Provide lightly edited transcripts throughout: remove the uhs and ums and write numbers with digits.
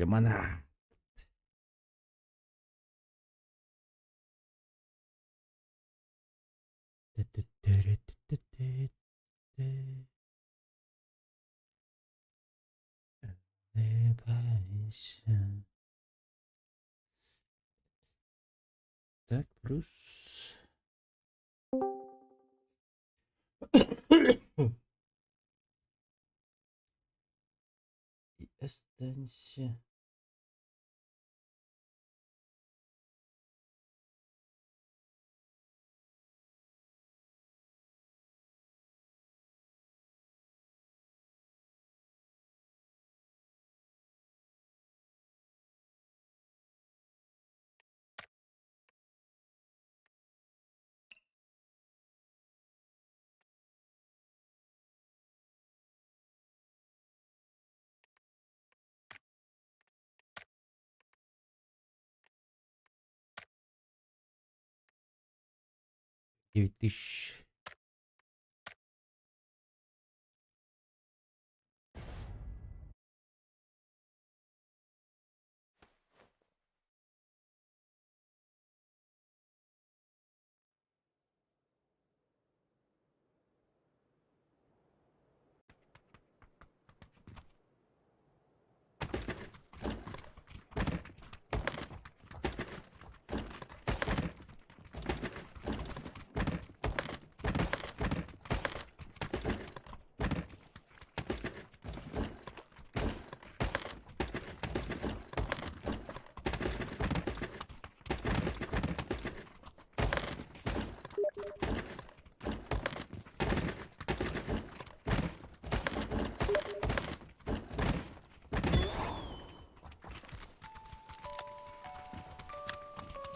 Лимонад. Улыбайся. Так, плюс. И останься. Девять тысяч.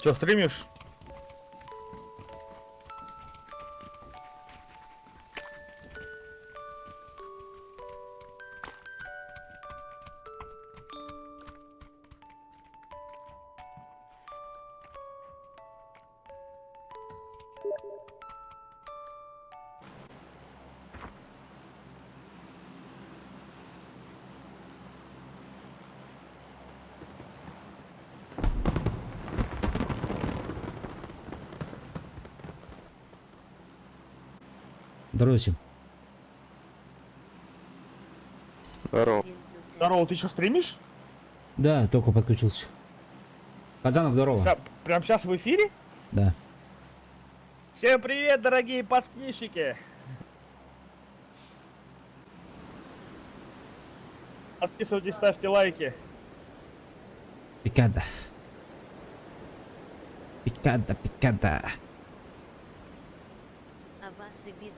Че, стримишь? Здорово всем. Здорово. Здорово, ты что, стримишь? Да, только подключился. Казанов, здорово. Прям сейчас в эфире? Да. Всем привет, дорогие подписчики! Подписывайтесь, ставьте лайки. Пикада. Пикада, пикада. Аббас Эбит,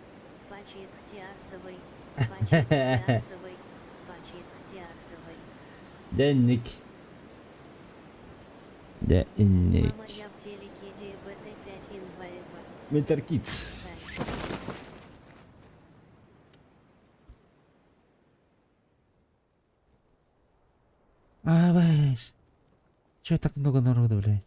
Пачи Ихтиарсовой, Пачи Ихтиарсовой, Пачи Ихтиарсовой. Денник. Денник. Мама, я в телеке ДБТ-5 инвайва. Метаркиц. А, вэш. Чё так много народу, блядь?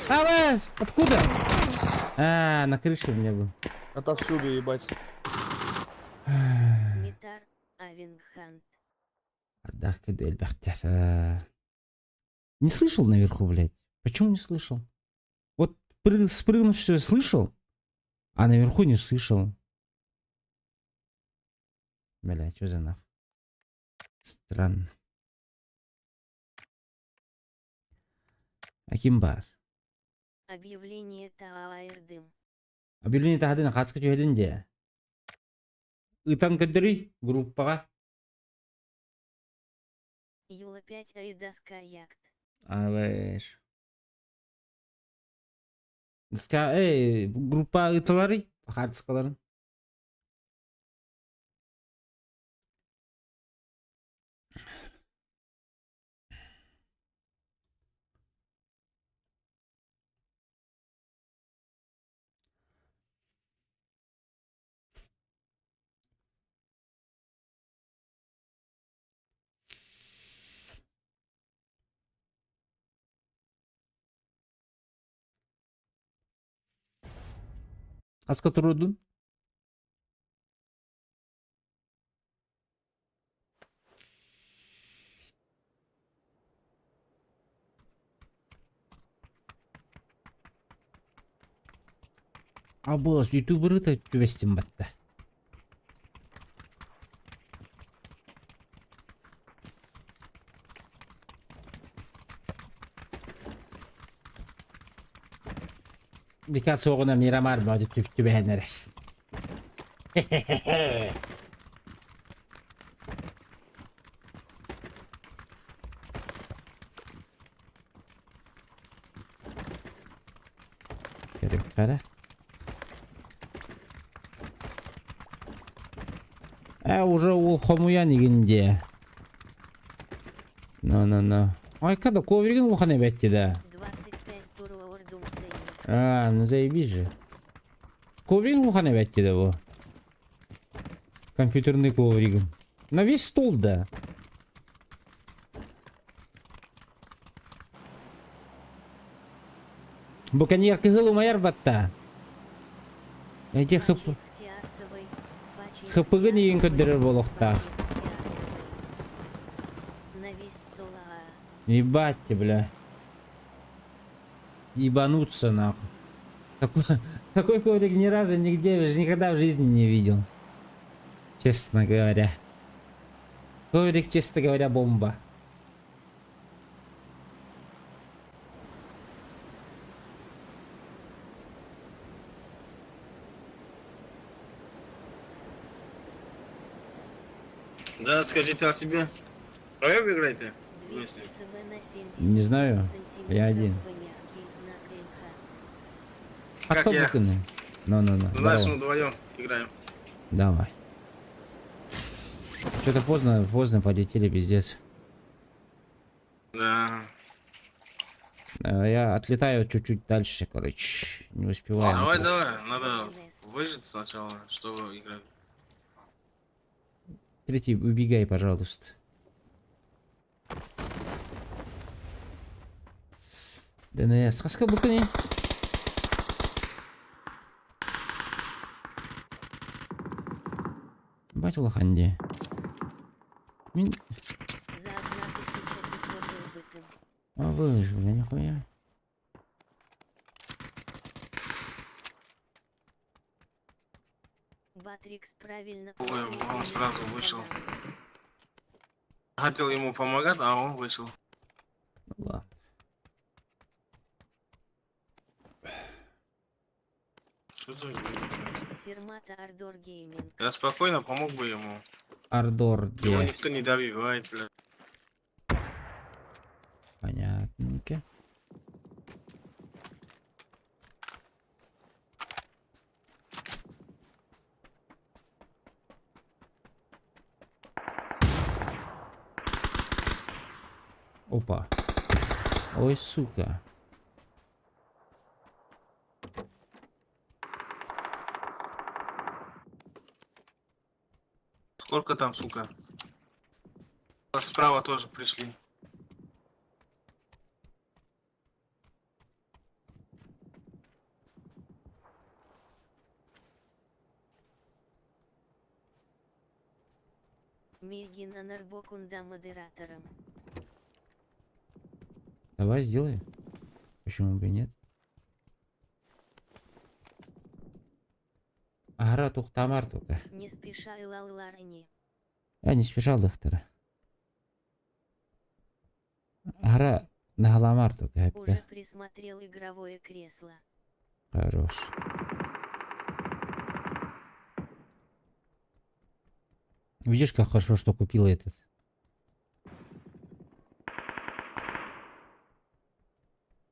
А, вэш! Откуда? А, на крыше у меня был. Отовсюду, ебать. Митар, Авингхант. Отдах, Кадель, Бахтяр. Не слышал наверху, блядь? Почему не слышал? Вот спрыгнуть, что я слышал, а наверху не слышал. Блядь, что за нах? Странно. Акимбар. Объявление Тааэрдым. Объявление тахадына қатысқы жүйедінде. Итан көдірі группаға. Юла 5 Айдаска Якт. Авеш. Группа ытылары қатысқаларын. Аска турудун. Абос ютуберы да түбестин батта. Birkaç soğuna miramar mı hadi tübehenler. Garip kara. Уже у хомуя нигинде. No. Ай, когда ковригин ухане бетти да. 25 туру ордум цейни. Ну заебись же. Ковригин ухане бетти да bu. Компьютерный ковригин. На весь стол да. Буканьер кыгылумаяр батта. Эти Пачек тиарсовый, пачек хпг нигин тиарсовый, көддөрөр болохта. пачек тиарсовый. На весь стол Ебать, бля. Ебануться нахуй. Такой коврик ни разу нигде, никогда в жизни не видел. Честно говоря. Коврик, честно говоря, бомба. Да, скажите о себе. Втроем играете? 200 см на 70 Не знаю. сантиметров Я один. по мягкий знак НХ. А Как кто я? буканы? Ну. Знаешь, Здорово. мы вдвоем играем. Давай. Что-то поздно полетели, пиздец. Да. Я отлетаю чуть-чуть дальше, короче. Не успеваю. Давай. Надо выжить сначала, чтобы играть. Третий, убегай, пожалуйста. ДНС. Хаска буканы. Бать лоханди. Мин... За 1500 убытым. А вы же, бля, нихуя. Батрикс правильно. Ой, понял, он сразу я вышел. сказал. Хотел ему помогать, а он вышел. Ну ладно. Что за... Фирмата Ардор Гейминг. Я спокойно помог бы ему. Ардор, Его где? никто не добивает, бля. Понятненько. Опа. Ой, сука. Сколько там, сука? Справа тоже пришли. Мегин Анарбокунда модератором. Давай сделай. Почему бы и нет? Ара тухтамар только. Не спеша и лаларани. Я не спешал, доктора. Ара нахаламар только. Уже присмотрел игровое кресло. Хорош. Видишь, как хорошо, что купила этот.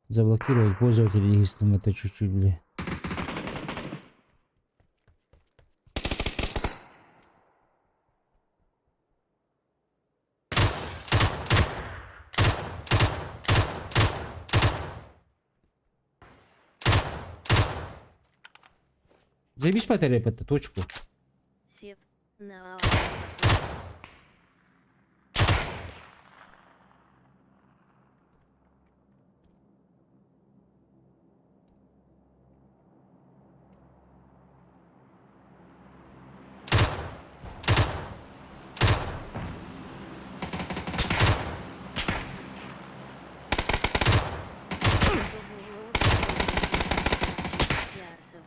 Заблокировать пользователя регистром это чуть-чуть, бля. Заебись потеряй эту точку. Сеп. На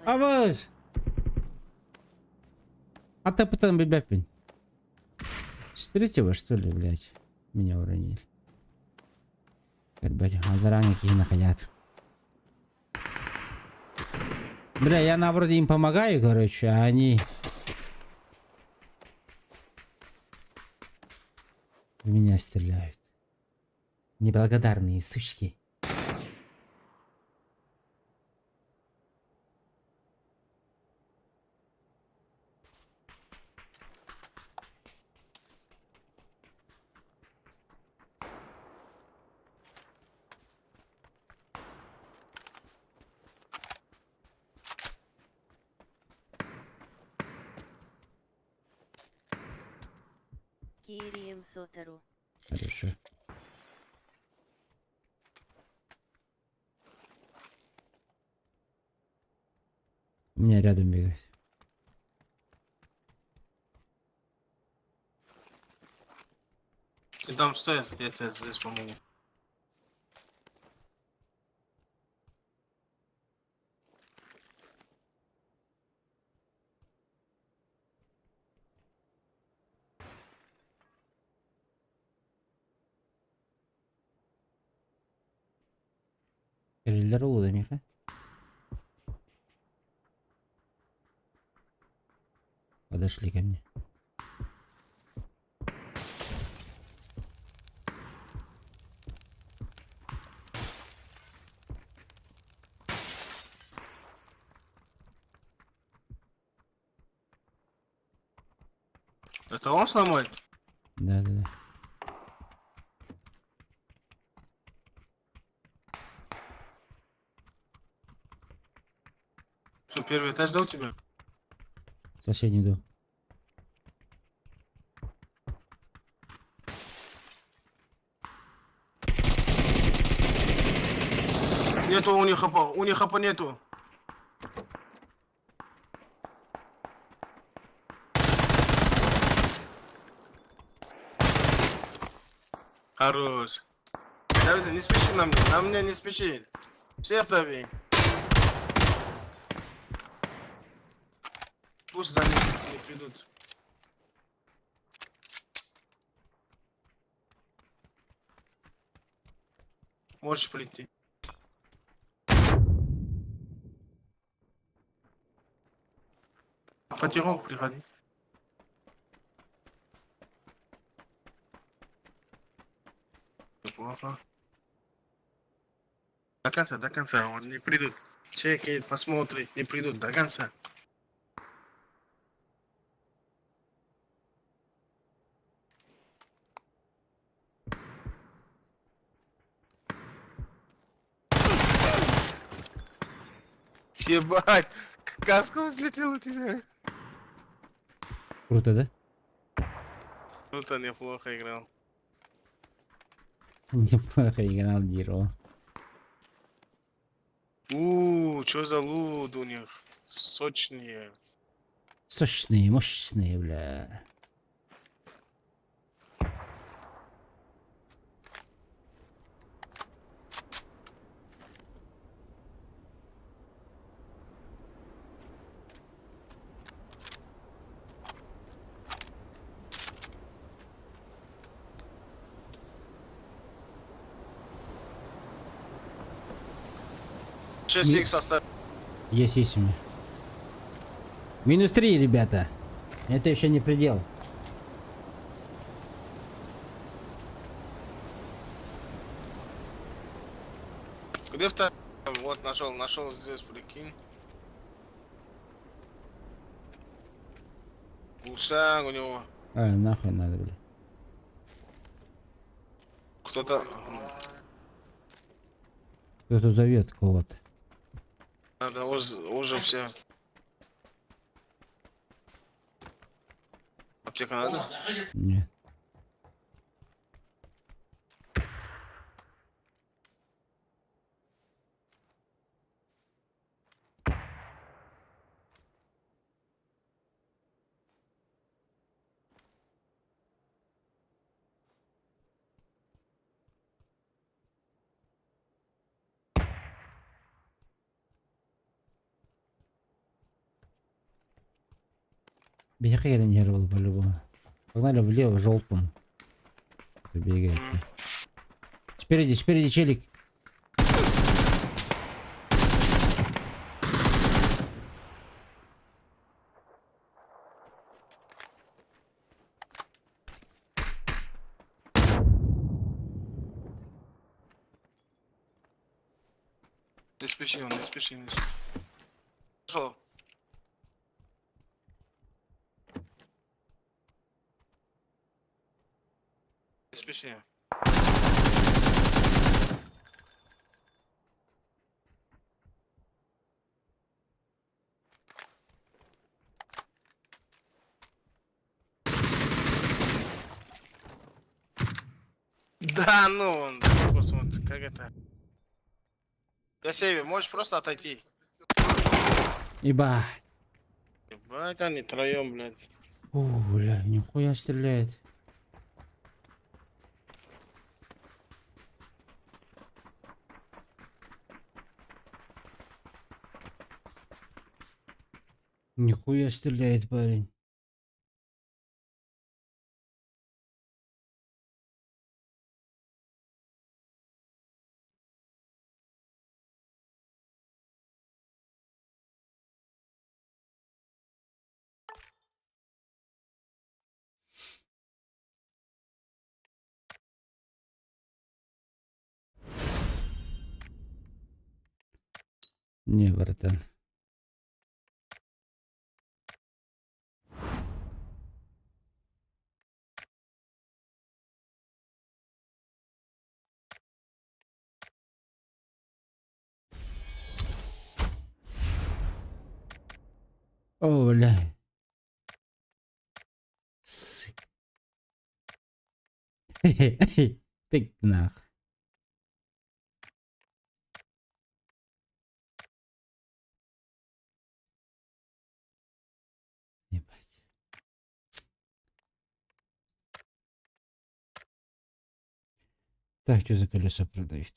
Авось! А ты потом, блядь, с третьего, что ли, блядь, меня уронили. Блядь, заранее какие находят. Бля, я наоборот им помогаю, короче, а они в меня стреляют. Неблагодарные сучки. Кирием Сотеру. Хорошо. У меня рядом бегает. Ты там стой, я тебе здесь помогу. Eller oldu Mika? Подошли ко мне. Это он сломает? Да-да-да. Что, первый этаж дал тебе? Соседний дом. Нету у них хапа нету. Хорош. Давид, не спеши на мне не спеши. Всех дави. Пусть за ним не придут. Можешь прийти. Потихоньку приходи. Плохо. До конца, он не придут. Чекает, посмотрит, не придут до конца. Ебать, каска взлетела у тебя. Круто, да? Круто, неплохо играл. Неплохо играл Диро. Что за лут у них? Сочнее. Сочные, мощные, бля. Шесть х оставь. Есть у меня. Минус 3, ребята. Это еще не предел. Где второй? Вот, нашел здесь, прикинь. Гусак у него. А, нахуй надо, бля. Кто-то... Кто-то зовет кого-то. Надо уже все. Аптека надо? Нет. Бияка келен жер был по-любому. Погнали влево, желтому. Кто бегает. Спереди, челик. Не спеши, он, не спеши, не спеши. Пошел. Не спеши. Да, ну, он до сих пор смотрит, как это. Я себе, можешь просто отойти. Ебать. Ебать, они троем, блядь. Бля, нихуя стреляет. Нихуя стреляет парень. Не, братан. О, бля. Пик нах. Ебать. Так, что за колесо продают?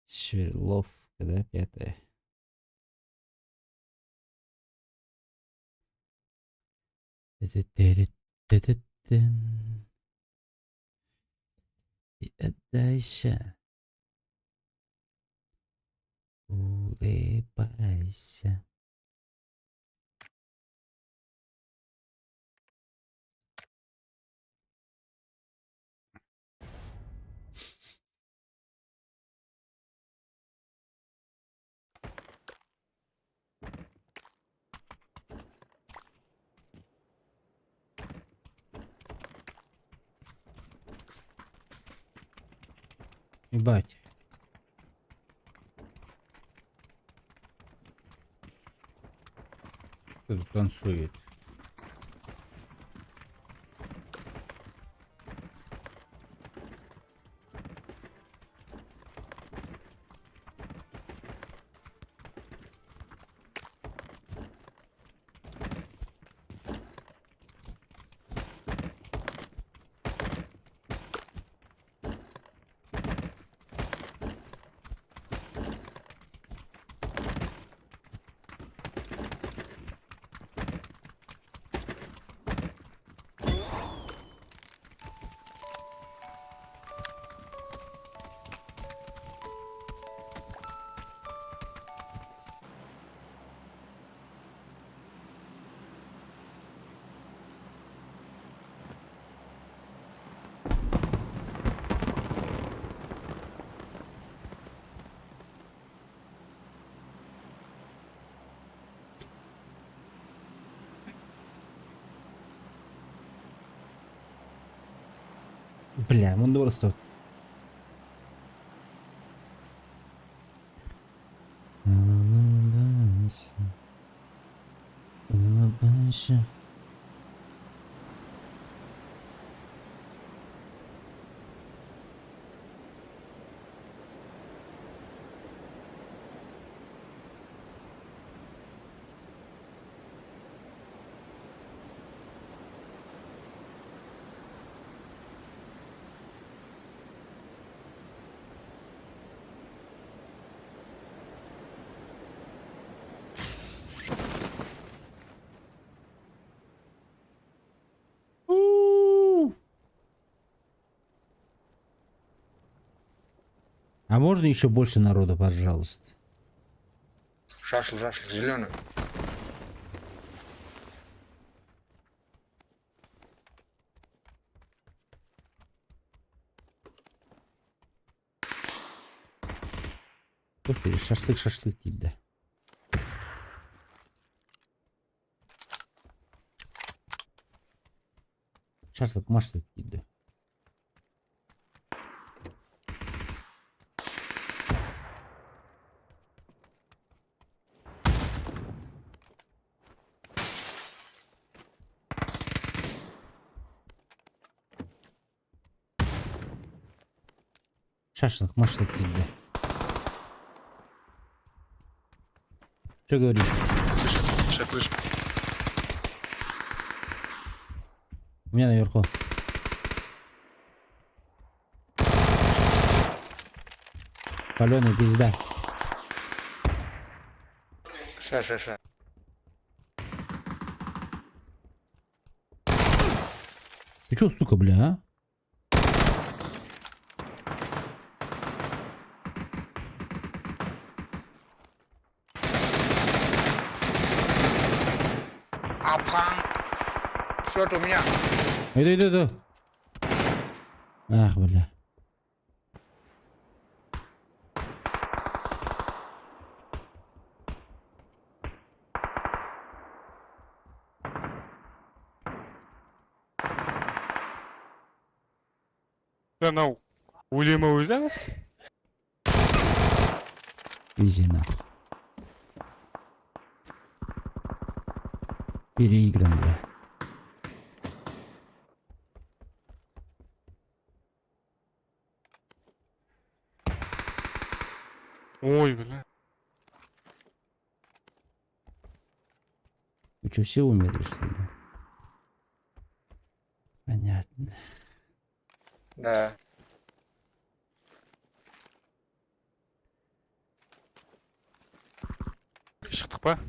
Сверловка, да, 5-е. И отдайся. Улыбайся. Ебать. Кто тут танцует? Бля, мудорство. Улыбайся. Улыбайся. А можно еще больше народу, пожалуйста? Шашлык, зеленый. Господи, шашлык дейді. Шашлык дейді. Шашлык дейді. Что говоришь? Крыша. У меня наверху. Паленый пизда. Ша. Ты чё, сука, бля, а? Апан. Что это у меня? Иду. Ах, бля. Анау өлемі өзі емес? Вези нахуй. Переигран, бля. Ой, бля. Вы что, все умерли, что ли? Понятно. Да. Шықтық па?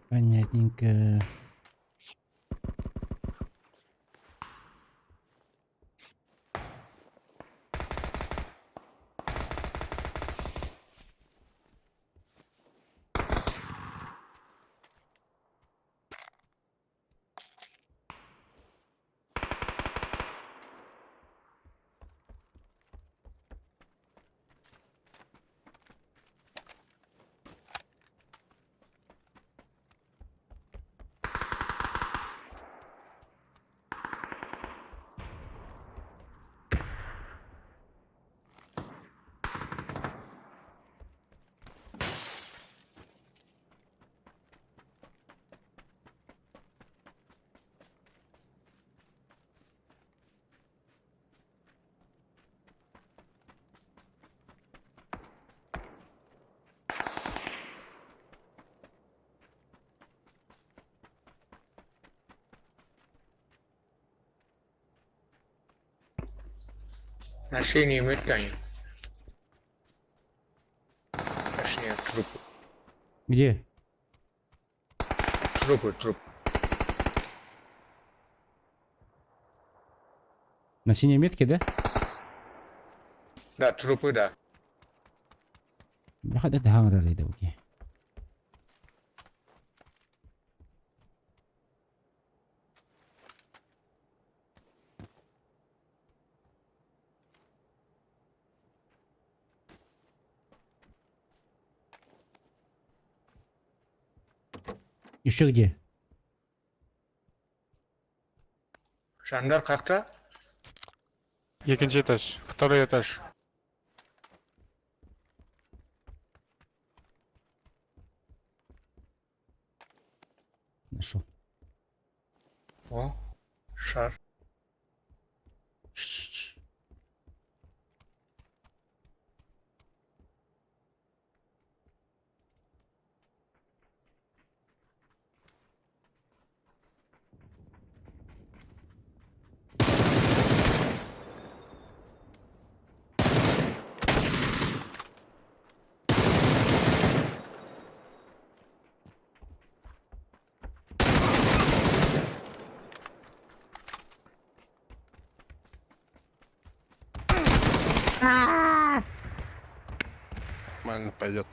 Понятненько. Нашли не имеют они. Точнее, трупы. Где? Трупы. На синей метке, да? Да, трупы, да. Бляха, да ханграли, да, окей. Еще где? Жандар қақта? Екінші этаж, второй этаж. Нашел. О, шар. Ш-ш-ш. Нормально пойдет.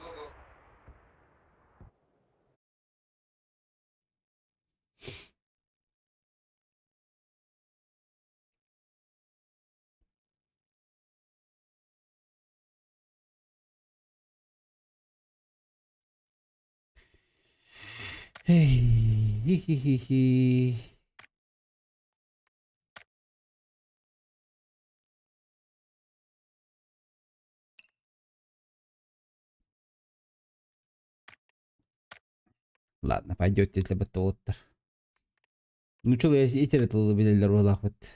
Эй, хи-хи-хи-хи. Ладно, пойдет, если бы толттар. Ну чё, я этер тылы белелер олақ бит.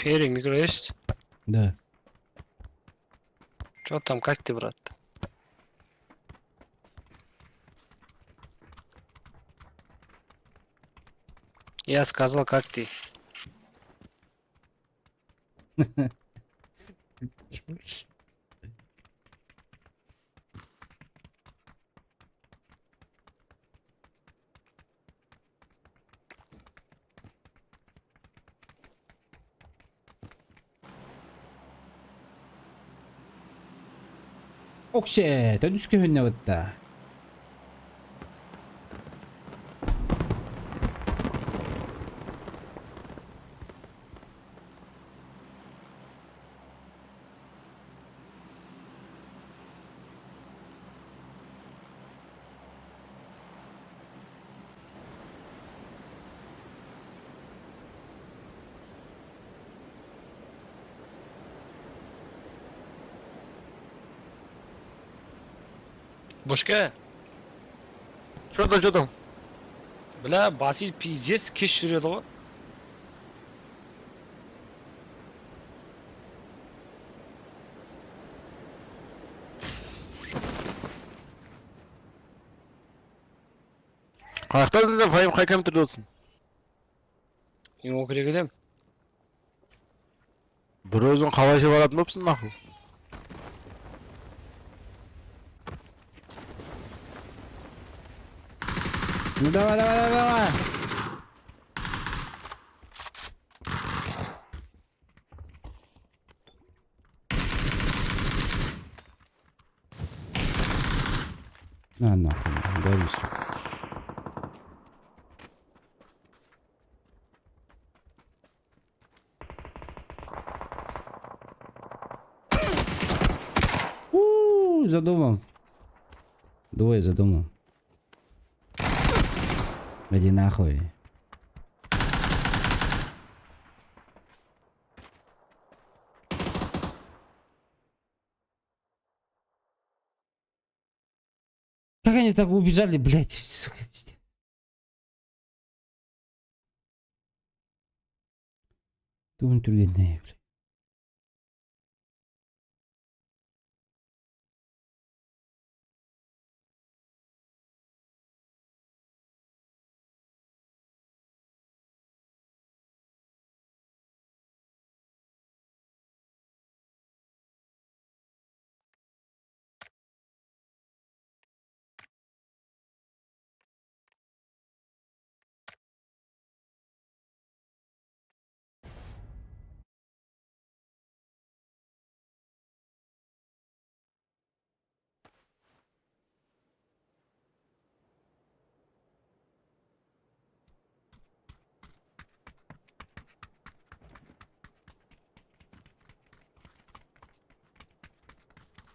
Перри, микро есть? Да. Чё там, как ты, брат? Я сказал, как ты. Оксе, төдүскө хөнне бутта. Бошка, Что там, что там? бля, Басил пиздец кеш жүреді ғой. Қаяқтасың сен, Файым қай компьютерде отырсың? Мен ол керек едім. Бір өзің қалайша баратын болыпсың мақұл. Ну давай, давай, давай, давай. На нахуй, гори, сука. За домом. Двое за домом. Иди нахуй. Как они так убежали, блядь, сука, пиздец. Туын түргенде, блядь.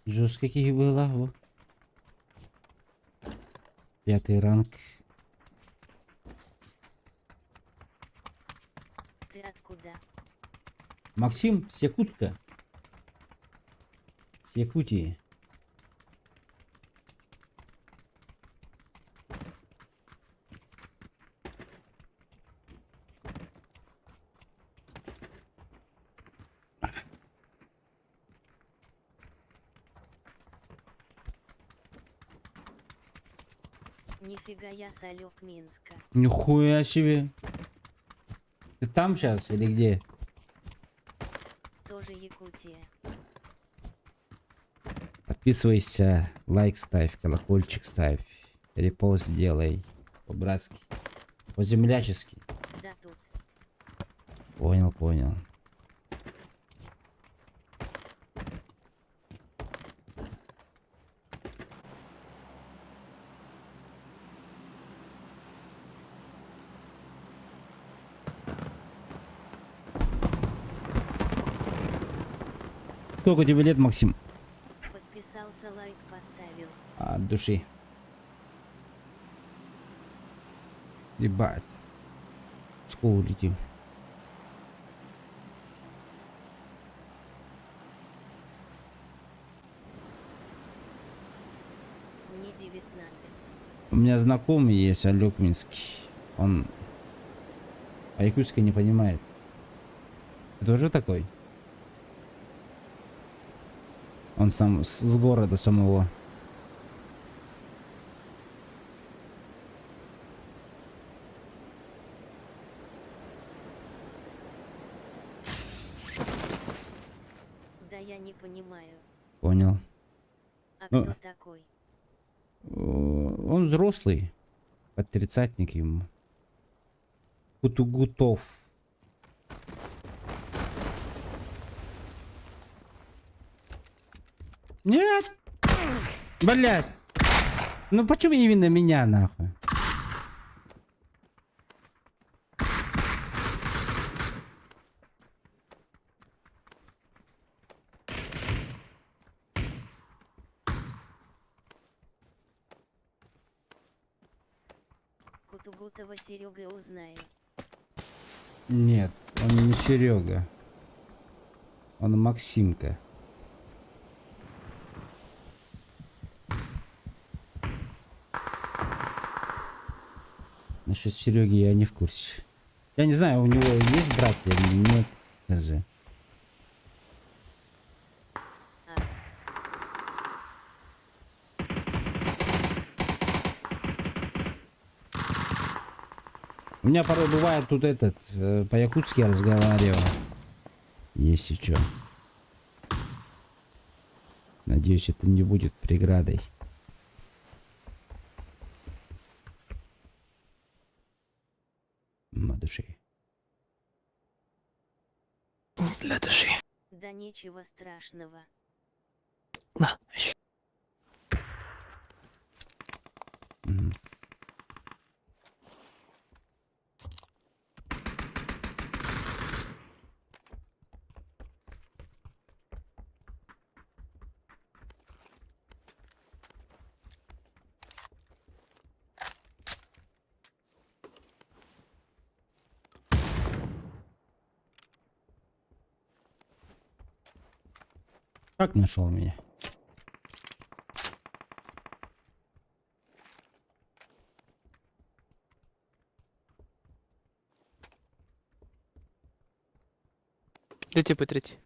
Жестко каких было, вот. 5 ранг. Ты откуда? Максим с Якутска. С Якутии. Нифига я Салек Минска. Нихуя себе. Ты там сейчас или где? Тоже Якутия. Подписывайся, лайк ставь, колокольчик ставь, репост делай. По-братски. По-землячески. Да тут. Понял, понял. Сколько тебе лет, Максим? Подписался, лайк поставил. От души. Ебать. В школу летим. Мне 19. У меня знакомый есть, Олег Минский. Он по-якутски не понимает. Ты тоже такой? Он сам с города самого. Да я не понимаю. Понял. А Ну. кто такой? Он взрослый. Под тридцатник ему. Кутугутов. Нет! Блядь! Ну почему именно меня, нахуй? Кутугутова Серега узнаю. Нет, он не Серега. Он Максимка. Насчет Сереги я не в курсе. Я не знаю, у него есть братья или нет. ХЗ. У меня порой бывает тут этот, по-якутски я разговариваю. Если что. Надеюсь, это не будет преградой. Души. Для души. Да ничего страшного. На, еще. Мгм. Как нашел меня? Третий по третий.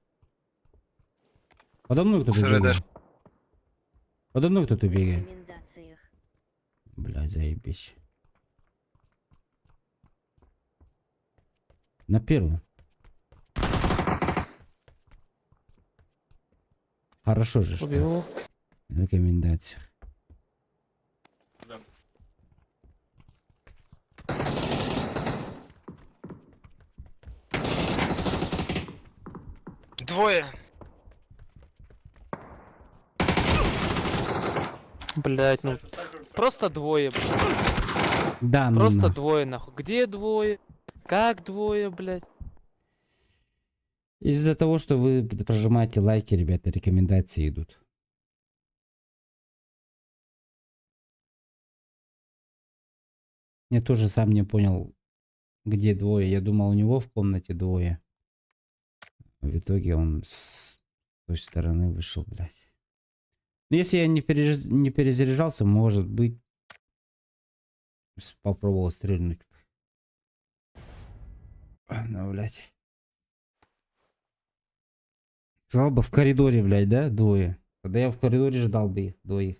Подо мной кто-то бегает. Подо мной кто-то В бегает. рекомендациях. Блядь, заебись. На первом. Хорошо же, что Убил. в рекомендациях. Двое. Блять, ну. Просто двое, блядь. Да, ну Просто на. двое, нахуй. Где двое? Как двое, блядь? Из-за того, что вы прожимаете лайки, ребята, рекомендации идут. Я тоже сам не понял, где двое. Я думал, у него в комнате двое. В итоге он с той стороны вышел, блядь. Ну, если я не перезаряжался, может быть, попробовал стрельнуть. Ну, блядь. Сказал бы в коридоре, блядь, да, двое. Тогда я в коридоре ждал бы их, двоих.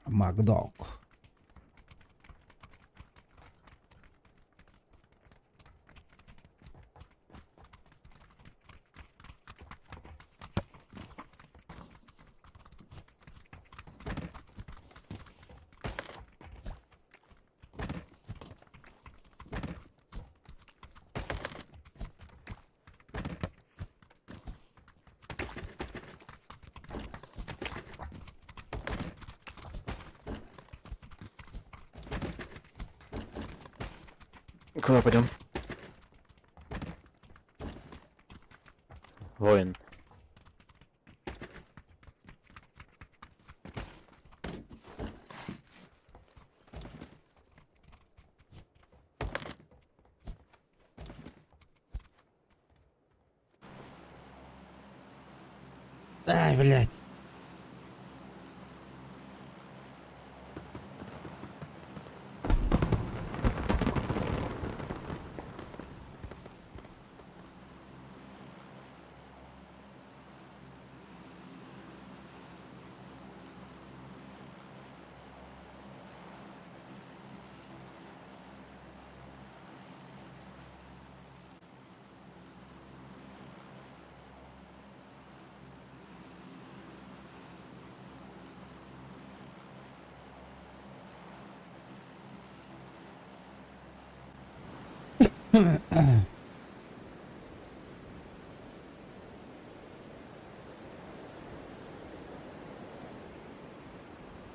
Макдог. Куда пойдем? Воин. Ай, блядь.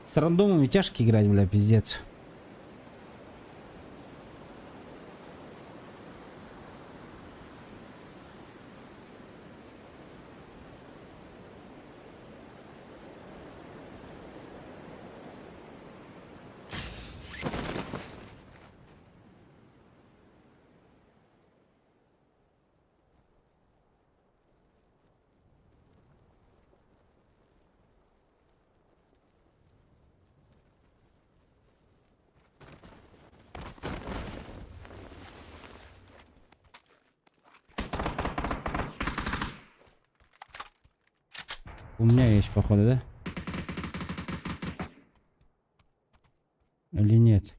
С рандомами тяжко играть, бля, пиздец. У меня есть, походу, да? Или нет?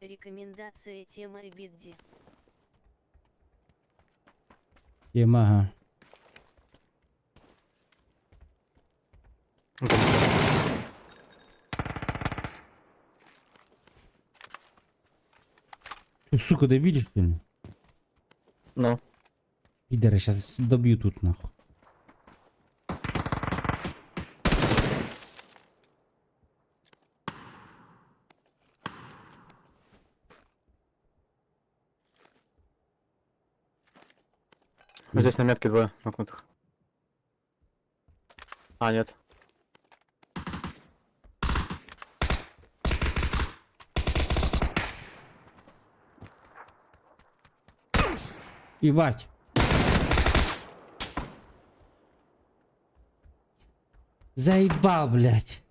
Рекомендация тема Бидди. Тема, ага. Что, сука, добили, что ли? Ну. Пидоры, сейчас добью тут, нахуй. Здесь на метке двое нокнутых. А, нет. Ебать. Заебал, блядь.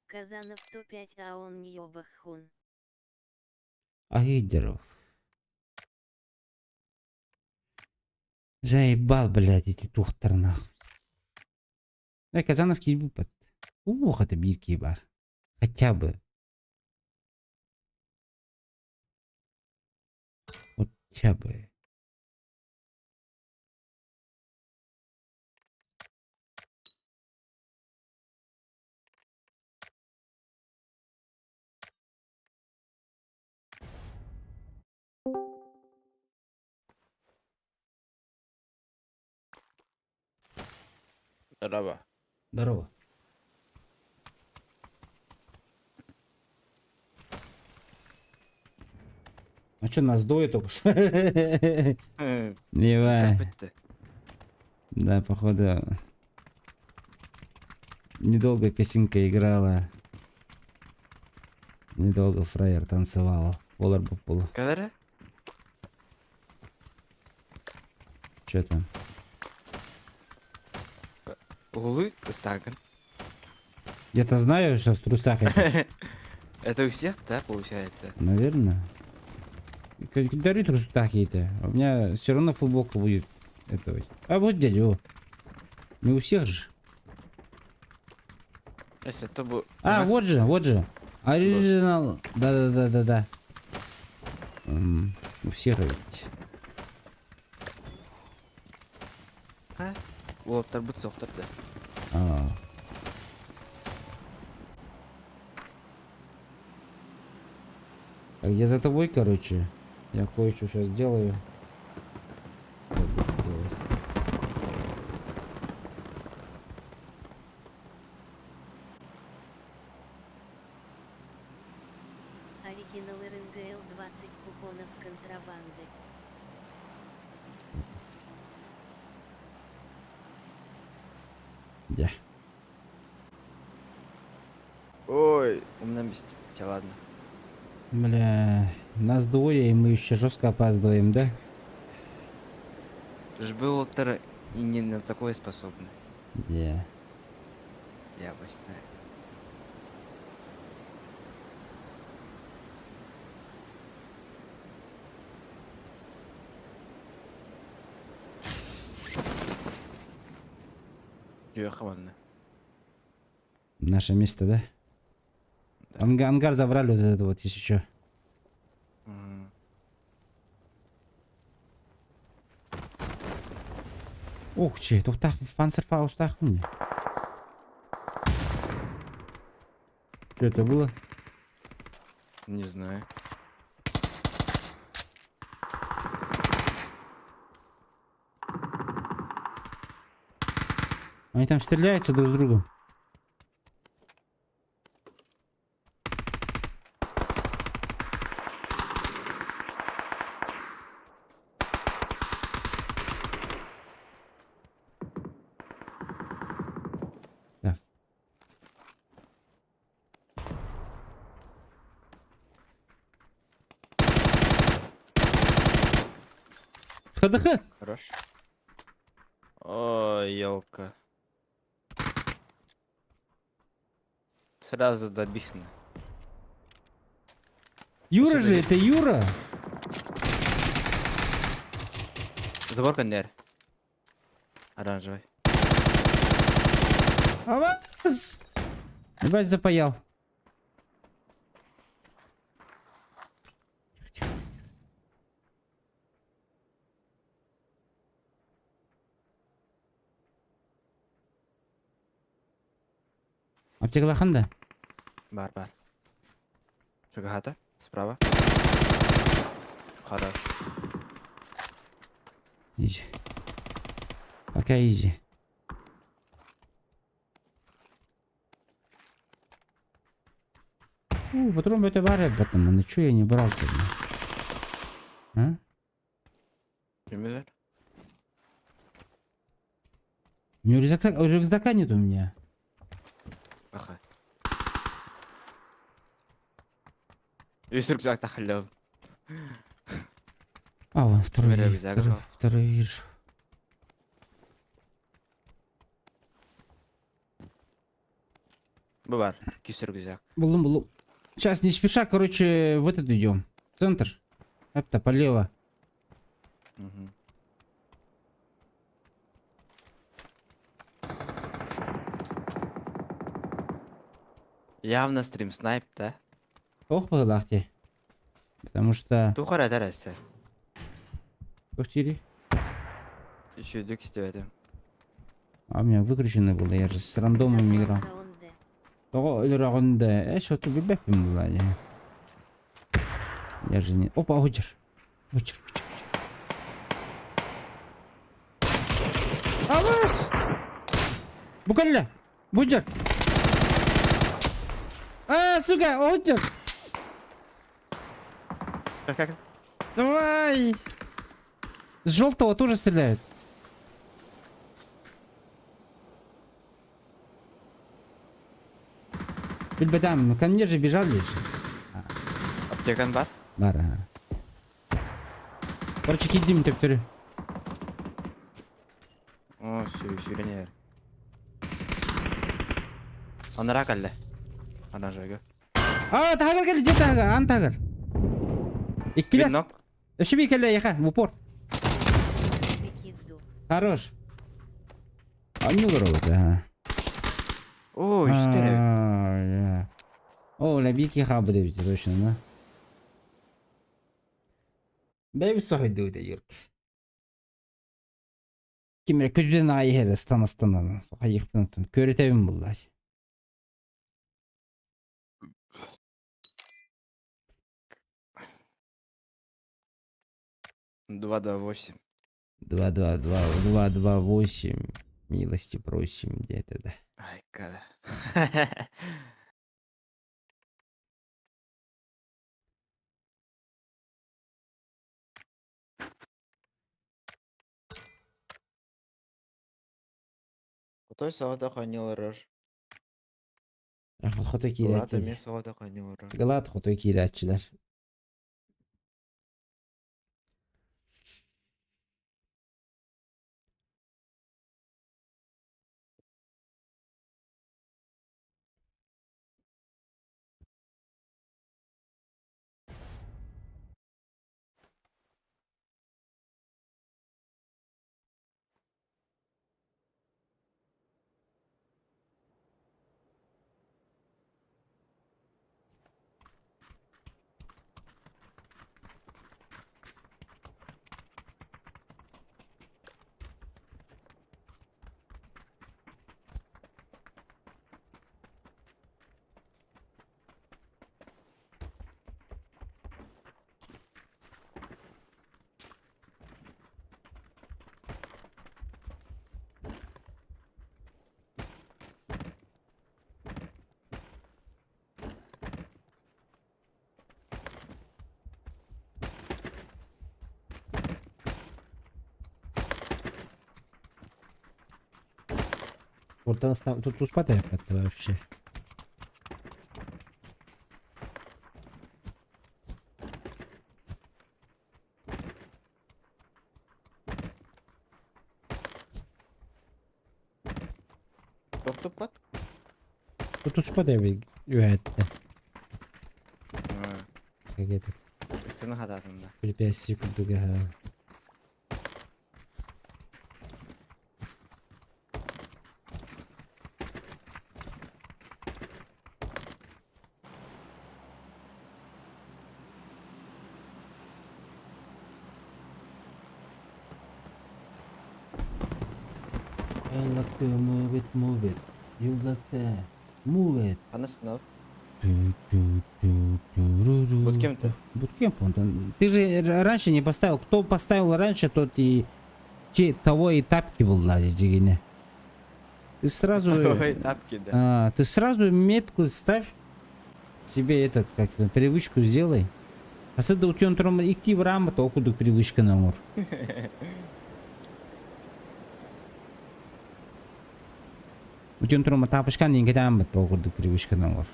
Казанов 105, а он не ёбахун. Агидеров. Заебал, блядь, эти тухтар, нахуй. Казанов кибупат. Ух, это бирки, бар. Хотя бы. Хотя бы. Здорово. Здорово. А что, нас дует только что? Ебать. Bitti. Да, походу... Недолго песенка играла. Недолго фраер танцевал. Олар bu pulu. Kadar? Чё там? Улы стакан. Я-то знаю, что в трусах это. Это у всех, да, получается? Наверное. Дари трусы такие-то. У меня все равно футболка будет. Это вот. А вот дядя, о. Не у всех же. Если то бы... А, вот же, вот же. Оригинал. Да. У всех ведь. Ол тарбыт соқтырды. А. Так, я за тобой, короче. Я кое-что сейчас сделаю. Что буду делать? Оригинал РНГЛ 20 купонов контрабанды. Да. Ой, у меня без тебя, ладно. Бля, нас двое, и мы еще жестко опаздываем, да? Был и не на такое способны. Да. Я обычно. Ехаванно. Наше место, да? Да. Ангар забрали вот это вот, если что. Ух ты, тут так в панцерфаустах у меня. Что это было? Не знаю. Они там стреляются друг с другом. Так. ХДХ! Хорош. Ой, елка. Сразу добихно. Юра же, Спасибо. это Юра! Забор кондер. Оранжевый. А вас! Ебать, запаял. Аптека қандай? Бар. Шагата. Справа. Хорош. Изи. Пока изи. Патрон это бар об ну чё я не брал тогда? А? Кемелер. У него рюкзака нет у меня. Ага. Весь рюкзак тахлёв. А, вон второй. Рюкзак был. Второй вижу. Бар. Кис рюкзак. Булум. Сейчас не спеша, короче, в этот идем. Центр. Это полево. Угу. Явно стрим снайп, да? Ох, погладьте. Потому что... Тухара тараса. Повтори. Еще дюк это. А у меня выключено было, я же с рандомом играл. Раунды. Того раунд, что-то бебепим было. Я же не... Опа, Уджер. А вас! Bukalla. Bucak. Сука, отжак. Как? Давай. С желтого тоже стреляют. Там, ко мне же бежал лишь. Аптекан бар? Бар, ага. Короче, кидим тептеры. О, сүйрене. Анара калды. Ана жағы. Тагыр келе, же тагыр, ан тагыр. Иккилер. Нок. Өшіби келе, яха, в упор. Пикизду. Хорош. Не воровать, ага. О, işte. О, лабики хабы да точно, да? Бәй сохойды өйді ерк. Кемер көдуден ағай әрі стан-станан. Қайықпен өттін. Көрі тәбін бұллай. Два, 8. 2-2-2-2-2-8. Милости просим, где-то, да. Ай, kada. Отой сағада қайнеларыр. Xoto Глад киратчы. емес сағада қайнеларыр. Глад xoto киратчылар. Тут успатай как-то вообще. Тоқтып бат? Тут успатай өйәтті. Как это? Істіні қататында. Препятствие культуга. I like to move it. You like to move it. Қаны сынау? Буткемп. Буткемп-то? Буткемп. Ты же раньше не поставил. Кто поставил раньше, тот и того и тапки был лазить, дегене. Ты сразу... Ой, тапки, да. ты сразу метку ставь. Себе этот, как привычку сделай. А сюда у тебя тром идти в раму, то куда привычка на мур. У тебя тром тапочка не гидам, то куда привычка на мур.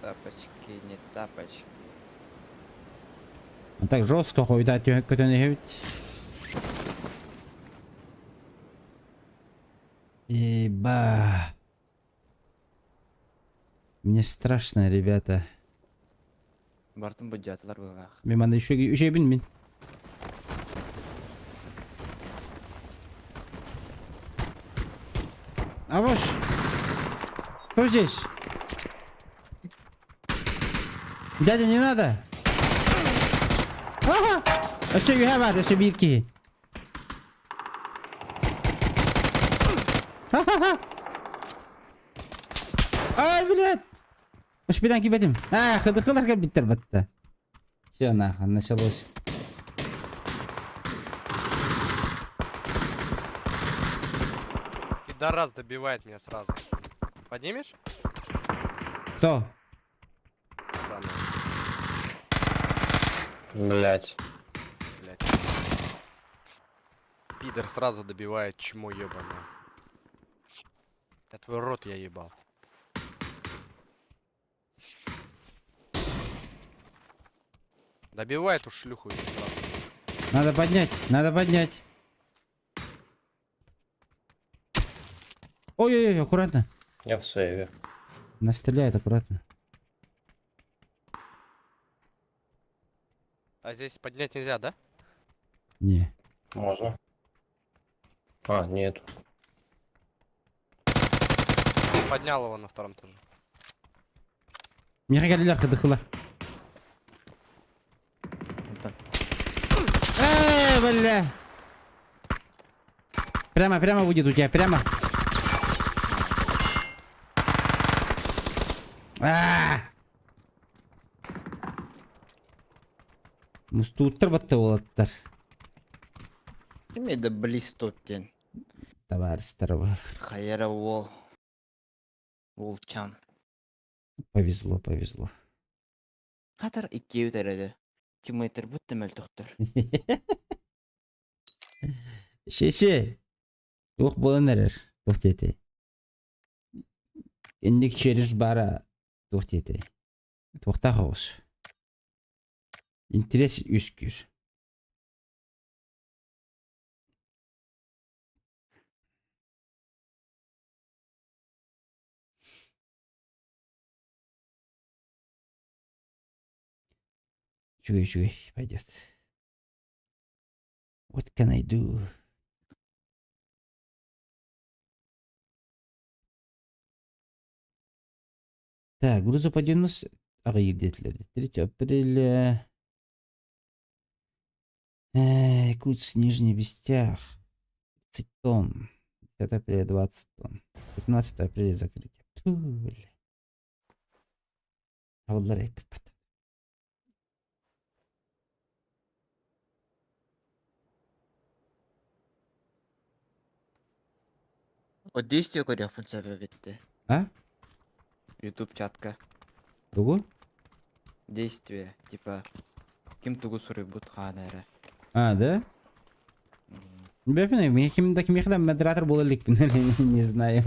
Тапочки, не тапочки. А так жестко ходит, когда не ходит. Еба. Мне страшно, ребята. Бартын бұджатылар бұлғақ. Мен манда еще бин. Авош. Кто здесь? Дядя, не надо. Ага. А что, я все битки. Ха-ха-ха. Ай, блядь. Уж бедан кибетим. Хыдыкылар как биттер батта. Все, нахуй, началось. Пидорас добивает меня сразу. Поднимешь? Кто? Блять. Блять. Пидор сразу добивает, чмо ебаное. Я твой рот я ебал. Добивай эту шлюху её сразу. Надо поднять, надо поднять. Ой-ой-ой, аккуратно. Я в сейве. Нас стреляет, аккуратно. А здесь поднять нельзя, да? Не. Можно. А, нет. Поднял его на втором тоже. Меха geldiler kıdıklar. Бля. Прямо будет у тебя, прямо. Мустуттар батты болаттар. Кеме да блистоттен. Товарищтар был. Хайра Вол. Волчан. Повезло, повезло. Хатар икки өтереді. Тимейтер бұтты мәл тоқтар. Шеше. Тух болын әрір. Тух тете. Ендік черіш бара. Тух тете. Тухта хоғыз. Интерес үскір. Чугай, пойдет. What can I do? Так, грузоподъемность агидетлер. 3 апреля. Якутск, Нижний Вестях. 30 тонн. 10 апреля 20 тонн. 15 апреля закрытие. Ту, бля. Алларай папат. О действие көріяқпын сәбәп етті. А? YouTube чатка. Тугу? Действие. Типа. Ким тугу сұры бұд қаны әрі. А, да? Не знаю, мне каким-то модератор был лик, не знаю.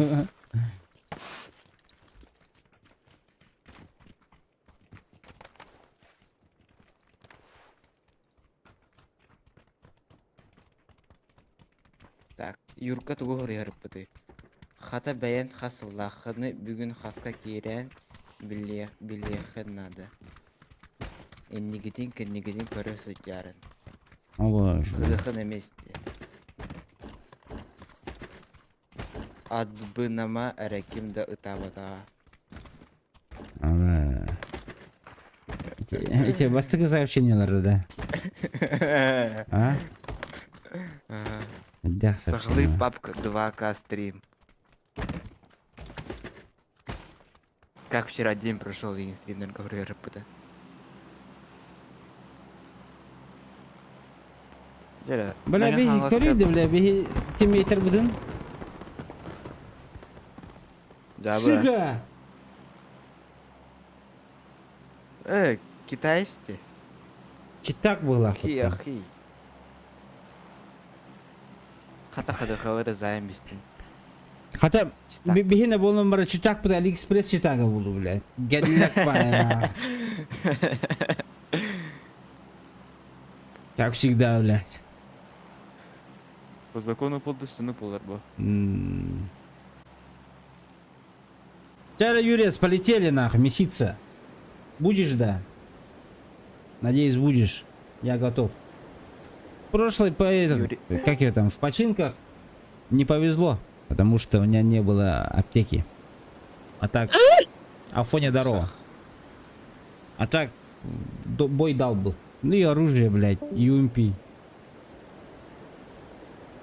Так, Юрка тугу хұрыярып бұды. Хата бәйін хасыллақыны бүгін хаска кейрен білеқін нады. Эннигидин кеннигидин көрі сұтярын. Allah. Хыдықын еместі. Адбынама әрәкімді ұтабыда. Allah. Эти бастыгы сообщениялары, да? А? Да, Сахлы сообщения. папка 2К стрим. Как вчера день прошел, я не стрим, наверное, говорю, РПТ. Бля, беги, корейді, бля, беги, тиммейтер будын. Да, Шига! китайсты? Читак была. Ахи. Хата хавада займистин. Хотя, Читак. бегина болын бара читак бұда Алиэкспресс читага болу, бля. Гадилак байна. Как всегда, блядь. По закону полдыстыны полар бу. Чара, Юрец, полетели нахуй, меситься. Будешь, да? Надеюсь, будешь. Я готов. Прошлый по этому, как я там, в починках не повезло, потому что у меня не было аптеки. А так, Афоня здорово. А так, бой дал был. Ну и оружие, блядь, UMP.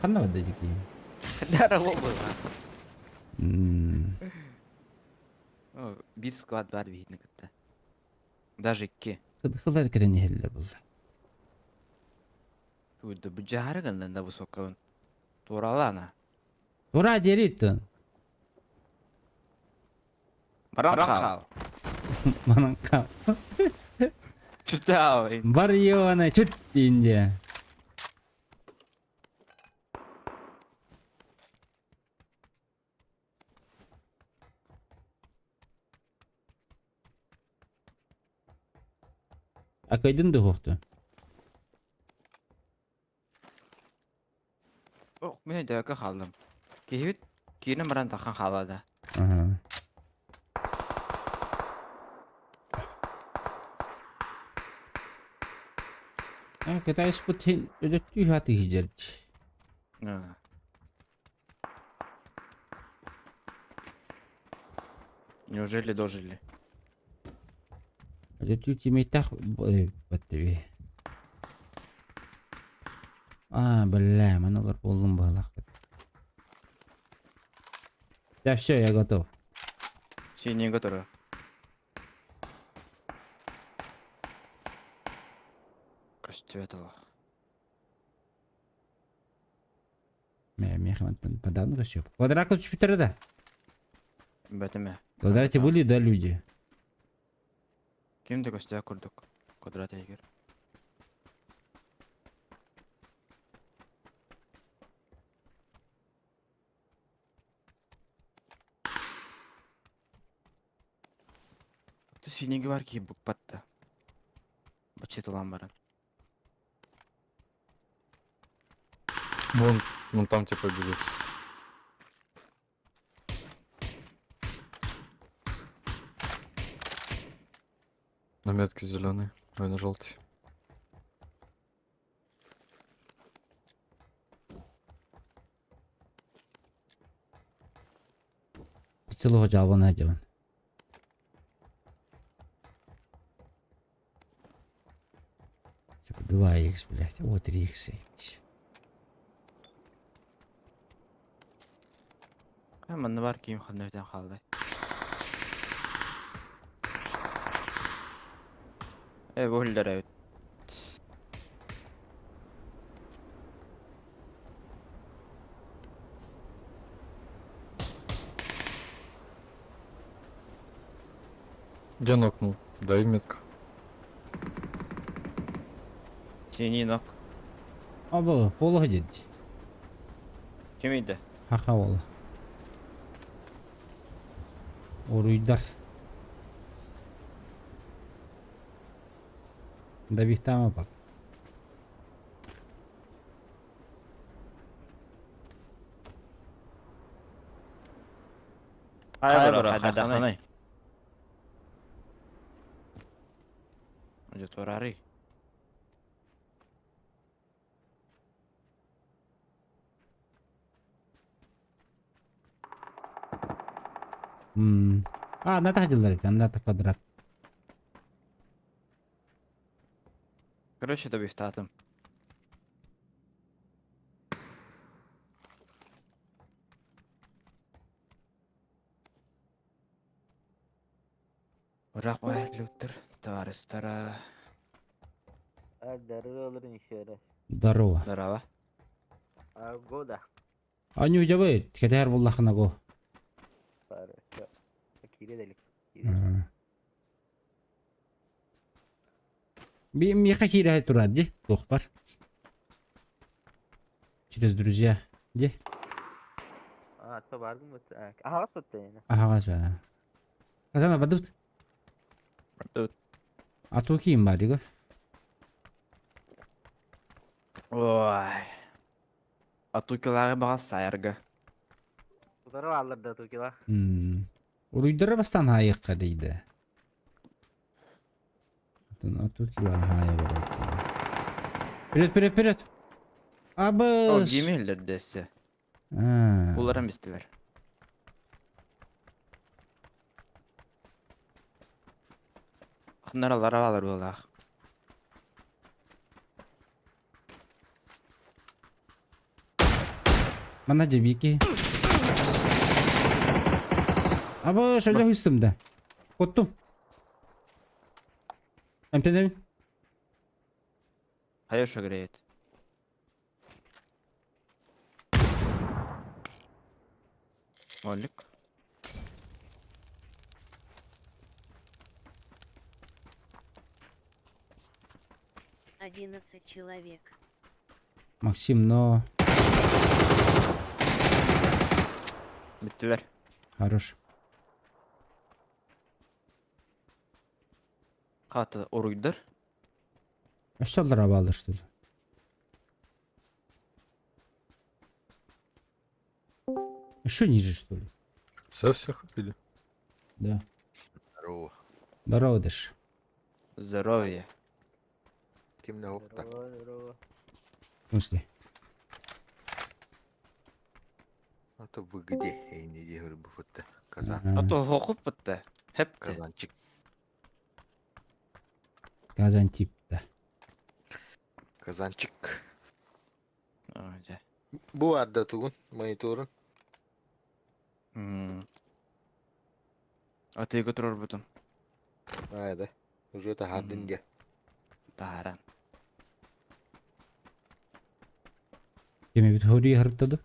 Хана вода такие. Здорово было. Bir squad var bir nokta. Даже iki. Хыдыр керене хелле был. Тут bu cahara gandan bu sokağın. Toralana. Ура, деритін. Баранхал. Бана кал. Чутау. Бар ебаный, чуть инде. А кайдын да хоқты? Мен дөкө халдым. Кейбит кийин баран тахан халада. Ага. Кытай спут өдөттүй хаты хижерч. Неужели дожили? Өдөттүй тимейтах баттыви. Бля, маналар болдым балақ. Да, все, я готов. Синий готовы. Костюэтало. Мехмантан подавно все. Квадрат тут питера, да? Бәтеме. В квадрате были, да, люди? Кимді костюя курдук? Квадрат егер. Ты синеги бар ки букпатта. Бачетулан баран. Вон там типа бежит. На метке зеленый, ой, на желтый. Целого жабы найдем. Типа 2х, блядь, вот 3х. Hemen var ki imkanlardan kaldı. Bu hüller evet. Я нокнул, дай метку. Seni nok. Abi, polo hadi. Kimiydi? Haka valla. Oruydar. Да вихтама бак. Hayır bro, hadi kanay. Önce torari. Надо ходил, надо квадрат. Короче, добив татım. Bırak bu herlüktür. Tavaristara. Здорово. Здорово. Года. А не удивляет, хотя я рвал на го. Я хочу это ради, дохпар. Через друзья. Где? то бардым вот. Ага, вот ты. Ага, за. Казана бадут. Бадут. А то кем бадиго? Ой. Атукилары баға сайырғы. Удару алырда тукила. Уруйдары бастан хайыққа дейді. Атукила хайы бар. Вперед. О, Абыз. геймейлер десе. Оларым бестілер. Қынар алар алар болақ. Mana cebiki. Abi şöyle üstümde. Kottum. MT'de Hayır şu greyet. Олик. — 11 человек. Максим, но... Биттилер. Хорош. Каты уруйдыр. Что алды, что ли? Еще ниже, что ли? Все купили. Да. Здорово. Здорово, Даш. Здоровье. Кем на опта? В смысле? А то вы где? Я не делаю бы вот это. Казан. Ага. Ато хокуп бітті. Хепті. Казанчик. Казан типта. Казанчик. Öyle. Bu arada tuğun. Monitörün. Atıyı götürür bütün. Haydi. Уже tahardın gel. Taharan. Кеме бит хори харыптады?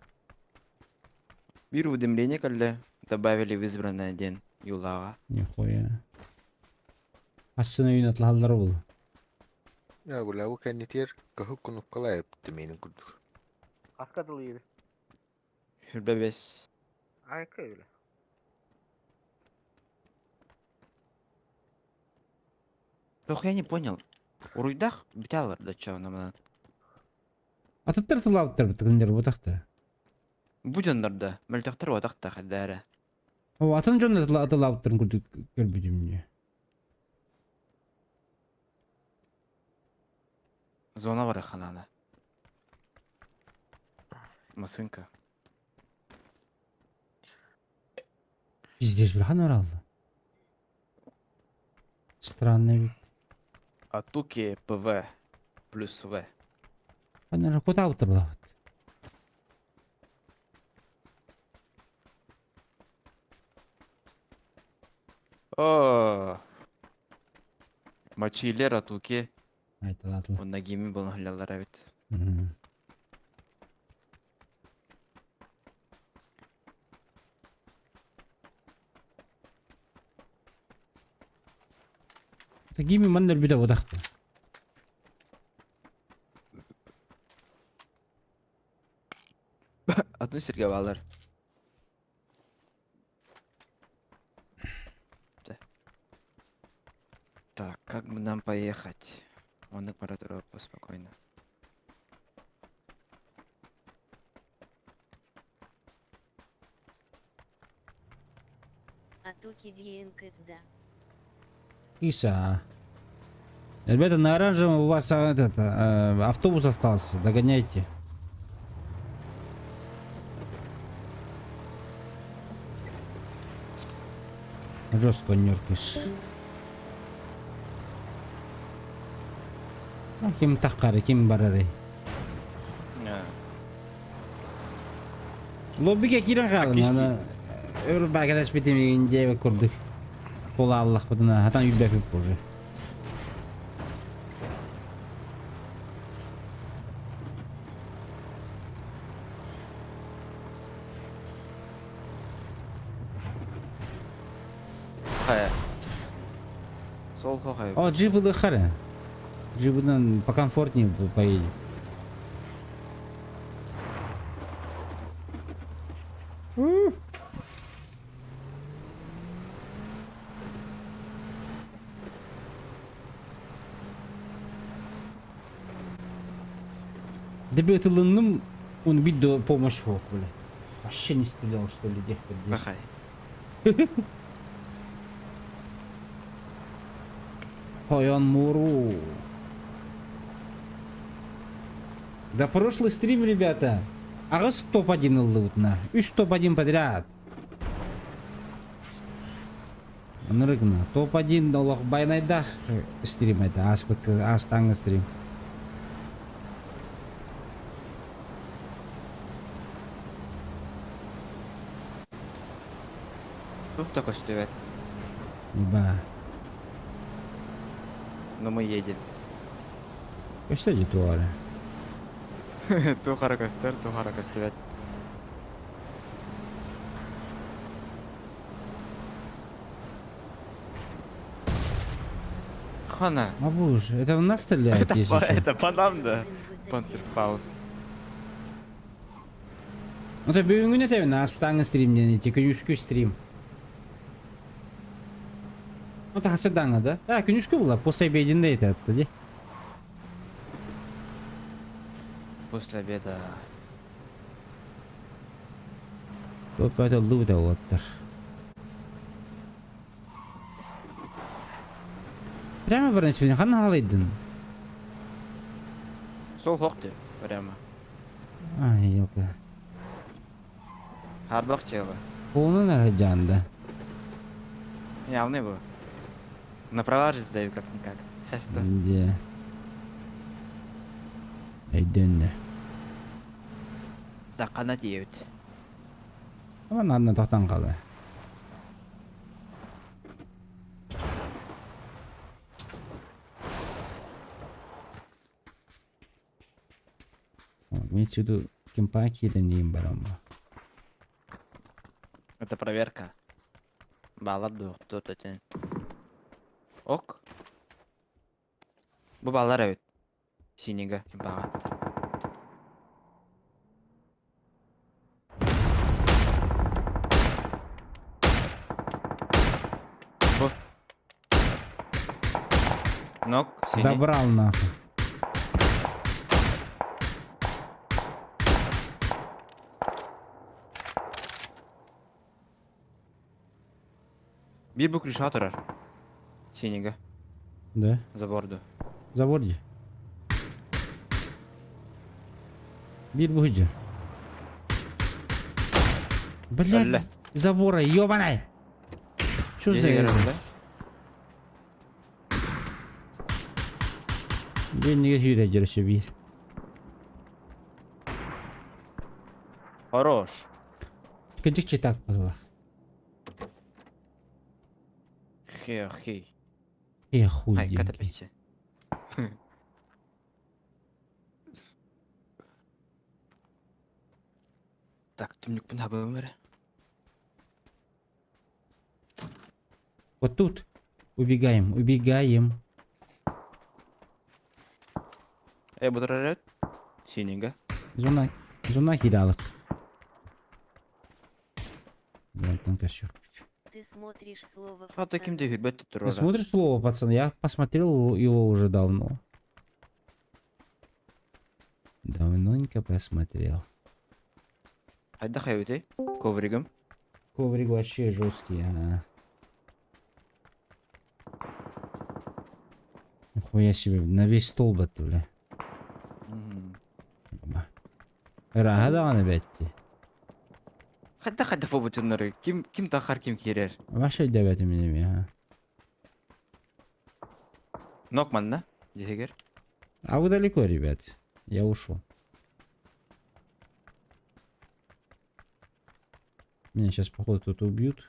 Bir уведомление, когда добавили в избранный день юлага. Нихуя. Ассына үйін атлахалары бұл. Ya bu lavuk kenditir. Kahıp kunup kala yaptı benim kurduk. Kaskadılıydı. Hürbe 5. Ayakı öyle. Только я не понял. У руйдах битялар да чё намынан. Атыттар тылабыттар бітігіндер бұтақты. Будендарда мөлтөктөр одакта хадары. О, атын жонда атылабыттарын көрбедім не. Зона бар ханана. Масынка. Пиздец, брахан оралды. Странный вид. Атуки ПВ плюс В. Анар кутабыттар бұлабыт. О. Мачилер атуки. Айтыл атыл. Онда гейми болон хлялар бит. Гими мандыр биде бұдақты. Атын сирге балар. Так, как бы нам поехать? Он аппаратура поспокойно. А туки да. Киса. Ребята, на оранжевом у вас автобус остался. Догоняйте. Жестко неркиш. Ким таққары, ким барары. Лоббиге кирен қалын. Өр багадаш бітемеген жайбек көрдік. Кола Аллах бұдына. Хатан үйбек өп уже. Хая. Сол хохай. О, джибы хары. Джибыдан покомфортнее поедет. Дебютылынным, он видео помощь хок, бля. Вообще не стрелял, что ли, где Хохай. Паян Муру. Да прошлый стрим, ребята. Ағыз топ-1 ылды бұтына. 3 топ-1 подряд. Нырыгна. Топ-1 олақ байнайдақ стрим это. Астаңы стрим. Тут только что. Еба. Но мы едем. Что это туары? То харакастер, то харакастер. Хана. А боже, это в нас стреляет, если что. Это по нам, да. Сын вытащил. Панцерфауст. Ну то бүгүн күнү тебин астаңы стримден эти күнүскү стрим. Ну та хасырдаңы да. А күнүскү була после обединде айтат да. После обеда. Көп өтөлдү да оттар. Прямо бір нәрсе қана қалайдың? Сол хоқты, прямо. А, елка. Харбақ чего? Полный нараджанда. Явный был. Направо же сдаю как-никак. Хеста. Де. Айденде. Да, қана деют. Ama надо тоқтан қалды. Мен сюда кемпа киленейін барама. Это проверка. Балар дух, тут это. Ок. Бұл балар әует. Синега, кемпаға. Бұл. Нок, синий. Добрал нахуй. Bir bu крыша тұрар. Синега, Да? заборду. Заборде. Bir бухиджи. Ölü. Блядь, забора, ёбаный. Что за Егер это? да? Ben niye hüre girişi bir? Хорош. Gıcık çıtak было. Хей. Эх, Ай, хуй. катапече. Так, түмнікпін хабым бәрі. Вот тут. Убегаем, убегаем. Бұтыр әрет? Синега. Зона кидалок. Да, там кошек. Ты смотришь слово А таким де хүрбетті Ты тұрора. смотришь слово, пацан? Я посмотрел его уже давно. Давненько посмотрел. Хайда хайвете? Ковригім. Коврик вообще жесткий, ага. Нихуя себе, на весь стол бля. Рагада бетти. Хайда по бұтынлары. Ким тақар, ким керер. Вообще дебети меня, ага. Нокман, да? Дегер. А вы далеко, ребят. Я ушел. Меня сейчас, походу, тут убьют.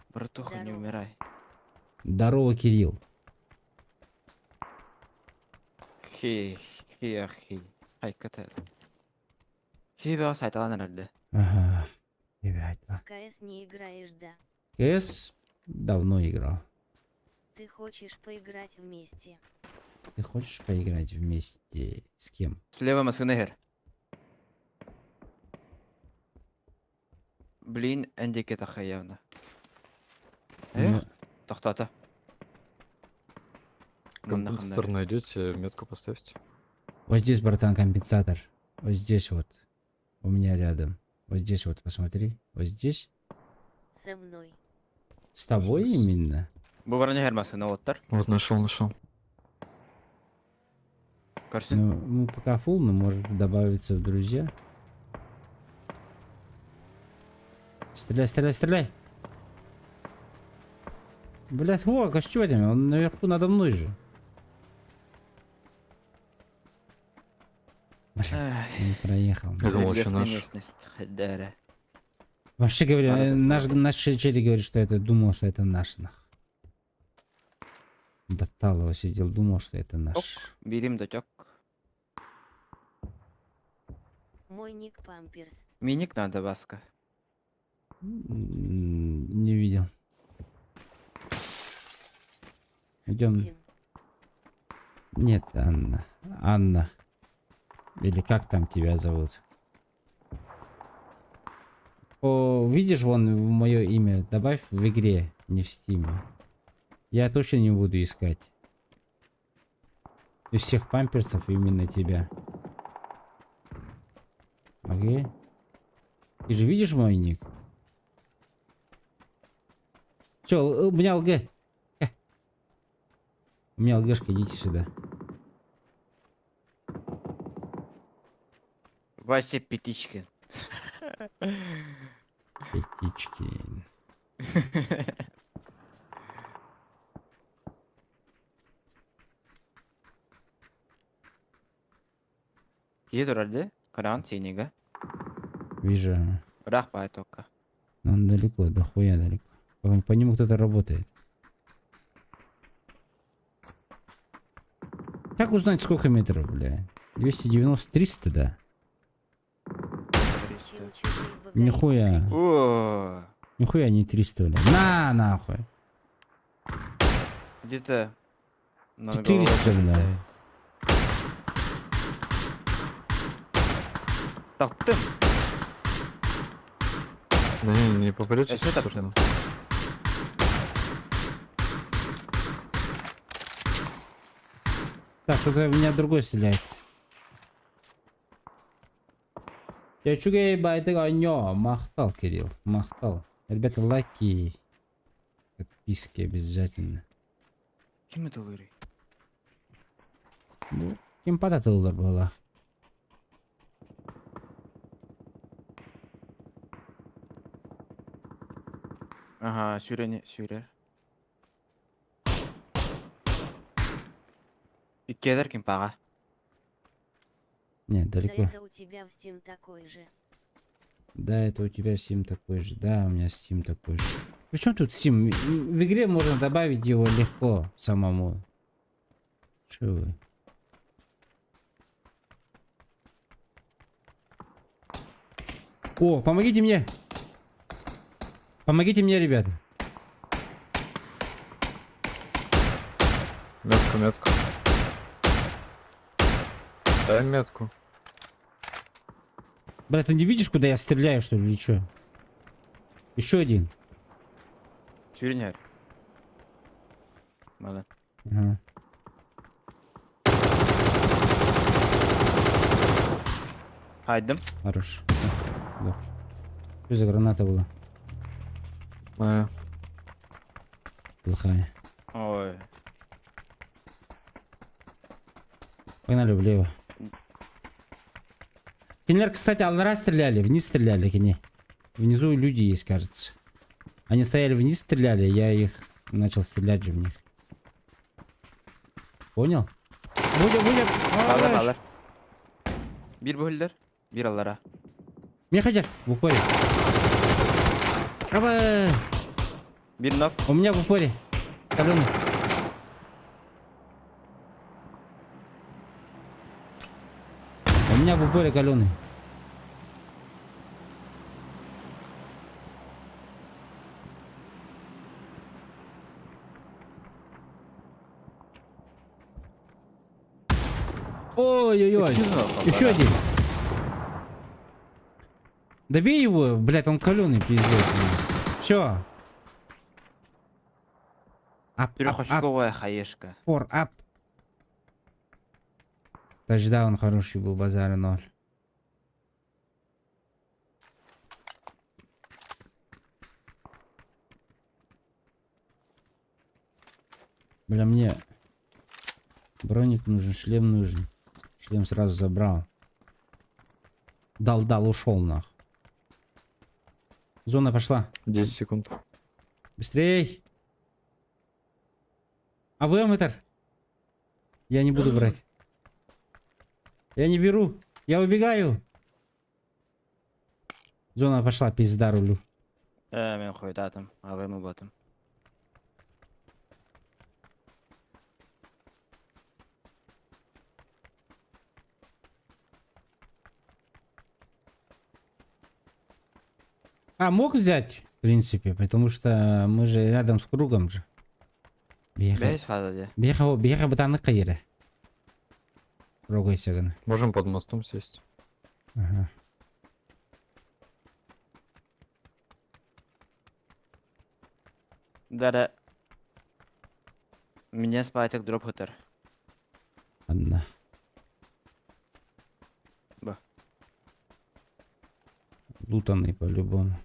Братуха, не Здорово. умирай. Здорово, Кирилл. Хей. Хай, катал. Хей, беға сайталан әрді. Ага. Ребят, КС не играешь, да? КС давно играл. Ты хочешь поиграть вместе? Ты хочешь поиграть вместе с кем? Слева масыны хер. Блин, әндеке тақай явно. Ну, Тоқтаты. Компенсатор найдете, метку поставьте. Вот здесь, братан, компенсатор. Вот здесь вот. У меня рядом. Вот здесь вот, посмотри. Вот здесь. Со мной. С тобой Сейчас. именно? Бұл бараны хер масыны оттар. Вот нашел. Көрсін. Ну, мы пока фул, но может добавиться в друзья. Стреляй. Блять, о, костюм, он наверху надо мной же. Не проехал. Я думал, еще наш. Местность. Хайдара. Вообще говоря, Надо наш челик говорит, что это думал, что это наш нах. До Талова сидел, думал, что это наш. Берем дотек. Мой ник Памперс. Миник надо, Васка. не видел. Идем. Стим. Нет, Анна. Анна. Или как там тебя зовут? О, видишь, вон мое имя добавь в игре, не в стиме. Я точно не буду искать. Из всех памперсов именно тебя. Окей. Ты же видишь мой ник? Чё, у меня ЛГ. У меня ЛГшка, идите сюда. Вася Пятичкин. Пятички. Где тұрады? Кран сенега. Вижу. Рахпай только. Но он далеко, дохуя далеко. По нему кто-то работает. Как узнать, сколько метров, бля? 290, 300, да? Чим-чим богатый. Нихуя. О, Нихуя не 300, бля. На, нахуй. где-то... над 400, головой. бля. Таптым. Да не попадете Что так случайно? Так, кто-то в меня другой стреляет. Я чугай байты гонё. Махтал, Кирилл. Махтал. Ребята, лайки. Подписки обязательно. Кем это лырый? Ну, кем податылар была. Ага, сүйрер. И кедер кем паға. Нет, Да далеко. это у тебя в Steam такой же. Да, это у тебя Steam такой же. Да, у меня Steam такой же. Причем тут Steam? В игре можно добавить его легко самому. Че вы? О, помогите мне! Помогите мне, ребята. Метку. Дай метку. Брат, ты не видишь, куда я стреляю, что ли, или что? Еще один. Сүйренер. Мала. Ага. Хайдым. Хорош. Лох. Что за граната была? Моя. Плохая. Ой. Погнали влево. Кенер, кстати, алнара стреляли, вниз стреляли, Кене. Внизу люди есть, кажется. Они стояли вниз, стреляли, я их начал стрелять же в них. Понял? Будет. Алар. Bir bu bir allara. Меня хотят в упоре. Аба! Bir nok. У меня в упоре. Каленый. У меня в упоре каленый. Ой-ой-ой. Еще один. Добей его, блядь, он каленый, пиздец. Все. Ап, Трехочковая хаешка. фор, ап. Тачдаун хороший был, базара 0. Бля, мне броник нужен, шлем нужен. Шлем сразу забрал. Дал, ушел нах. Зона пошла. 10 секунд. Быстрей! А вы метр? Я не буду брать. Я не беру. Я убегаю. Зона пошла, пизда рулю. Мен қойдатым. Ағымы батым. А, мог взять? принципе, потому что мы же рядом с кругом же. Бейс фаза де. Беха бутаны кайры. Рогай саганы. Можем под мостом сесть. Ага. Дара. Меня спайтек дроп хутер. Ладно. Ба. Лутанный по-любому.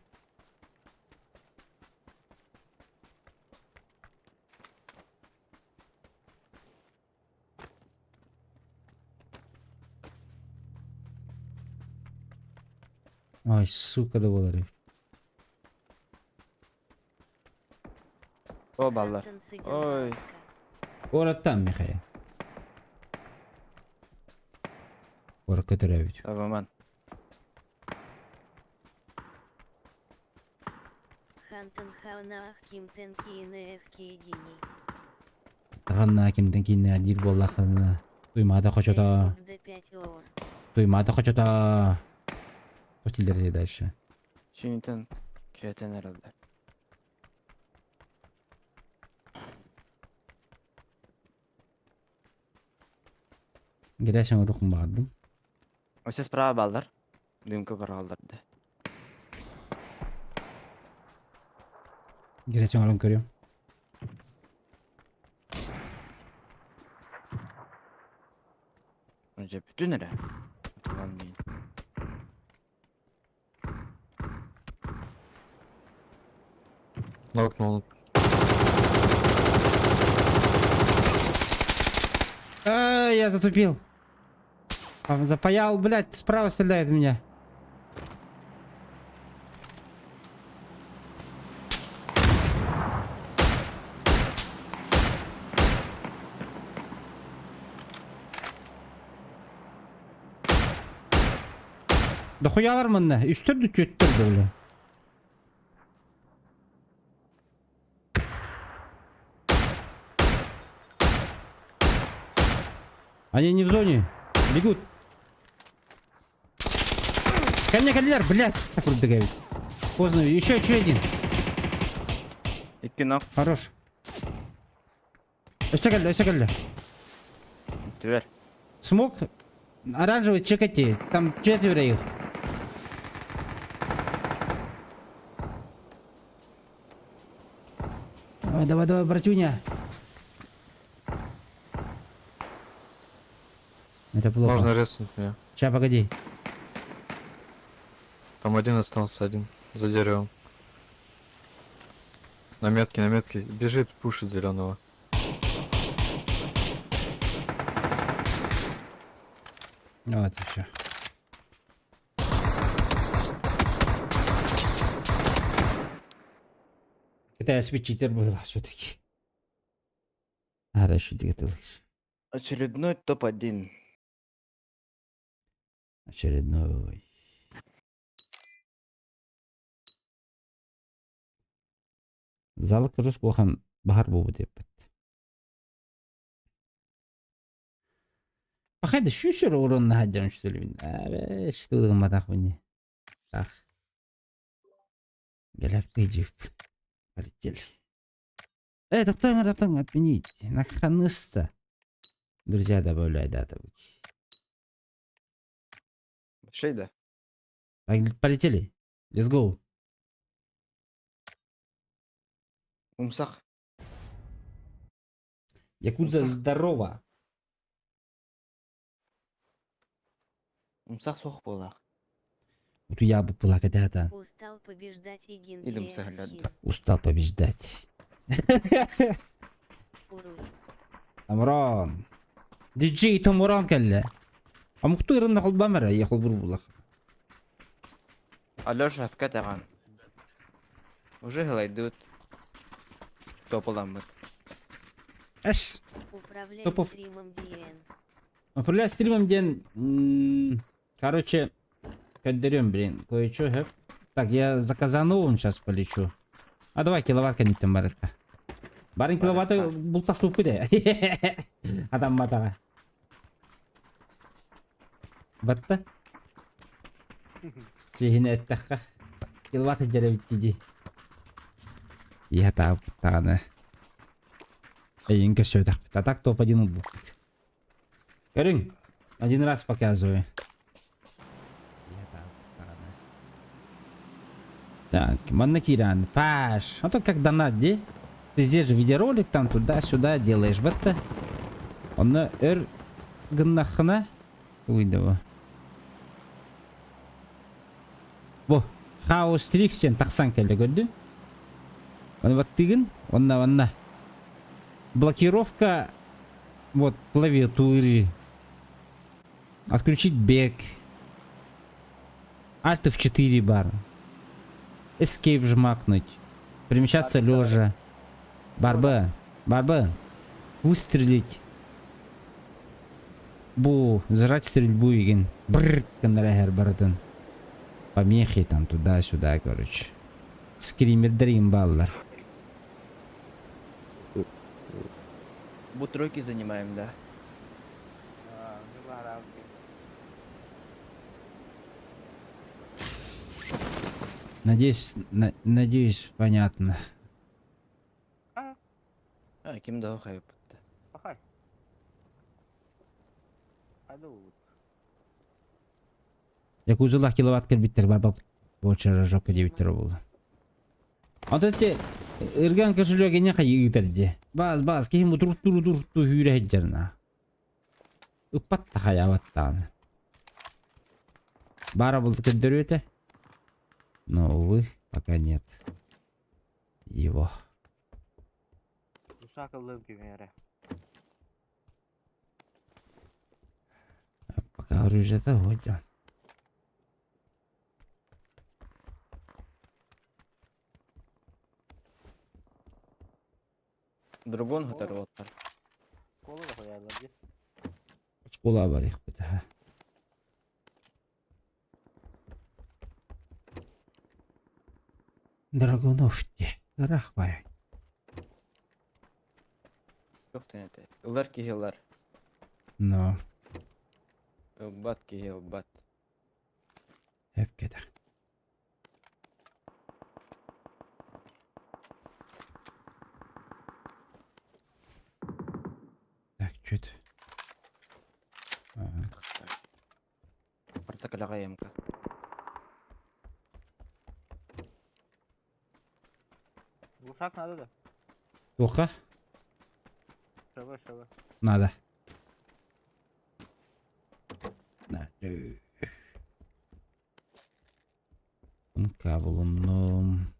Ай, сука да болар. О, баллар. Хантон с Ой. Единоласка. Город там, Михаил. Город Катаревич. Табаман. Хантон хаунаах кимтен киенеэх киедини. Ганна кимден кине адир боллахына. Туймада хочота. Бейсов Д5 оор. Туймада хочота. Хотелдерде дальше. Шинитен. Кетен herhalde. Girersen ruhum bağırdım. O ses prava ballar. Dünkü barallardı. Girersen oğlum görüyorum. Önce bütün nere? Hatırlanmayın. Нокнул. Я затупил. Запаял, блядь, справа стреляет в меня. Да хуялар мында. Үстірді төттірді, бля. Они не в зоне. Бегут. Ко мне, Калилар, блядь. Так вот догавит. Поздно. Еще один. İki nok. Хорош. Öste geldi. Tüver. Смог. Оранжевый, чекайте. Там 4 их. Давай, братюня. Это плохо. Можно резнуть меня. Сейчас, погоди. Там один остался, один. За деревом. На метке. Бежит, пушит зеленого. Вот и все. Китайский читер был все-таки. Хорошо, двигатель. Очередной топ-1. Очередной. Залы кырыс болған бахар болу деп. Пахайды шүшір орынна хаджан что ли? Что ты мадах мне? Так. Галактик. Полетели. Доктор, отменить. Наконец-то. Друзья, добавляй дату. Şeyde. Полетели. Let's go. Умсах. Якудза здорово. Умсах соқ болақ. Вот я бы была когда-то. Устал побеждать и Идем саглядды. Устал побеждать. Уруй. Амрон. Диджей Томурон калле. А мухту ирынна қол бамара, я қол бұр бұлақ. Алёша в Катаган. Уже глайдут. Тополамбыт. Эш. Управляй Топов. стримом DN. Управляй стримом день. Короче, кодерем, блин, кое-что, хэп. Так, я за Казановым сейчас полечу. А давай киловатт канитем барырка. Барын киловатты бултас болып кеде. Адам матаға. Батта? Чехіне әттіққа. Киловатты жарабит дейді. Я так таны. Инка все так. А так топ-1 будет. Корень, один раз показываю. Так, Маннакиран, Паш. А то как донат, где? Ты здесь же видеоролик, там туда-сюда делаешь. Бетта. Он гнахна. Уйдова. Во. Хаос Триксен таксан келе көрді. Он вот тыгын. Онна. Блокировка. Вот клавиатуры. Отключить бег. Alt F4 бар. Escape жмакнуть. Перемещаться лежа. Барбан. Выстрелить. Бу. Зажать стрельбу еген. Брррр. Канарахер баратын. Помехи там туда-сюда, короче. Скримердер имбаллар. Бутройки занимаем, да? Надеюсь, понятно. Кимде окуп атты. Якузулах киловатт кирбиттер бар бочара жокко дебиттер болду. Атете эрген кошелёге не кайыгытерди. Баз ким туру хүрэ хеджерна. Уппатта хаяваттан. Бара болду көндөрүтө. Но увы, пока нет его. Пока оружие-то годя. Другон көтөрүп аттар. Школа бар их бите. Драгоновти. Рахбай. Жок тенете. Ылар кигелар. Но Бат кигел бат. hep keder. Так, чуть. Портакалага эмка. Глушак надо, да? Плохо? Шева. Надо. Кавлуном.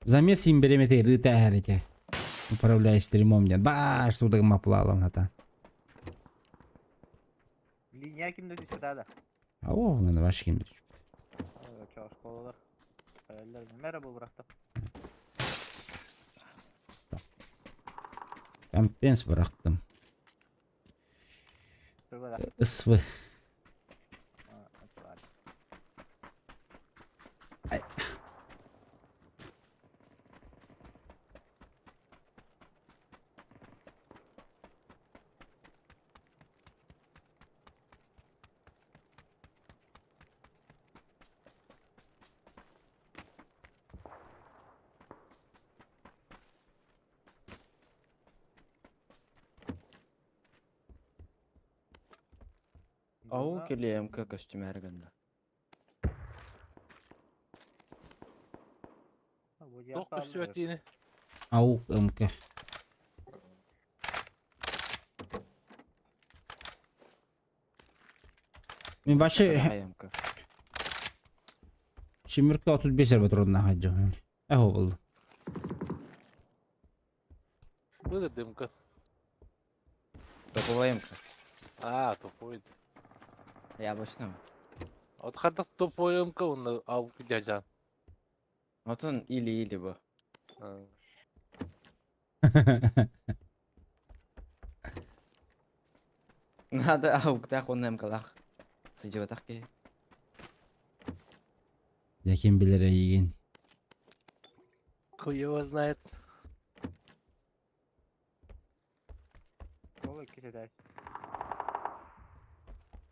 Замес им береметей рытагарите. Управляешь стримом нет. Баш, туда маплалом ната. Линия kimde düştü da? О, мен ваш ким. Çavuş kolalar. Hayaller. Merhaba bıraktım. Компенс бырактым. Şurada. СВ. Ау келе эмка костюм әргенде. Yok üstüne. Ау, МК. Мен башы Эмка. Шимирка 35 патронна хаджа. Ахо болду. Было дымка. Топовая эмка. А, тупой. Яблочным. Вот когда тупой МК, он аук дядя. Вот он или бы. Надо аук так он эмкалах. Сидел так ки. Яким билер еген. Хуй его знает. Ой, кидай.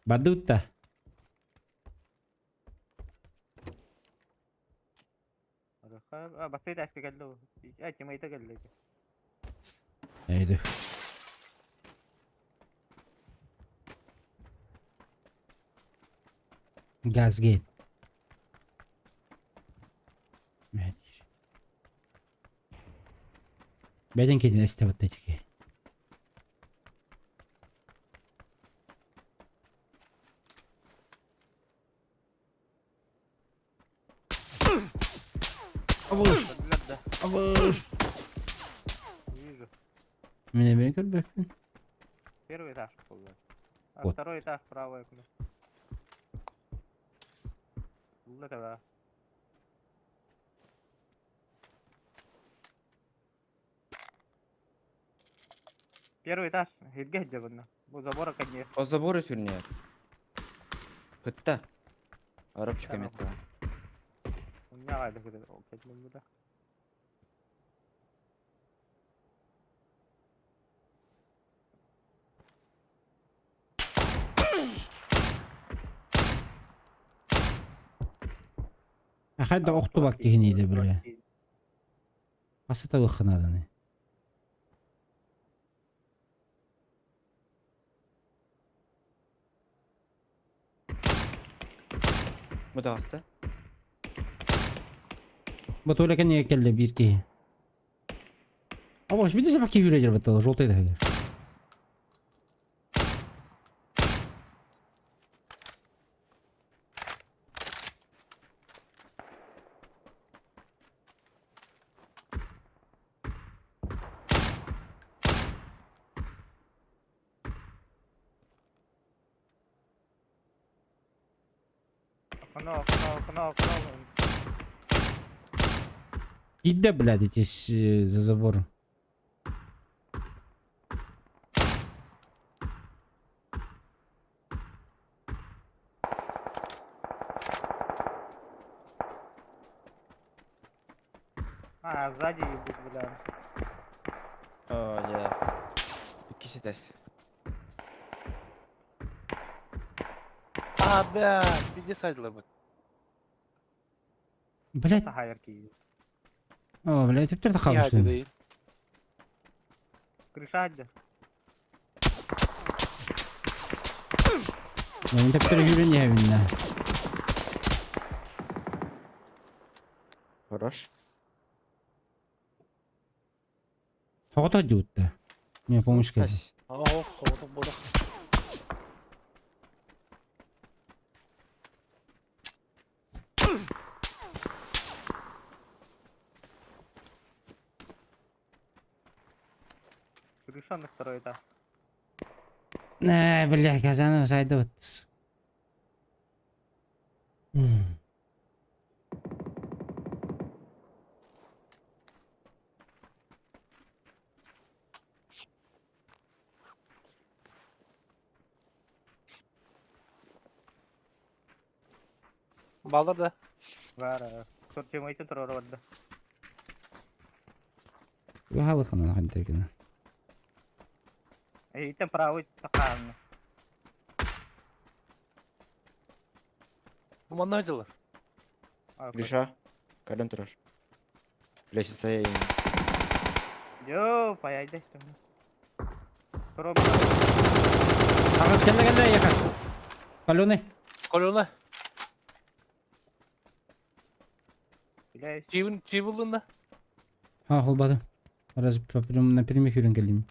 Бадута. Бастай дәшке келді ол. Тимейті келді. Eydi. Gaz gel. Medir. Beden kedin estebatta tiki. Avuş. Avuş. Вижу. Меня бегал бэпин. Первый этаж полный. А Вот. второй этаж правое окно. Вот это. Первый этаж. Хидге хидде Bu забора конец. O заборы сюрнер. Хытта. Арабчика метка. У меня гайды кыды. О, кетмем буда. Ахайда оқту бак кихин иде бля. Асыта выхынаданы. Bu da hasta. Вот Оля не келді бирки. Абаш, видишь, баки юрежер баттала, желтый да. Окно. Иди, блядь, эти за забором. А, сзади ебут, бля. О, да. İkisi de. Abi, bir de saydılar bu. Блядь, Hayır ki. о, блядь, теперь так İyi hadi kalmışsın. değil. Крыша отда. Ben teper yürün ya evinde. Хорош. Хогото жутта. Мне помощь келdi. Ась. Oh, havada bodak. Крыша на второй этаж. Ne, блядь, казанов зайдут. Baldır da. Var. Сор тимейті тұрар отда. Выхалыхана хантекина. Итем правый тақарны. Aman ne acılar? Крыша. Кален тұрар. Лестница. Йо, паяйда. Тұрып. Ahmet geldi yakar. Kaloni. Kolona. Блядь. Çivildiğinde. Ha, холбады. Раз на прямых юрин келдим.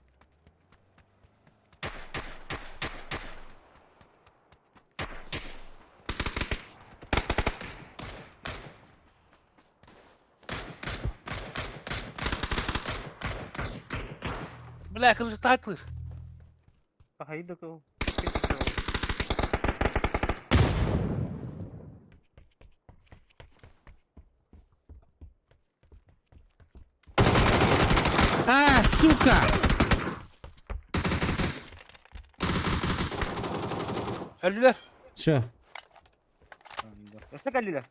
Bля, kırıcı tatlı. Haydi ko. А, сука! Ölüler. Все. Nasıl geldiler?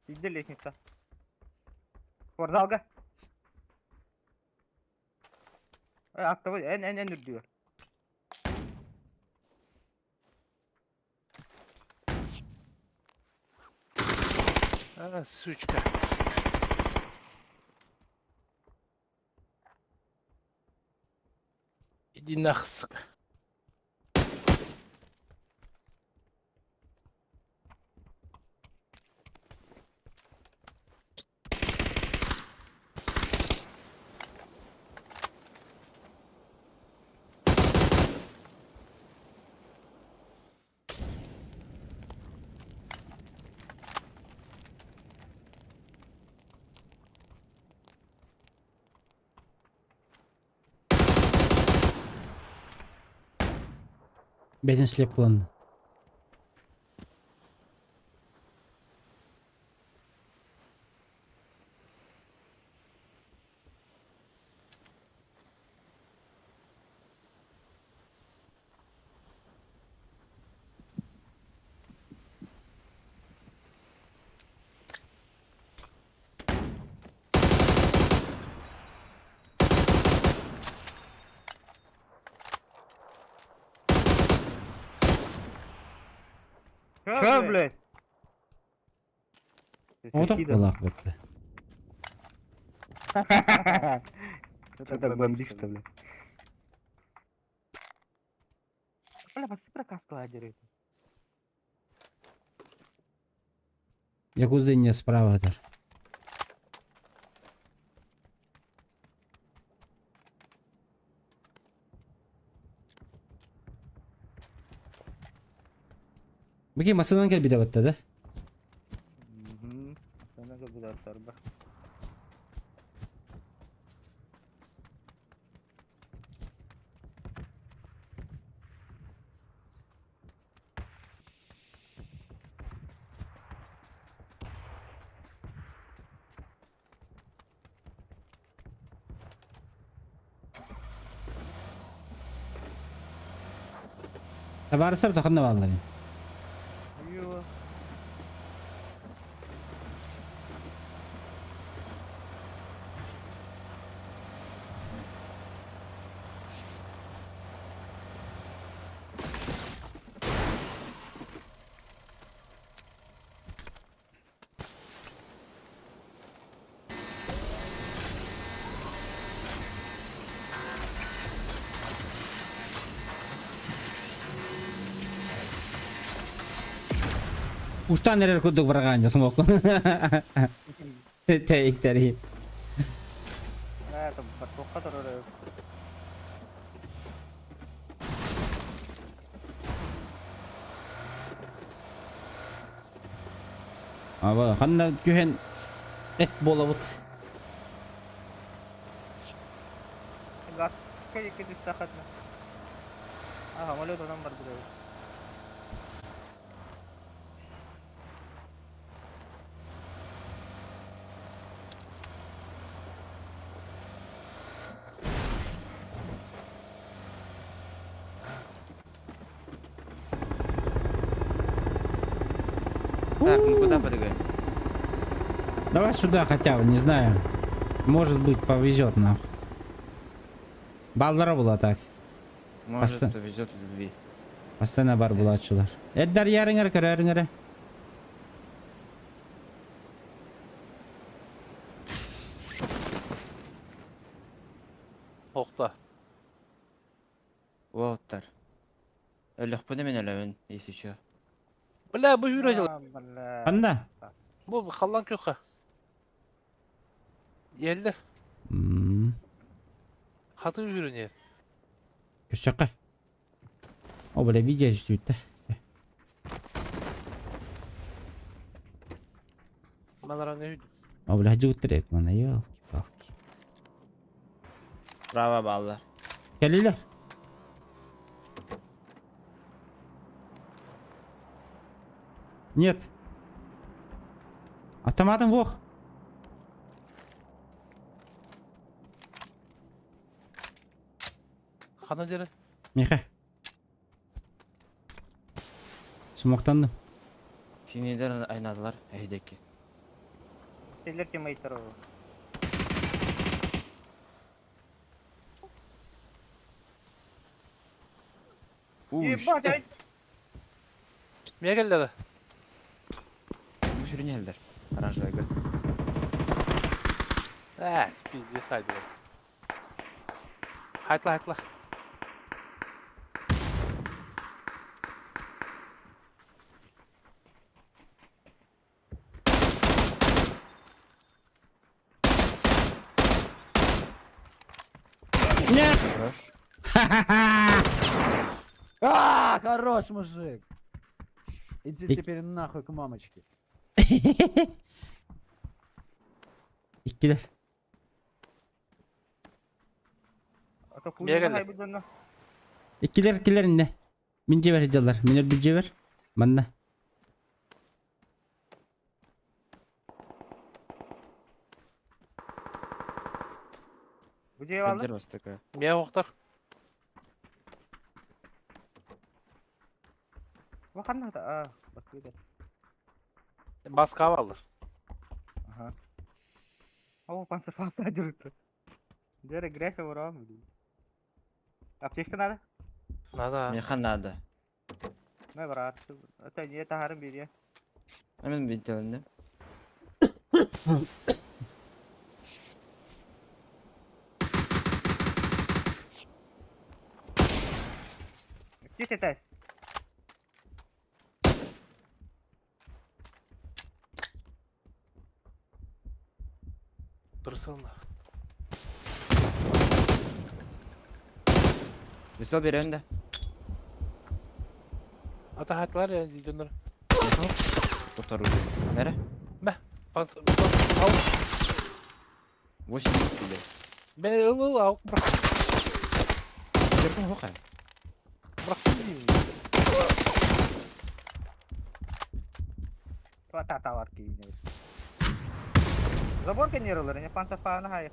Иди лестница. Спортзалга. Актовый, эн үрдүгөр. А, сучка. Иди нахуй, сука. Beni slep kılındı. Чё, блядь? O da kulak bitti. Что так бомбишь-то, блядь? Бля, посыпь каску одерет. Ya kuzenine spravadır. Bakayım masadan gel bir de battadı. Sana da bu torba. Tabarı sar dokunma vallahi. Ё. Uçtan nereye kurduk bırakınca smoke. Teyikleri. Это батон, который... Ama kanna gühen et bolavut. Газ. Какие дистахатна? Ага, самолет там бардырıyor. Так, мы куда прыгаем? Давай сюда хотя бы, не знаю. Может быть повезет нахуй. Ballara bula tak. Может, Постой. повезет в любви. Hastane bar bulatçılar. Edder yarın kere yarın. Okla. Уолтер. Ölük bu ne men ölemin, если чё. Bля, bu yürüyecek. Бля. Anda. Bu kallan köka. Yerler. Hatır yürünüyor. Şaka. O böyle bir gez üstü. Bana ne hüdü? O böyle hacı uttırık bana yok. Bak. Bravo ballar. Geliler. Нет. Автоматом вох. Kanacere. Меха. Смоктанdım. Sinirden aynadılar evdeki. Şeyler teammate'ler o. Ебать, ай! Niye geldi? Bu sürü geldiler. Оранжевый gol. Pizze saydı. Haytla. Хорош. А, хорош, мужик. Иди И- теперь нахуй к мамочке. İkiler. Ata Niye kuyruğuna geldi? haybıdığına. İkiler inne. Mince ver hıcalar. Minör bilce ver. Bana. Bu cevabı. Поддерживай вас такая. Niye oktar? Bakın da. Aa, bak bir de. Baskı alır. Ага. О, панцирь фаста держит. Дерек грязь его равно. Аптечка надо? Nada. Мне хан надо. Ну, брат. Это не это харам бери. Hemen bitirelim. Где ты тась? Dursana. Весел biri önde. Ata hayt var ya döner. Kurtar ucu. Nere? Bas. Al. 80 bile. Beni al. Bırak. Терпи, хохай. Bırak. Хвата товарки. Забор генералları ne panther falan hayır.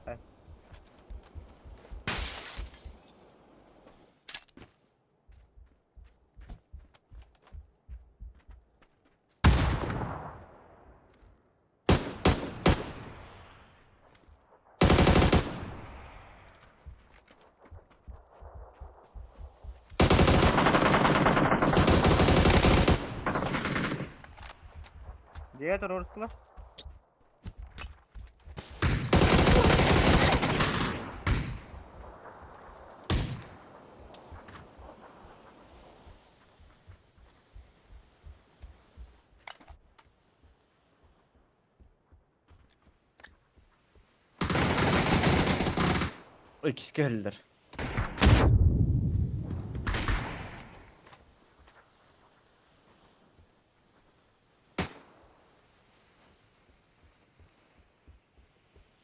Где это Рорскла? İkisi geldiler.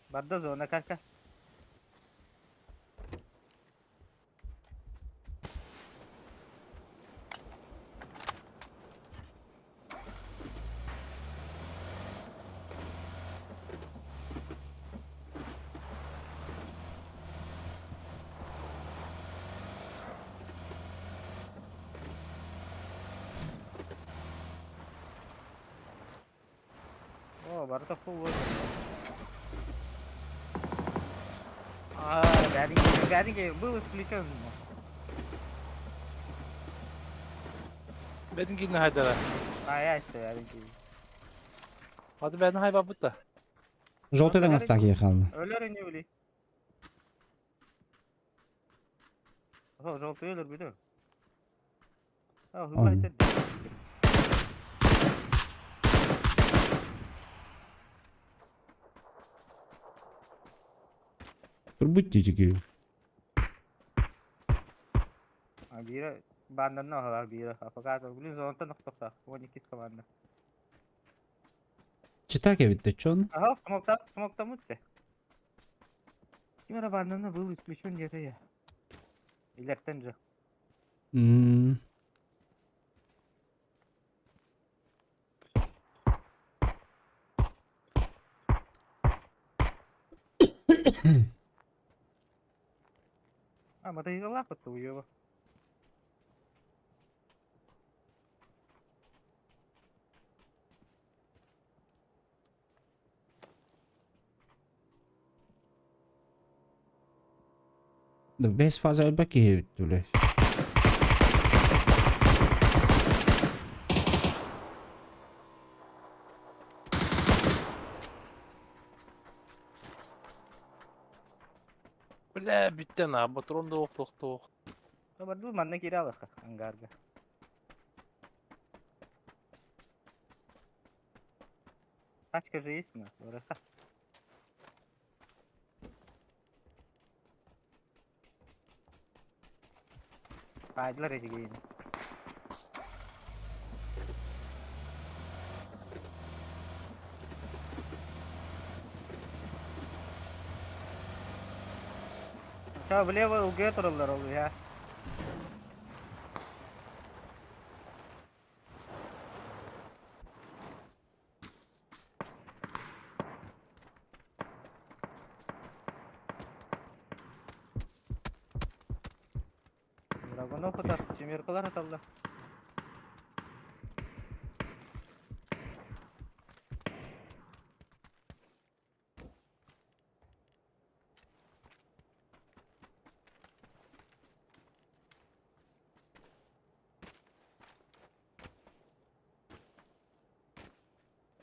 Badda zona kaç. О, барда full var. Batting был исключен. Benim gidin haydara. Я işte batting. Hadi beni hayba but da. Желтый остак ехал. Ölür ne öyle? Oha, желтый ölür bir de. Ha, hızlı Aynen. hareket. Будьте такие. Biri bandın ne var biri. Fakat bugün zonta nokta. 12 komanda. Читаки bitti. Че он? Ага, смокта мутте. Kimera bandında был исключен где-то я. İleriden же. А, мотоцикл лапаться у его. Да без фазы альбаки, блядь. Бля, биттен а патронды оқтоқтоқ. Bardu manna kira alaka angarga. Тачка же есть у нас, ВРХ. Kaydılar Ece yine. Aşağı влево уге туралар ol ya. Dragonov atar, çemirkalar atarlar.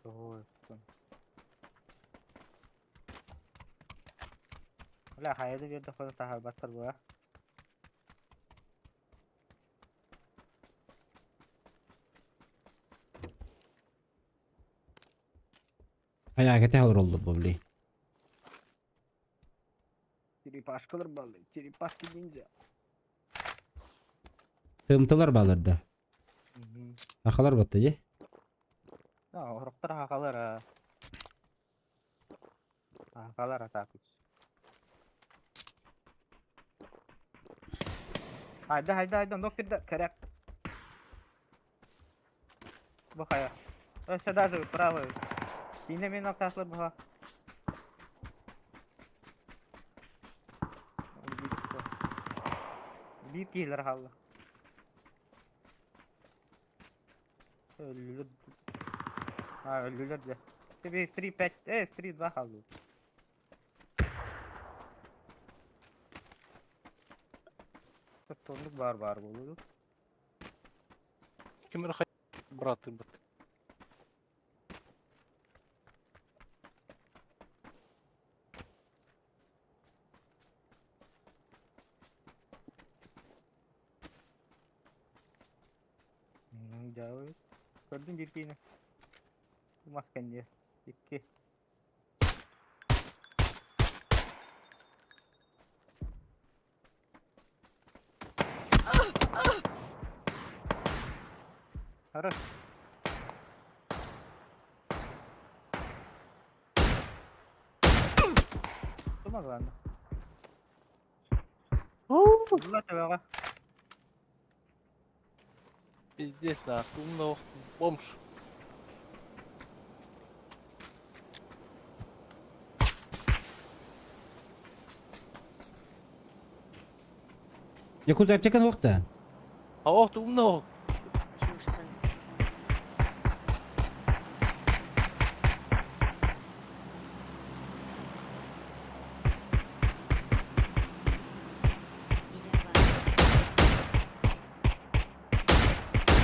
Ой, сон. Ulan hayırlı bir defa tahal bastır bu ha. Hayakete alır oldu bu bile. Черепашкалар балды, черепашки ниндзя. Tığımtılar bağlardı. Akalar battı ye. Ya, oruklar hakalar ha. Hakalar ataküç. Haydi, noktada kerek. Bu hayır. Aşağı даже правый. Yine min noktasılar bu ha. Büyük gelir halla. Ölüler. Ha ölüler de. Tabii 3-5 3-2 kaldı. Tonluk var buluyor. Кемер хай, браты, бат. Jauh. Gördün jirkiğini. Bu maskence. İki. Хорош. Tutmadı bende. Allah çabuk. Пиздец, нахуй, умно, бомж. Yakut yapacakken vakti. А ох, ты умно. Чушка.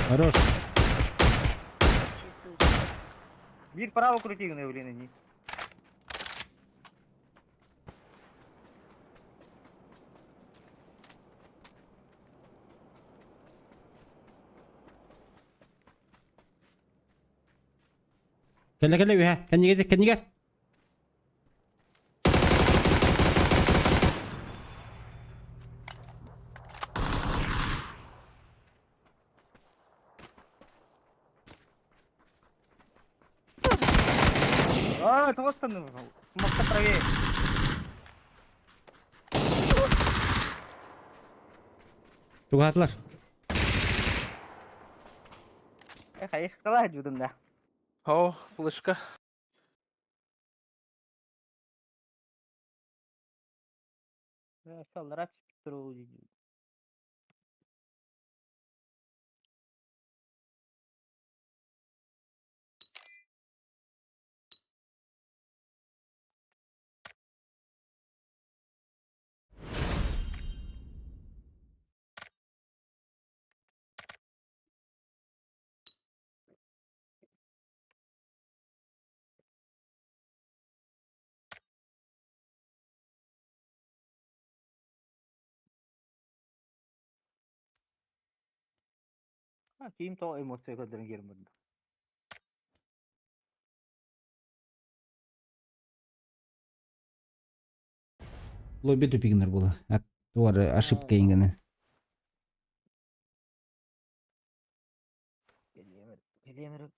Хорош. Чесуть. Bir право крути на явление. Gel ya. Kendi gel. А, того стану. Макса правее. Çok atlar. Ayıktılar cüdümde. О, флешка. Şallar açıp durur. Kim to emosiya kadar girmedi. Лобби тупигнер было. От туары ошибка ингені. Gelemir.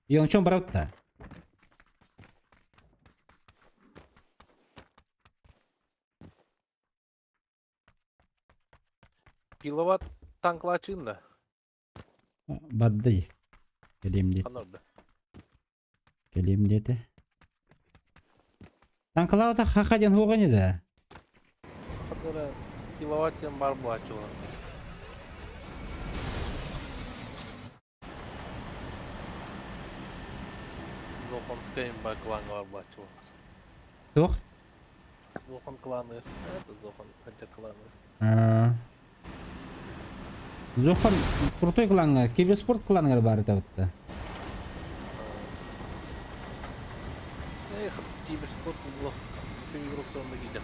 И он в чем брат-то? Kilowatt tankla açığında. Badday. Geleyim dedi. Anladı. Geleyim dedi. Танкаларда хакаден хуган еді. Kadara kilowatt yan var bu açığı. Зоханская имба клан var bu açığı. Тух? Зохан кланы. Это Зохан, хотя кланы. Зохан крутой кланға, киберспорт кланға бар табытты. Эх, киберспорт был. Еще игрокторны гидят.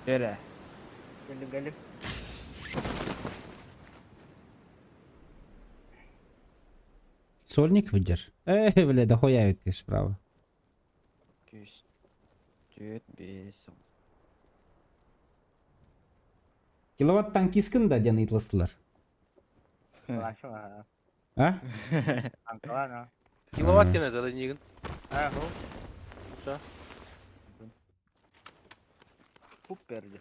Öyle. Gelip. Сольник выдержь. Бля, дохуя ты справа. 2, 4, 5. Киловаттан кискін да дені итластылар. Ulaşım ha. А? Ankalar ha. Kilowatt yine de nigin. Ha bu. Что? Pup verdi.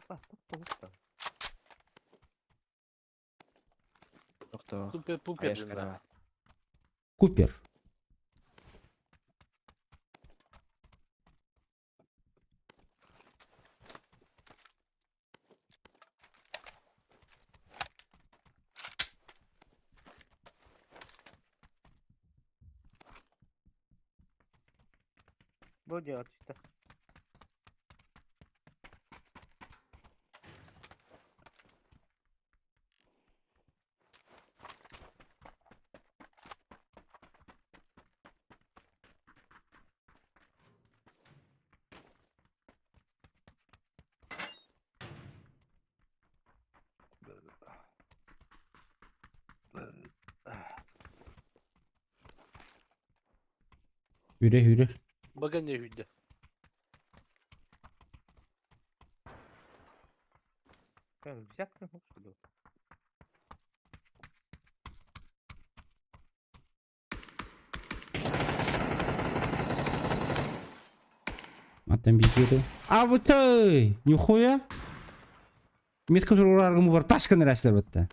Bak pup. To'xta. Super pup Ayash yedin qaravat. Купер. Bu diyor işte. Hüre. Baganya hüdde. Güzel mi bu? Аттан бекеді. А вот ой! Нихуя! Метка тұрғырарғымы бар, пашканы рәшілер бітті.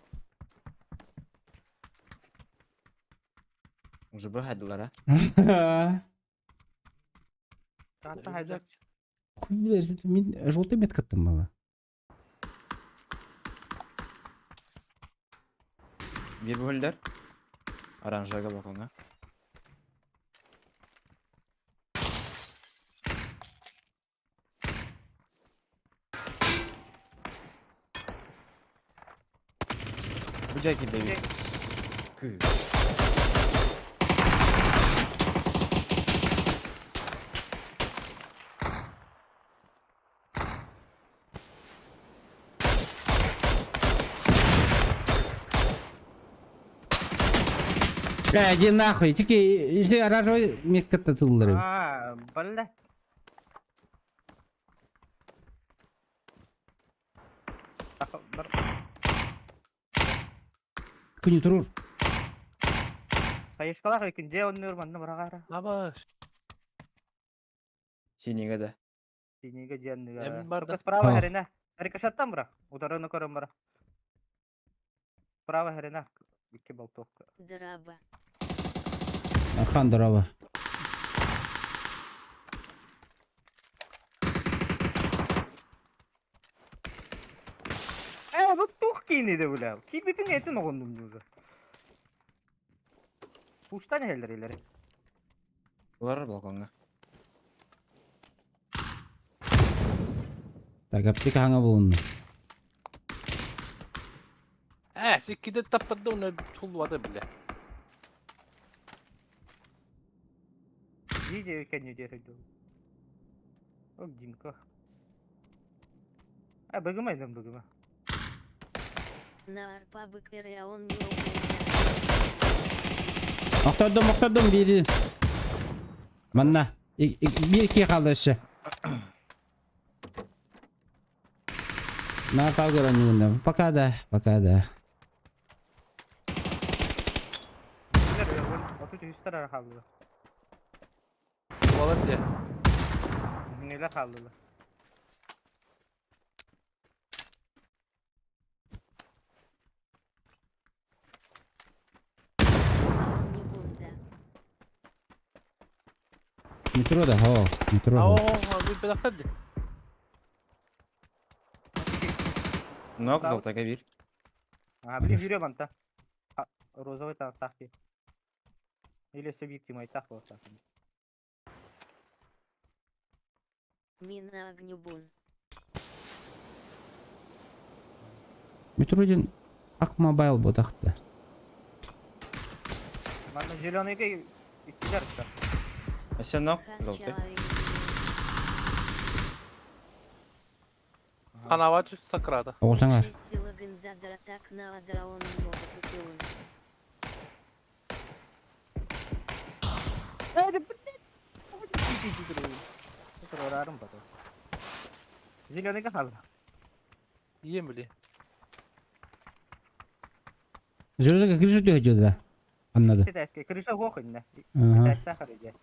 Уже бігадылар, а? Hatta hayda. Хуй білер, мен желтый метка аттым бала. Bir bölder. Aranjaga bakın ha. Bu şekilde bir. Kı. Иди нахуй, тільки оранжевий метка татылдыры. Ha, balle. bir Күні тұрur. sayışkalak ikinci onluyor bana bırakara. Abaş. Синего да. Siniga jendiga. Emin barda. Lukas prava Ha. herine. Rikошеттан bırak. Udarını körüm bırak. Prava herine. İki baltok. Драба. Arxan dırava. Bu tuh kini de bile. Ki bütün etin okundum diyordu. Kuştan heller ileri. Олар балконга. Так, аптека хаңа болуну. Sikide taptırdı onu tulvadı bile. İyice ülken yediyordu. O Dimka. Ha bıgımaydım bıgıma. На арпа быкыры, а он не обых. Ақтардым, бері. Манна. Bir iki kaldı işte. На калгара не Пока да. Neler ya bu? Otu üstler kaldı. Tulvadı bile. Neler kaldı? А он не бунда. Метро да, ho. Metro. Aa, ho. bir bırakırdı. Ног Да, вот. золотая бир. Ha bir yürüyor banta. Розовый там tahti. Или субъектив мой так вот так. Мина огню бун. Metro'dan Ak Mobile bodaktı. Bana zеленый iki işte. А все ног Хас золотой. чалай. Kanavacı sakrada. Oğuzhan'a. Чистила гында да так на ада он не обых укилун. Hadi Terörarım bak. Zilyonika kaldı. Yiyeyim bile. Zırhlı kırıcı diyor hoca. Anladı. Bir eski kırışa yok inne. Aha. Bir sakar ece.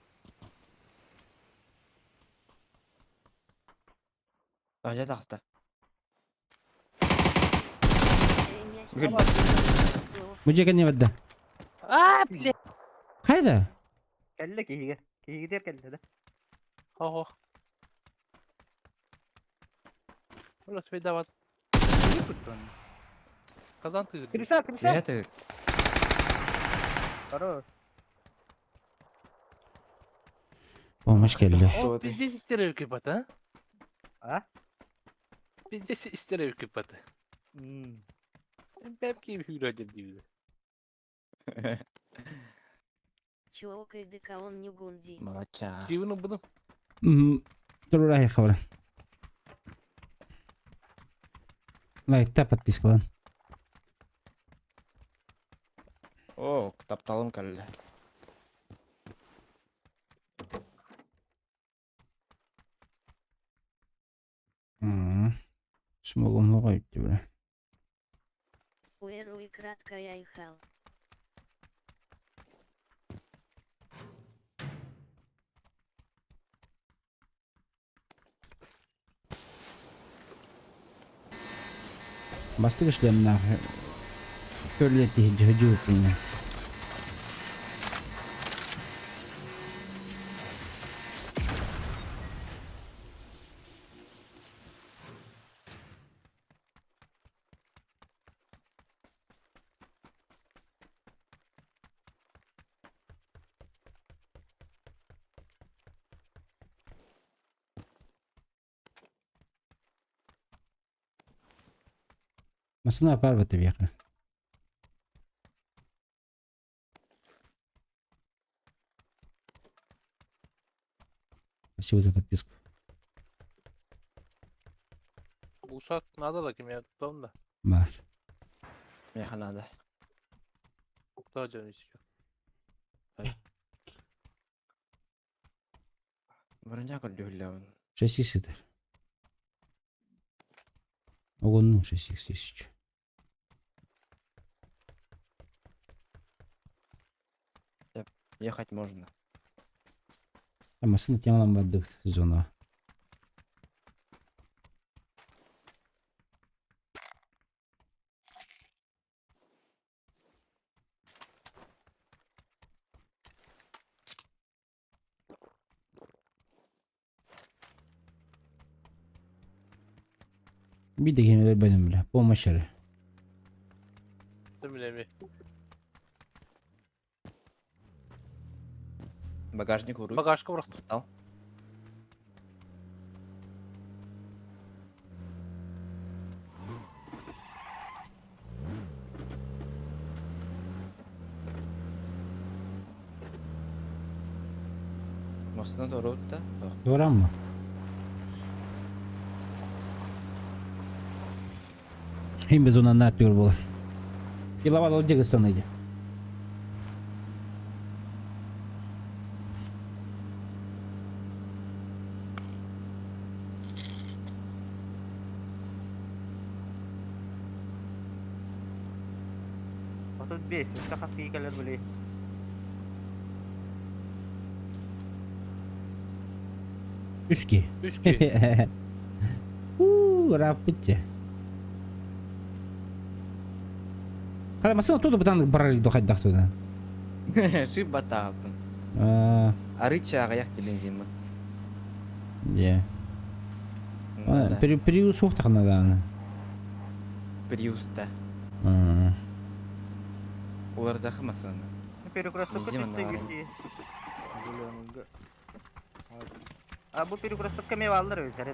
Аля таста. Эмя Гүл. хи. Bu ceket ne verdi? Aa bile. Hayda. Kelle kihige. Kihige der kelle de. Ho. Burası bedava Kihi tuttun. kazan tığırdı. Kırışa. Я ты. Karo. Olmuş geldi. Кто ты? Biz de istere hükümet ha? Ha? Biz de istere hükümet. Belki hüracım gibi. Чуокай дека он не гунди. Молодца. Divini bunu. Dur oraya kavra. Лайкта подписка lan. О, тапталым кәлле. Смогу koyup böyle. Уэру и краткая айхал. Bastık işlemine. Körleti hıcı yapın. Masına yapar bu tabii yakın. Спасибо за подписку. Bu uşak nada da kim ya tutalım da. Var. Meyhanada. Daha canı istiyor. Бірінші көрді өлеуін. 6 кişidir. Огонның 6000. Ехать можно. Амасын темалан бардык зона. Bir de kelimeler benim bile. Bomba şerri. Багажник уруй. Багажка бұрықты. Ал. Мостuna doğru da. Bak. Doğru mu? Hem biz ona ne yapıyor bu? Yılava olacak ıslanıydı. Отут бес, шахасы екелер білей. Üski. Үшке. Рапыте. Когда мы оттуда потом брали дохать до туда. Шип батапын. Арыча аяк бензин. Я. Да. Приус ухтах надо. Приуста. Оларда хымасаны. Перекресток Бензин көтесте var. кетті. А бұл перекресток кәме балылар өзі, әрі.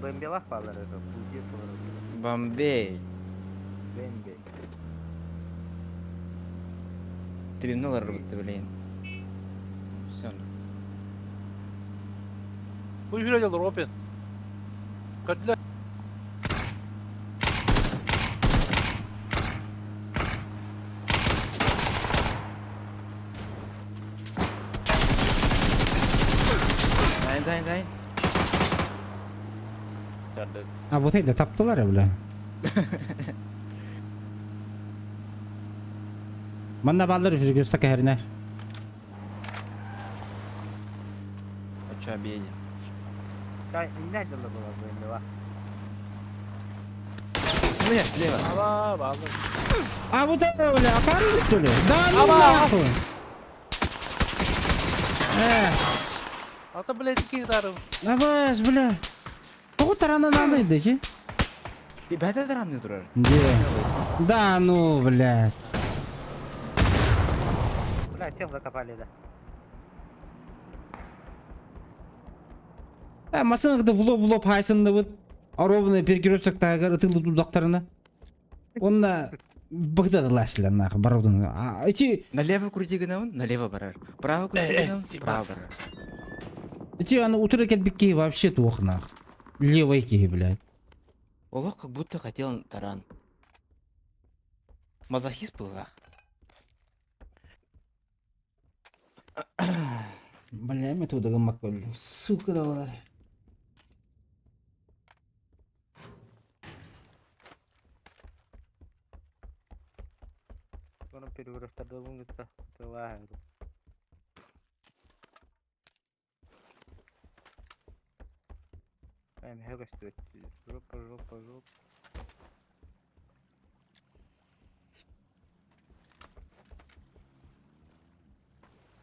Бәмбелақ балылар өзі, бұл жер солар. Бомбей. Бәмбе. Тренолар бітті білейін. Все. Бұл жүрек елдер опен. Көтілі. Зайн. Çardı. Ha bu da taptılar ya bile. Bana bağlar bizi göster herine. Uçağa bir yedim. Ne acılı bu bende var. Слышь, слева. Ала, bağlı. А вот это бля, опарили что ли? Да ну Ава. нахуй. Эс. Ата, блядь, кидарым. Давай, бля. Кого тарана надо, че? Бәді дырамны тұрар. Где? Да ну, блядь. Бля, тем закопали, да. Масыныкты в лоб хайсынды вот. Аробный перекрестоктагы ытылды дудактарына. Онда багдадылар силер нахуй, барудың. Эти Налево крути гынауын, налево барар. Право крути гынауын, право барар. эти аны утыры келбекке вообще тух нахуй. Левой ки, блядь. Олох как будто хотел таран. Мазохист был, ах. Бля, мен туда гамак болду. Сука да бар. Sonra перекресток долбун гытта. Тылаа. Хәгә сtöt. Жопа.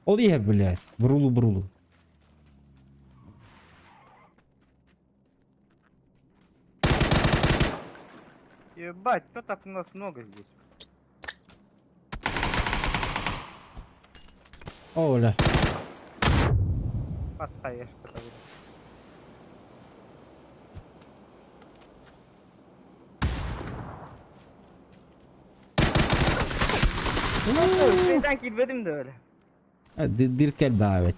Ол я, блядь. Брулу. Ебать, что так у нас много здесь? О, бля. Подстаешь, что-то. Şeyden girmedim de öyle. Dirkel davet.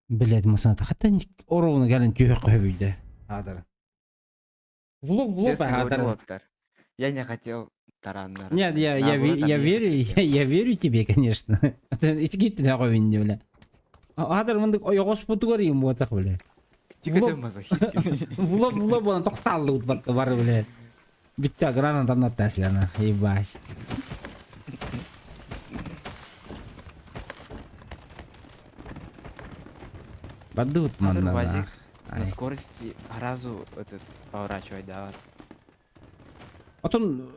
Блядь, масата хата оровны гален түйөк көбүйдө. Адыр. Влог Честно говорю, адыр. Локтар, я не хотел тараннар. Нет, Наоборот, я они верю, хотели. я верю тебе, конечно. Эти гитты на говинде, бля. Адыр мындык ойгос путу көрейин bu атак, бля. Тихо Влог- ты мазохистский. Влог болан токталды бар, бля. Битте гранатам наташлана, ебать. Бадут Надо манна. УАЗик Ай. на скорости разу этот поворачивать, да. Отон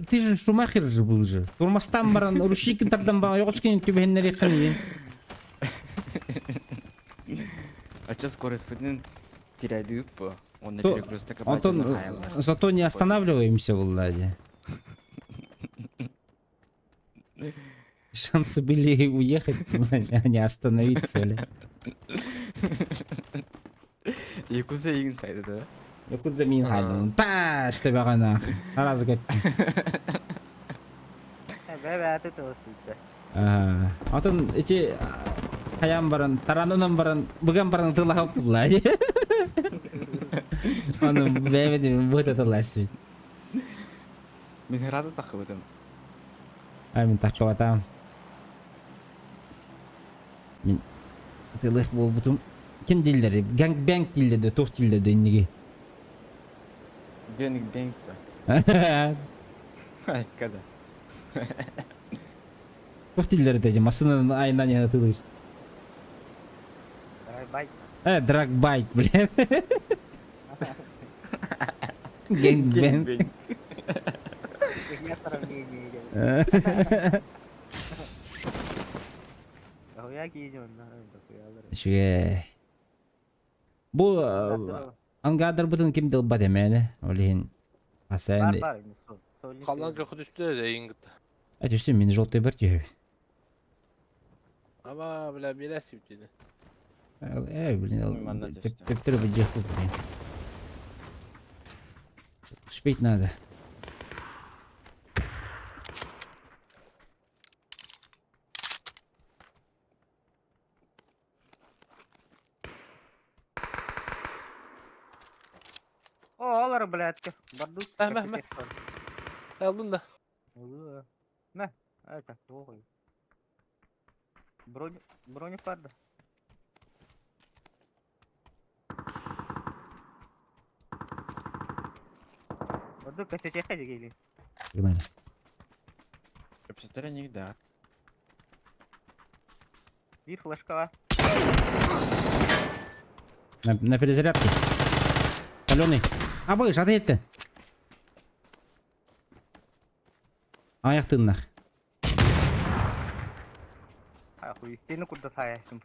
ты же Шумахер же был же. Турмастан баран рушикин тардан ба йогочкин түбеннери кылын. А чё скорость пытын теряет по? Он на То- перегруз так Антон, зато не останавливаемся, Влади. Шансы были уехать, а не остановиться, бля. Якуза егін сайды, да? Якудза мин хайдым. Паш тебе гана. Раз гет. Бәбәті тылысты. Антон эти хаям баран, таранынан баран, буган баран тылахып Влади. Аны бәбәде бұда тыласып. Мен разу тақып өтім. Ай, мен тақып атам. Мен тылыс бол бутум. Ким дилдери? Бэнк дилдеди, тоқ дилдеди иннеги. Бенг та. Ай, когда? Тоқ дилдери деди, масынын айынан яна тылыр. Бай. Драгбайт, блин. Гэнгбэнг. Я сравнение идем. Хуя киезем, да. Шуе. Бу ангадыр бутун ким дыл бат эмени? Олин. Асан. Бар. Қалдан көқі түсті де еңгіт. Атүстү мен желтый бір түйөб. Ама, бля, берәсіп деді. Блин, Манда түсті. пептер бы жеху, блин. Успеть надо. О, алар, блядь. Бардук. Мә. Алдын да. Мә, это, ой. Броня падда. Бардук, кассете ходи, гели. Погнали. Капситера не да. Вир флешкова. На перезарядке. Каленый. Абыш, ответьте. Аяқ тыннах. Ахуй, сені куда саясың?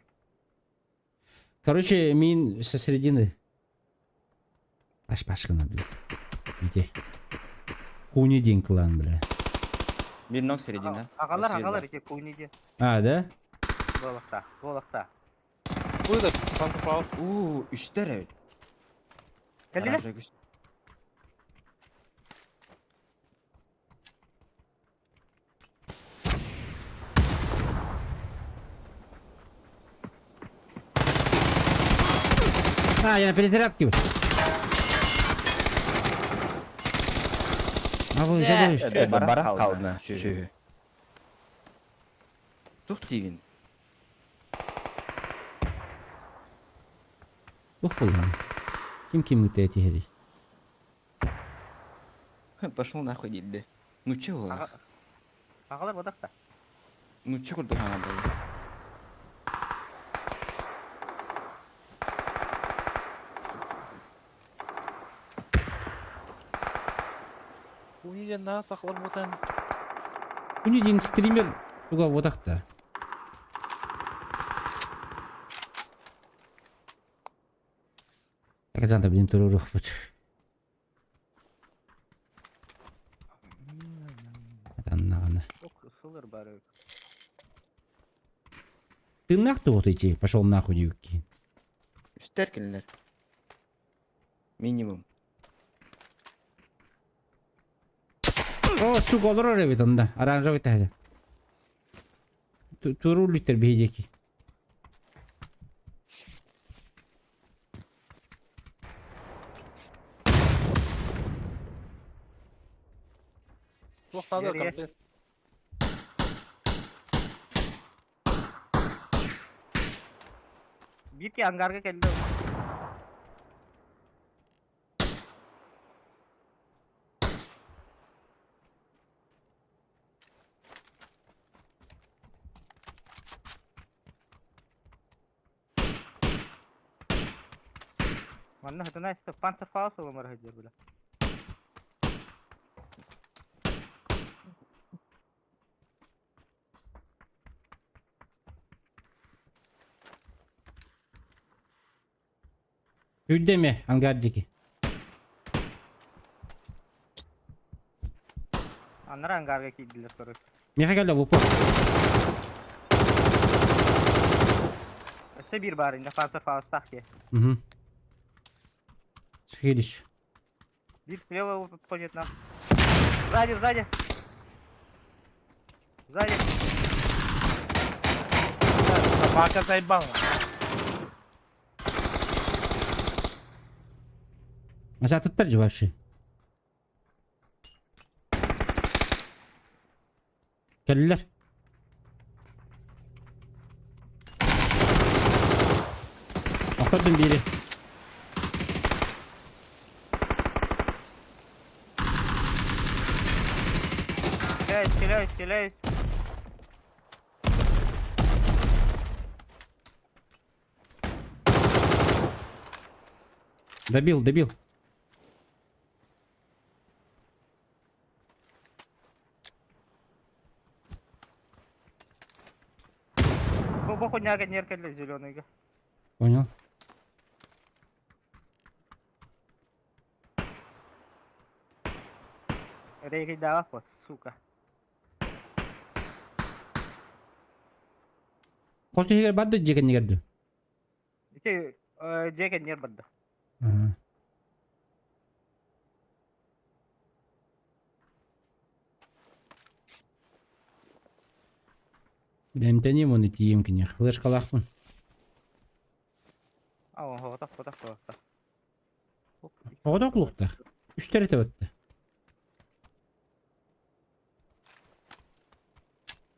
Короче, мин со середины. Пашка надо. Видите. Куни день клан, бля. Bir nok середина. Ағалар, еке көйнеде. А, да? Болықта. Бұйды, тансы пау. Üçler evet. Кәлі? Garaja güç. А, я на перезарядке. Абыш. Barak kaldı. Şu. Tuh digin. Ух, блин. Ким мы-то эти гори? Пошел нахуй дилdi. Ну чего? Ағалар бодақта. Ну чего тут надо? Өнеден на сақлар бұтан. Куни день стример. Туга вот так-то. Казанда, блин, турурух вот. Это нахуй. Сылыр бары. Ты нахуй вот идти, пошел нахуй, девки. Üçler kirliler. Minimum. О, сука, olur evet onda. Оранжевый тайда. Туру литр бейдеки. To'xtadi, Nereye? kompleks. Bir ki hangarga keldi. Mana hada na sta panzer falso umar hajar bila. Hüdde mi? Hangardaki. Anlar hangarga keldiler sonra. Mihagala bu. İşte bir bar indi panzer falso tahki. Hı. Схились. Bir слева подходит нам. Сзади, сзади. Сзади. Собака заебала. Mesela tutturcu вообще. Geldiler. Atladım biri. Стреляюсь. Добил. Бобо няга неркали зеленый. Понял. Рейки дава, сука. Koşu higer baddo jeken nigerdo. İki jeket ner badda. Bilem tanıyım onu diyeyim ki ne. Flash kalakpın. Aa, hotak. Oda kulukta. Üstleri tebattı.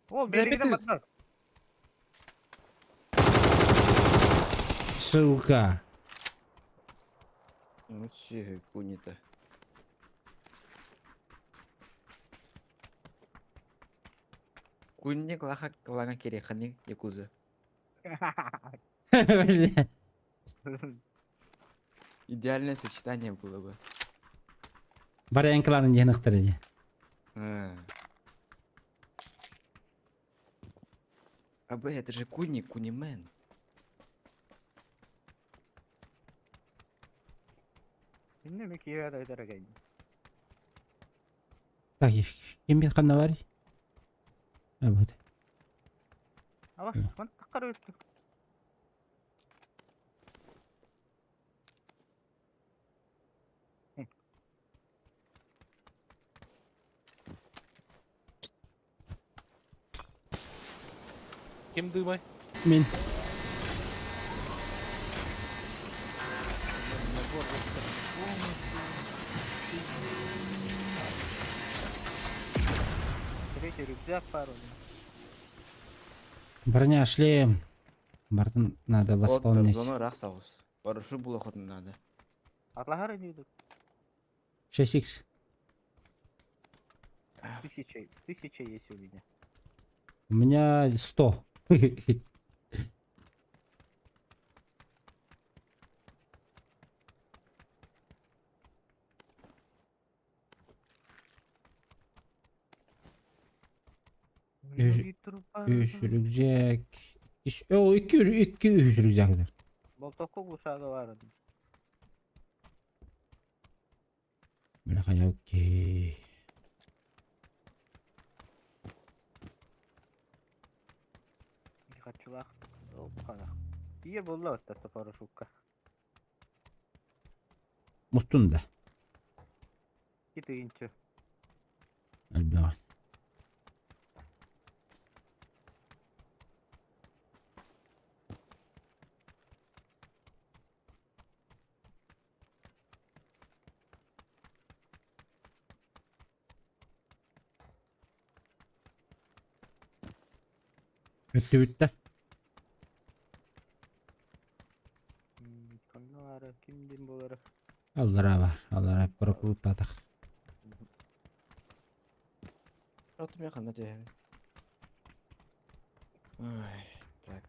О, берегде badda. Сука. Ну все, куни-то. Куни лага кереханик якуза. Идеальное сочетание было бы. Bari enklanın yanıktırıcı. А это же кунимен. Bilmiyorum ki ya da eder gaydi. Так, kim bir kanı var? Evet. Ama man takkar öttü. Kim duymay? Min. Третий рюкзак пару. Броня, шлем. Бартын надо восполнять. Зону рахсаус. Парашу было хоть надо. Атлахар идут. 6х. Тысяча есть у меня. У меня 100. Üç rüzgâk. O iki üç rüzgâklar. Boltokku kuşağı var. Böyle hayal ki. Дихачулах. Опа. Iyi buldu hatta paraşutka. Mustun da. Git inçi. Elbette. Öttü bitti. Kanları kimden boları? Allara var. Allara hep bırak unutmadık. Отым якында дегем. Ой, так.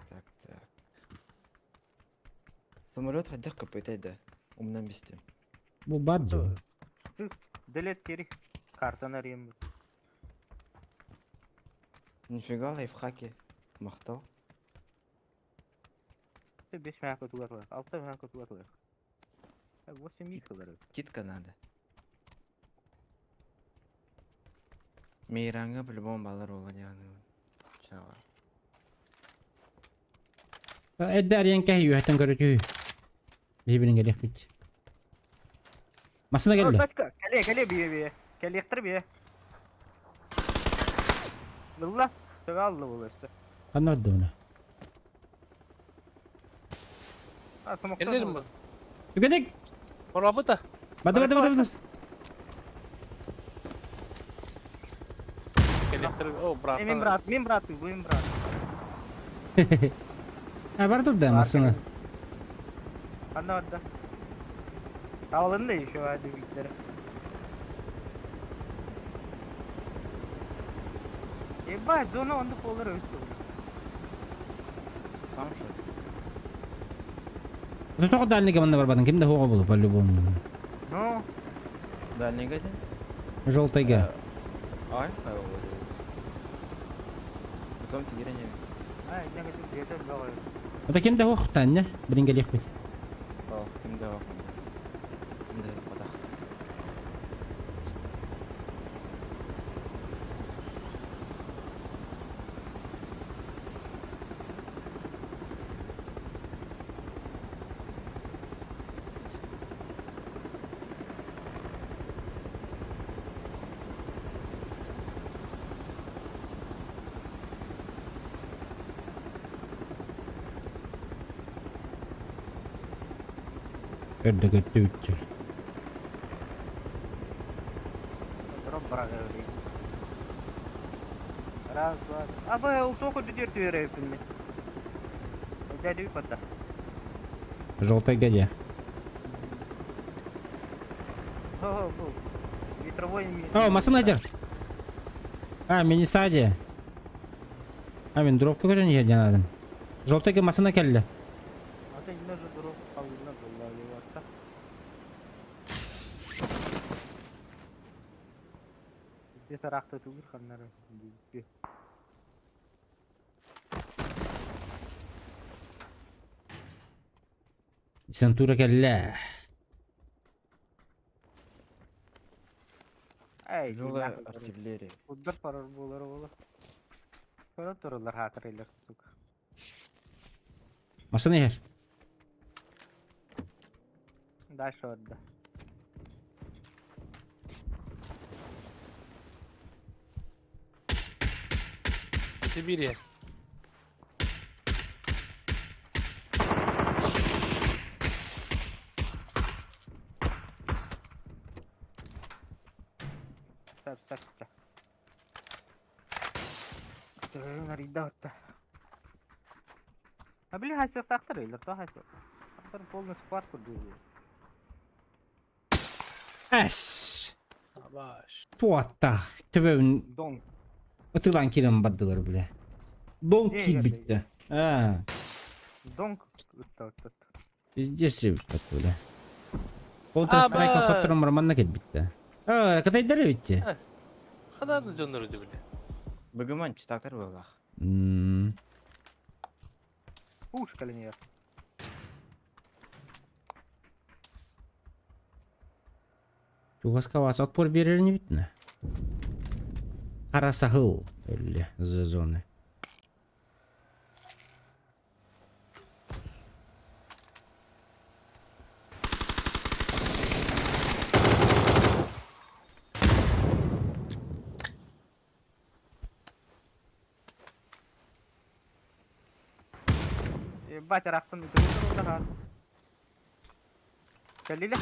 Самолет ходях капытайды. Умнан бисти. Bu Баджо. Делет керек. Картаны арыйм. Нифига лайфхаки. Мактал. 5 мякка тугар var. 6 мякка тугар var. 8 микалары. Китка надо. Мейранга по-любому балар ола дегенdim. Чава. Edder yenke yiyor. Hatten görüntü. Birbirine geliyor bit. Masına geldi. Бачка, кале бие. Калектир бие. Вылла. Тыгаллы булысы. Anladı onu. А, тамакта. Ellerim var. Tükedik. Orabı da. Bada. Elektrik. O bırak. Мен брат, будем брат. Ha var dur da masına. Anda. Tavalında şu hadi bitleri. Ебать, зона он полы растет. Сам что? Tutuk dальника manda var badın. Kimde huğa bulup по-любому. Ну, Дальний гадин? Жолтайга. Ай, Потом ты героиня. ай, я хочу где-то говорю. Ota kimde huğa tanne. Birin geliyor bit. О, кимде о. Кимде вода. Ördü göttü bitti. Дроп брагали. Раз, два. А вы утоку дидер тюре пинни. Дядю пата. Жолтайга ya. О, ветровой ми. О, masını acar. Ha mini sadece. Ha ben drop'u gören yerden aldım. Жолтайга masına kelle. А ты не же дроп алына болла ватта. Где сарахта тугир ханнары. Sentura kelle. Ай, Жола артиллерия. Удар парар болар болар. Sonra dururlar hatırıyla tutuk. Masını yer. Daha şu anda. Sibirya. Stop. Нарida отта. А бля, хасер тахтырыйлар, то хасер. Тахтыр полный склад kurdu. Es. Baş. Puatta. Tübevin Don. atılan kilim bardılar bile. Don İyi kill geldi. bitti. Ha. Donk отта. Везде бит böyle. Counter Strike'ın Ama- kaptırım romanına kill bitti. Aa, kadar idare bitti. Kadar da canları ödü bile. Богоман, читактар болах. Пушка ли нет? Чугаскавас отпор берер не bitne. Kara sahıl öyle zonu. Ебать, рахтын үтіріп тұрды ға. Кәлілі?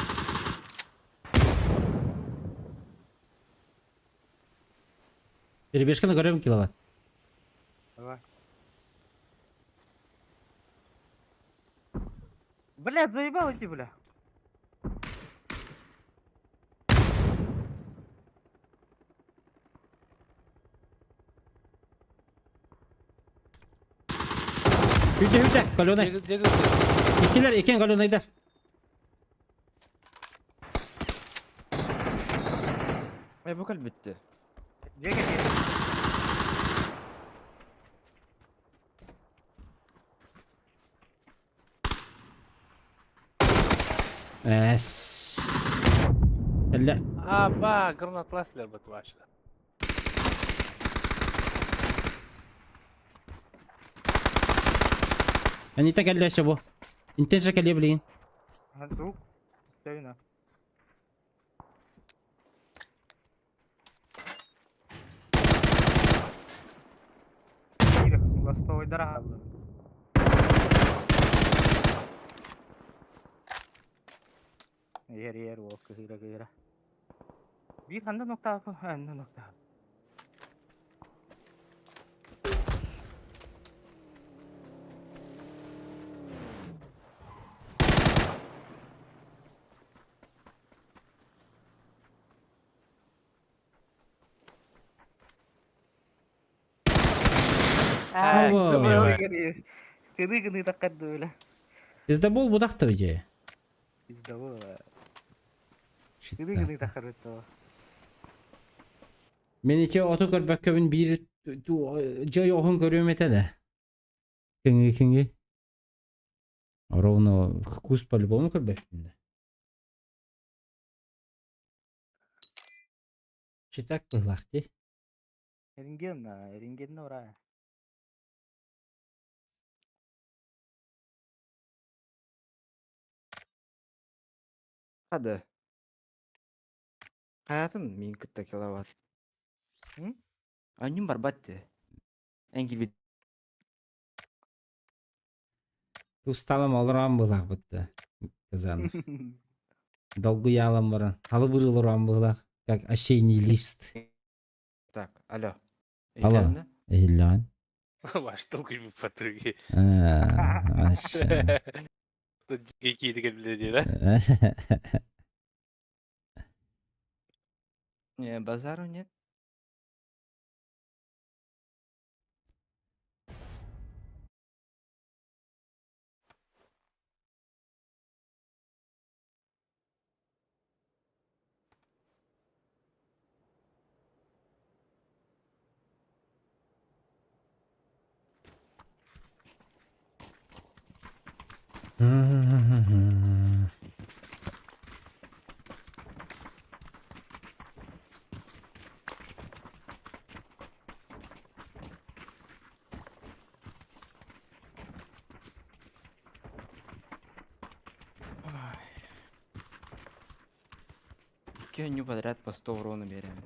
Перебежка на горем киловатт. Давай. Блядь, заебал эти, бля. Hüce kolonay. İkiler iken kolonayda. Bu kal bitti. Ceket yedi. Es. لا Ба, гранаталастылар бутвашла. يعني تقلع شبو. انت شكل يبلين. Друг. Стойно. Ластовый дорога. Yer o kıyra. Bir anda nokta apa? Anda nokta. Allah. Kını takar böyle. Bizde bol budak da öyle. Bizde bu. Shit. Kını takar beto. Men iki otokar bakövün bir joy ohun görüyorum de. Кынги. Ровно вкус по-любому көрбөкмүн. Читак былакти. Рентген ора. Hadi. Hayatım min 40 kilowatt. Hı? Anyum barbatte. Engil bit. Усталым олорам былак бытты. Казанов. Долгу ялам баран. Халы бырыл орам былак. Как осенний лист. Так, alo. Alo. Eğlendi. Эйлан. Баштыл күйбіп фатыги. Аша. Жеке деген біледі, да? Базару нет. İki önü подряд по 100 урона берем.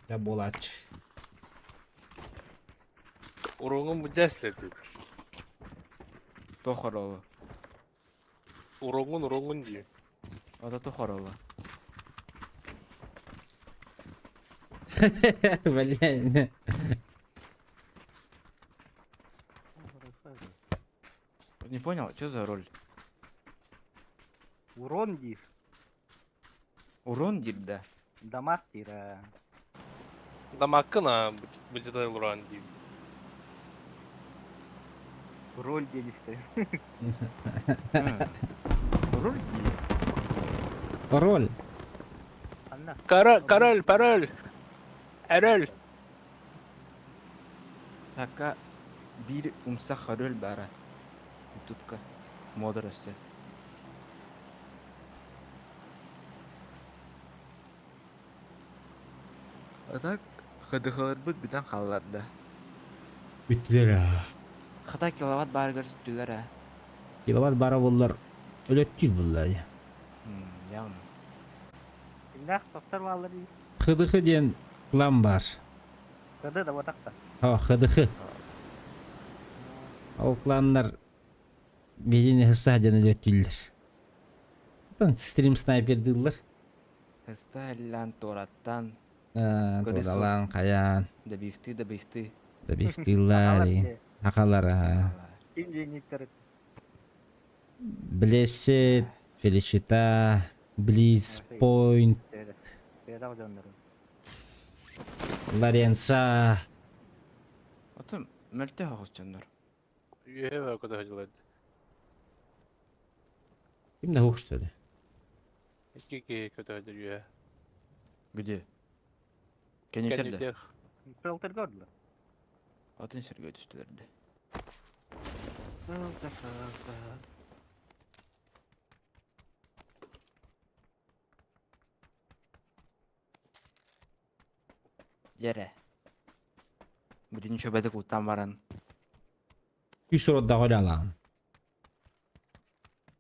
Да болач. Уроңын бұ жәследі. Тохоролу. Уроңын дейін. O da Тохоролу. Блин. Не понял, что за роль? Урон дир. Урон дир, да. Дамаг дир. Дамаққына бұжыдай ұран дейін. Роль делишти. Роль дир. Роль. Анна. Пароль. Әрөл. Taka bir umsaq rol bara. YouTube'ka modrası. Atak хыдыхылырбыт бүтән халларда. Битлер а. Хата киловатт бар көрсөттүлөр а. Киловатт бара буллар. Өлөттүр буллар. Яғын. Инах тоқтар баллар дир. Хыдыхы ден клан бар. Кады да батақта. Хыдыхы. Ол кландар бедени хысаден өлөттүлөр. Тан стрим снайпер дыллар. Хыста лан тораттан Туралан каян. да бифты. Да бифтиллар. Акалар. Kim zeynikleri? Blessed, Felicita, Bliss Point, Söyle. Söyle o canları. Lorenza. Otum, mölte hoğuz canlar. Üye var o kadar hacılar. Kim de hoş dedi. İki kötü hacılar üye. Где? Keneterde. Kendisi Filter gördüler. Atın sürgü düştülerdi. Yere. Birinci şöbede kultan varan. Bir soru da öyle alalım.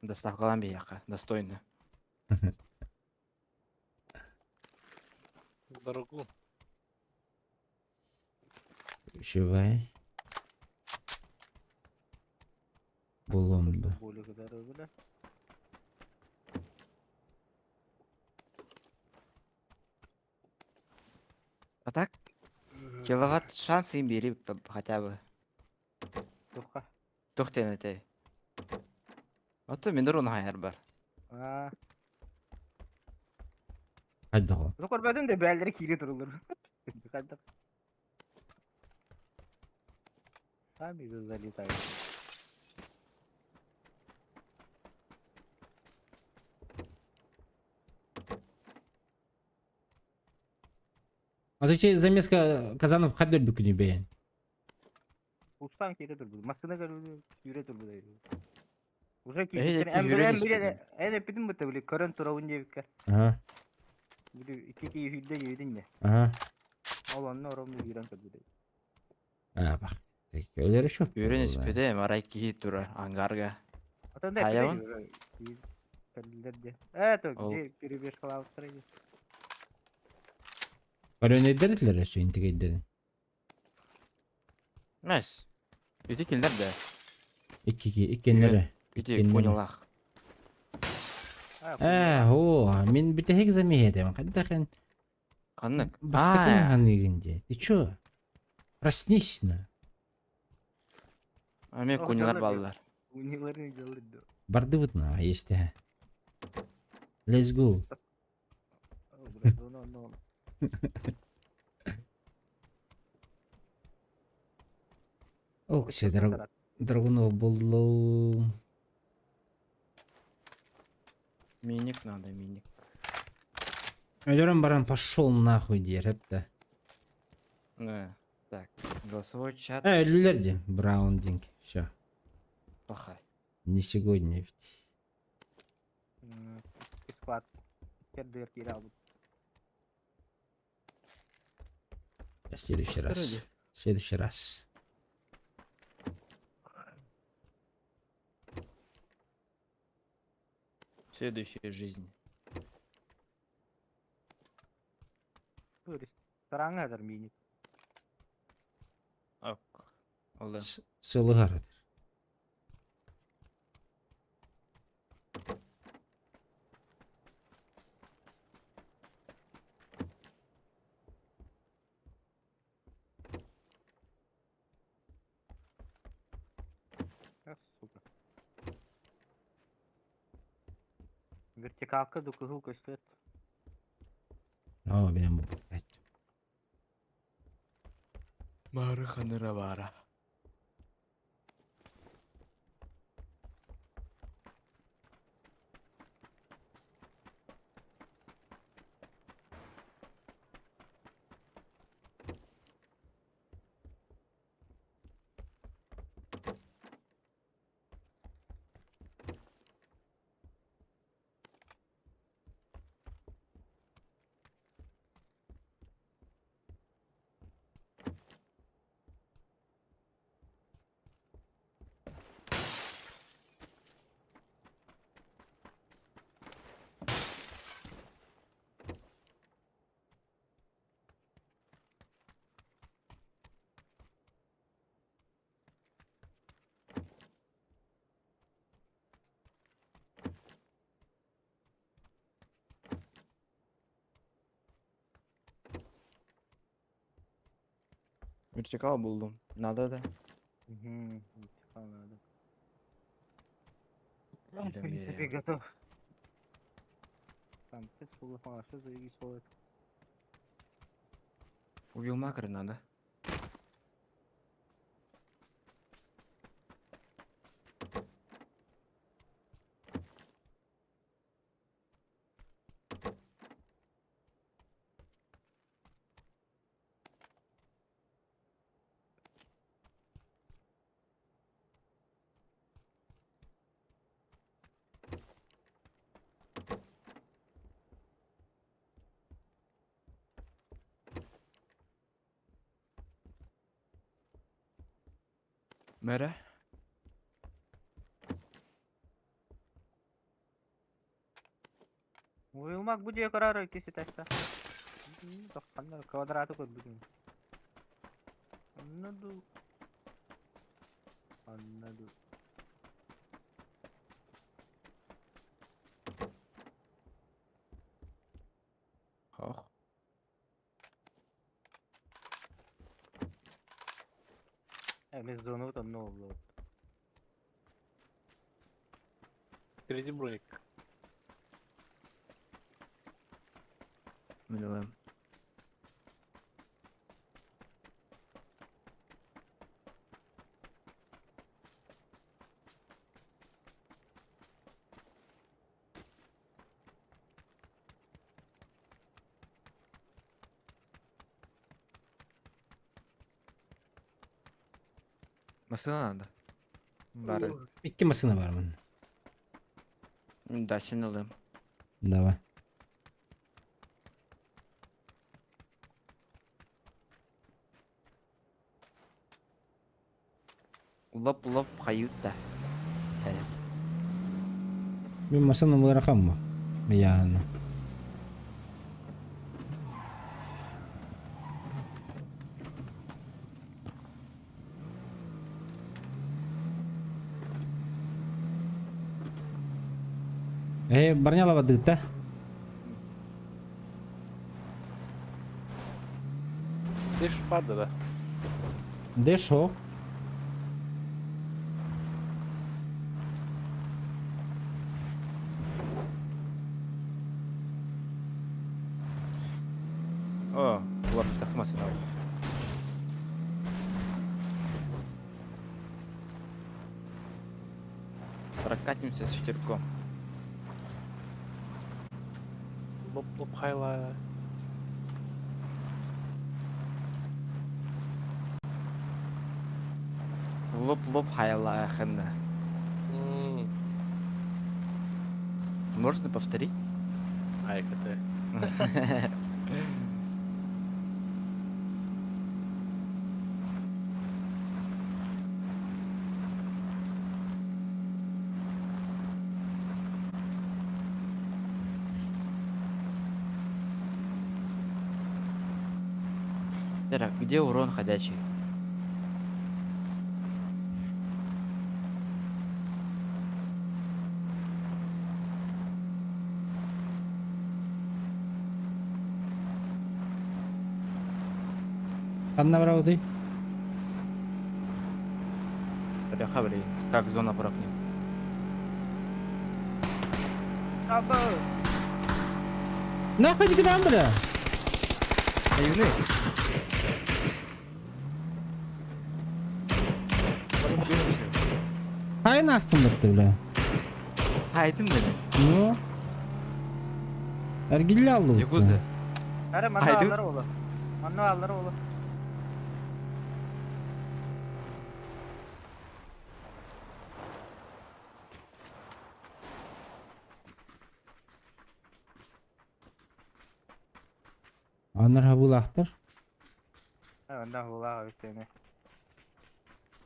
Доставкалан bir yaka. Достойно. Дорогу. Şivay. Bulundu. Böyle kadar öyle. А так? Киловатт шанс им бери хотя бы. Yok Тухтен этой. Ото минер он хайар бар. ha. Hadi bakalım. Yok görmedim de belleri kili durulur. Hadi. Sami güzel tay. А то че замеска Казанов ходоль бükünü beğen. Ustan kili durdu. Masına göre yüre durdu. Уже ki Эти en yüre en nispeten. bile en epidin bu tabii. Karın turavun diye bir Aha. Bir iki ki hüdde yedin ya. Aha. Olanla oramda yüren kadar. Ha bak. Peki öyle çok. Юрен спиде марай ки тура ангарга. Atan da Hayvan. epidin. Kalilerde. Evet o Ol. gidi biri bir falan sıraydı. Böyle ne dediler şu intikadların. Nice. Ütik nerede? İkenlere. Ütik Kendim. понялах. О, мен bir tek zami edem. Hadi kan. Kanlık. Bastakın Aa, hanıgınca. Ты чё? Проснись на. Ame Oh, kunyalar canlar ballar. Unilerin geldi. Барды вот на, есть. Let's go. No. О, все, драгунов буллу. Minik надо, minik. Ölürüm баран пошел нахуй дер hep de. Ne? Так, голосовой чат. Ölüler de. Браундинг. Все. Плохая. Не сегодня ведь. Squad. Geldi kira aldı. В следующий раз. Вроде. В следующий раз. Следующая жизнь. Böyle. Saranga kadar minik. Ок. Oldu. Сылыгар. Сука. Вертикалка до кызыл стоит. О, benim bu. Evet. Мары ханыра бара. Vertikal buldum. Надо da. Hı. Anladım. В принципе, готов. Там, ты слухала, что заебись ходит. Убил макро надо. Мэра? Уйылмак буде карары кеси ташта. Тоққанда квадраты код бүгін. Аннаду. Аннаду. Ох. Без зону там новый был. Впереди броник. Минулым. Masana надо. Бары. İki masını var bunun. Да, сені alayım. Давай. Улап-улап қайыт та. Bir masanı bırakalım mı? Yani. Барнялова дыта. Деш vardı be. Деш о. О, бұлар тақмасын ау. Прокатимся с ветерком. Лоп хайла. Лоп-лоп хайла ахына. Можно повторить? Ай, это. Так, где урон ходячий? Набрал ты? Бляха, блин, как зона прокнет. Абы! Нахуй не кидам, бля. Наивны. Hayır astım bitti bile. Haydi mi? No. Ergilli aldı. Yakuza. Әрі мана Haydi. алар олы. Мана алар олы. Anlar ha bu lahtır. Önde hulağa üstüne.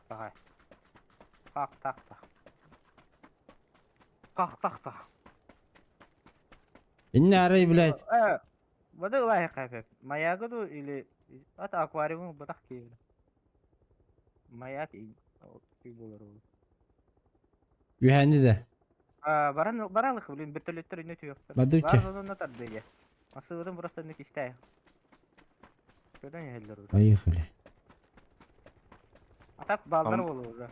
Bakay. Kalk tak tak. Kalk tak tak. İnne arayı blядь. Воды лай кайфек. Маягоду или это аквариум бутак кейл. Маяк и болар ол. Gühenli de. Баралық блин бертөлеттер үйне түйөктөр. Бады үтче. Бар зонына тардыге. Масыгыдын просто не кистай. Көдөн елдер. Поехали. А так балдар Ам- болу уже.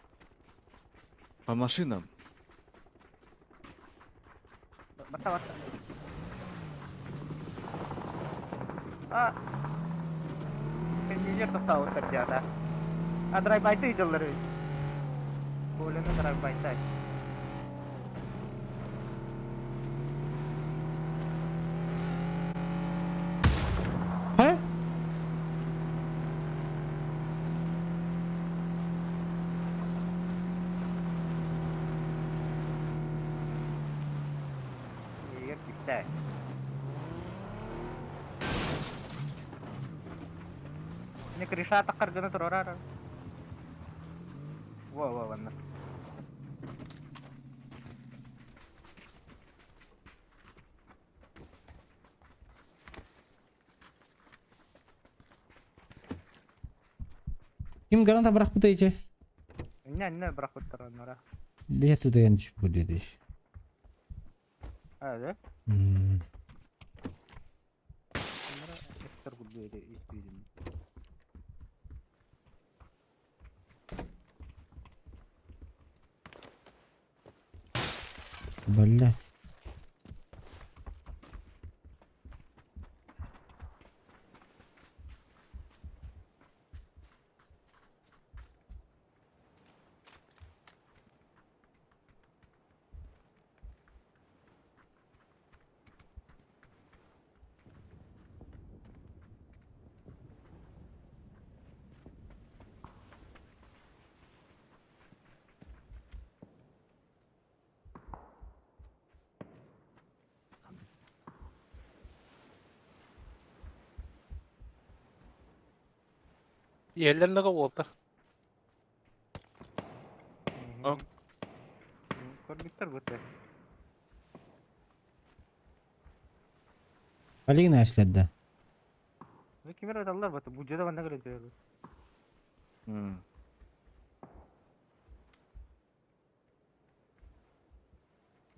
По машинам. Basta. Engineer तो साउथ कर जाता है drive bye ही चल रही बोले ना drive bye है हैं? ये कितना है ini Krisha takar gana terora wow bener Kim granata bırak bu da iyice. ne bırakıp terora Lihat tuh yang disebut itu. ada Hmm. kamera ekster gede deh istidim Блять. Yerlerinde oldu. Konduktör bu te Paling naslerde. bu kamera dallar bu bu joda banda kare diyor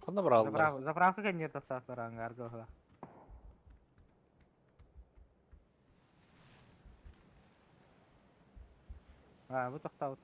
Kanda bravo. zapravka kan nyerta sa sarang harga lah bu tak tahu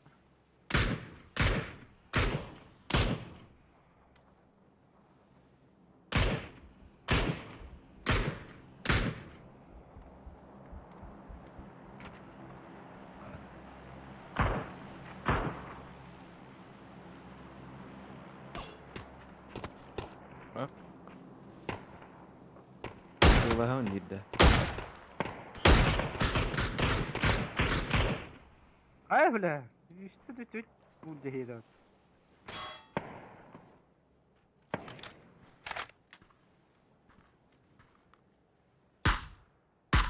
Yulah jidda. Ay bile. İşte de bu cehida.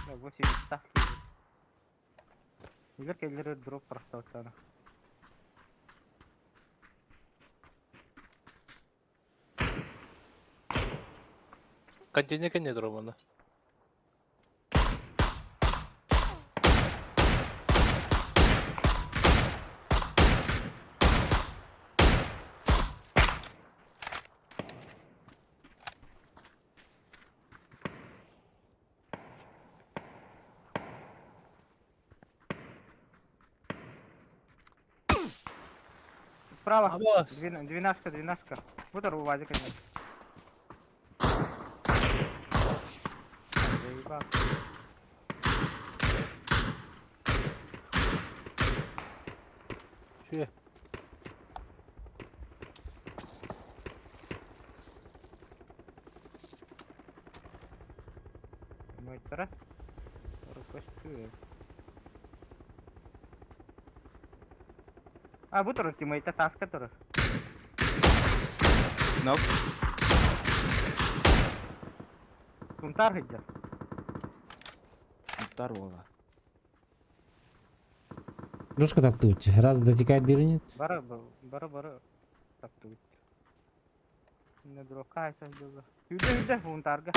Ya bu sih tak. Игорь келлері дроп просто отсана. Контейнер не дробано. Справа. Або. Двенашка. Вот ору вази, конечно. Заебал. Че? Мой тарас. Рукоштует. А, bu turun teammate task turun. Nope. Tuntar hijau. Muhtar bola. Русская так тут. Раз дотекает дырнет. Бара так тут. Не дрока это было. Юда, унтарга.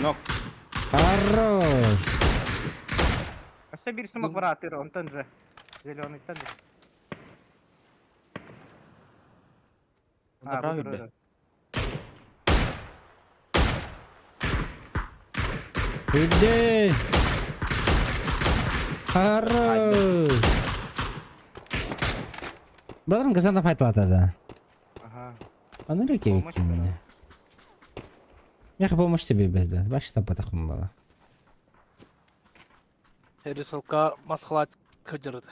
Нок. Хорош. А все бери сумок вратыр, он тон же. Зеленый тон же. Он направил бе. Иди. Хорош. Buraların kazanıp hayatladı. Ага. А ну реки Помощь какие мне. Я помощь тебе без бачишь там потахом было. Рисалка масхалат кыжырды.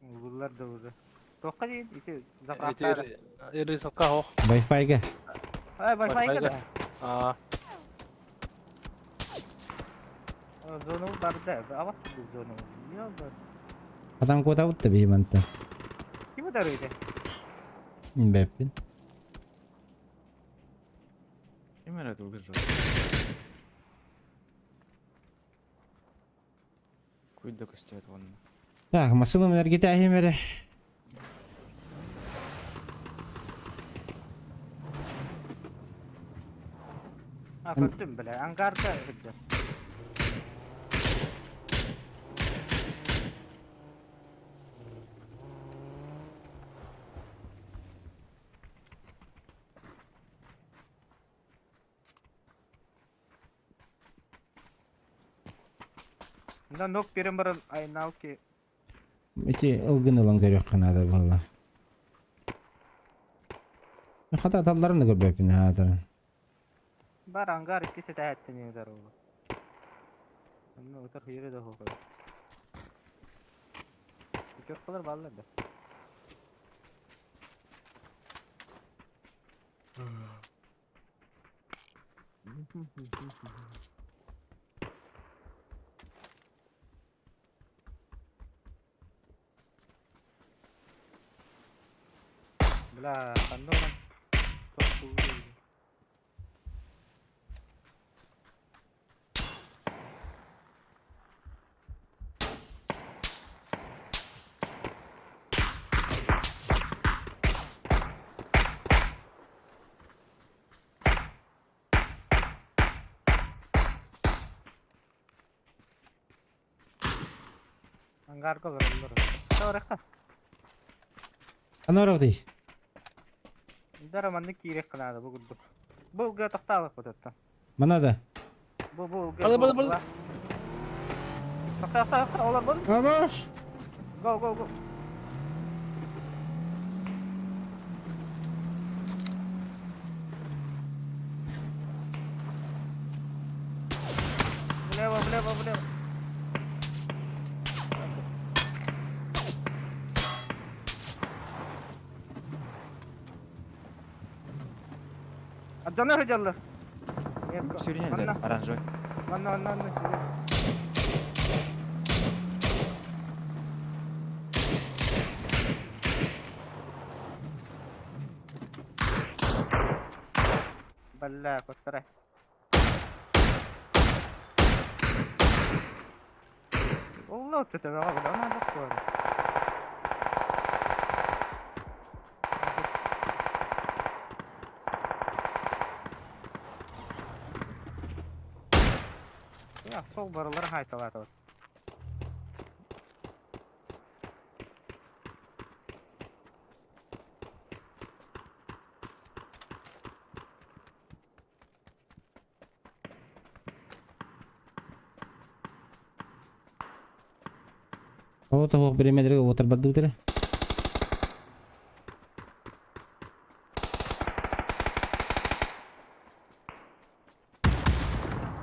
Bunlar da burada. Toqqa deyin, iti zapravkada. Рисалка о. Wi-Fi-га. Ay, Wi-Fi da. А, Zonu barda. Avaz bu zonu. Yok da. Adam кода вот тебе иманта. Kim darıydı? Беппин. Gimana tuh gerak? Куйда костет вон. Так, машину менер гитахи мере. Ha gördüm bile. Angarda hıcca. Да ног перембаран айналки. Эти ылгыны лаңгырык кына да было. Хата талларын да көрбөппин хатыр. Бар ангар ikisi de ettiğini der oğlum. Ama o tarafı yere de hoş. Çok kadar vallahi da. Bla, kando lan. Çok cool. Angar ko lor. Toreka. Ana orada. Dara manni kirek kanadı bu guddu. Bu gö taxtalı kotatta. Bana da. Bu gö. Bana. Taxta olar bul. Vamos. Go. Влево. Adana hıcalı. Sürüne de aranjör. Anna. Balla kottare. Allah teteme abi ama bak bu. Ya sol barıları haytalar var. O tavuk bir medrege otur bardı bitere.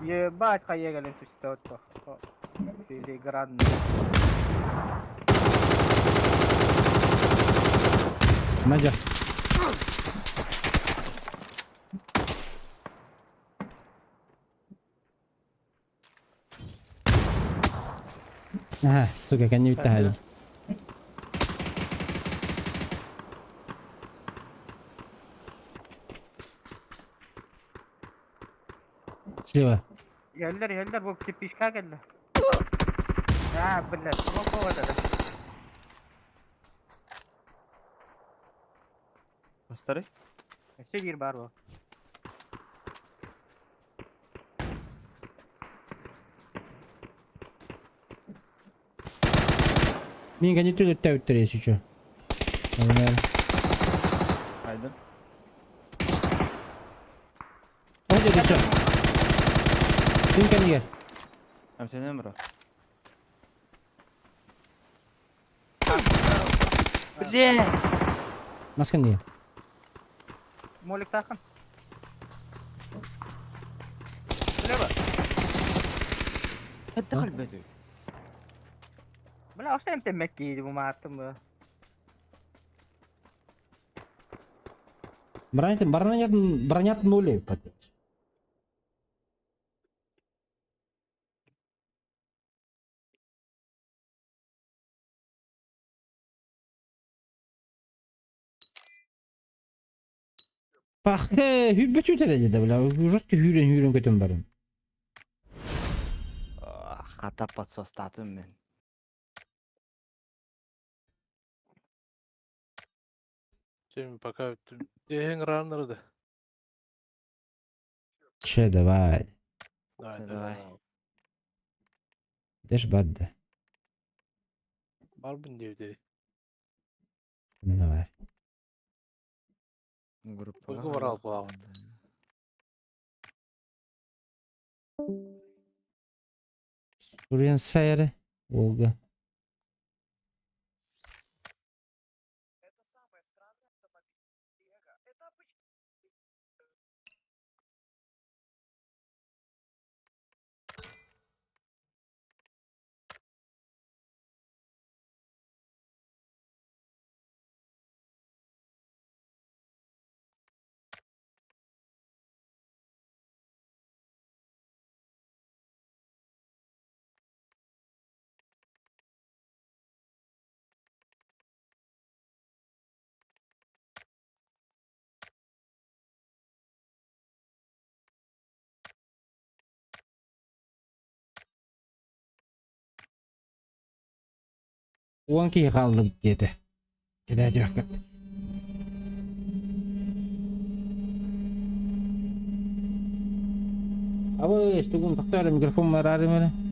Ебать, поехали тут что-то. Филигранно. Надя. Сука, kan inte här. Слева. Geldiler bu pişka geldi. Ha billah. Bu kadar. Старый? Şey bir bar bu. Minga не туда тают если что. Aydın. Hadi de sen. Minga не gel. Hem senin mi bro? Блядь. Maska niye? Molik takın. Bile bak. Hadi kalbedi. Bile aşağı emtemek giydi bu martım bu. Бронят нули. Bak bütün derecede bile. Жесткий hüren götüm barın. Хата подсостатым мен. Şimdi пока дehen раннерды. Че, давай. Давай. Деш бадда. Var mı devderi? Давай. Группа. Uygu var al kulağın. Сурен сайры. Волга. Он ки kaldı dedi. Gider yok. Abi işte bunu takıyorum mikrofon var arayayım.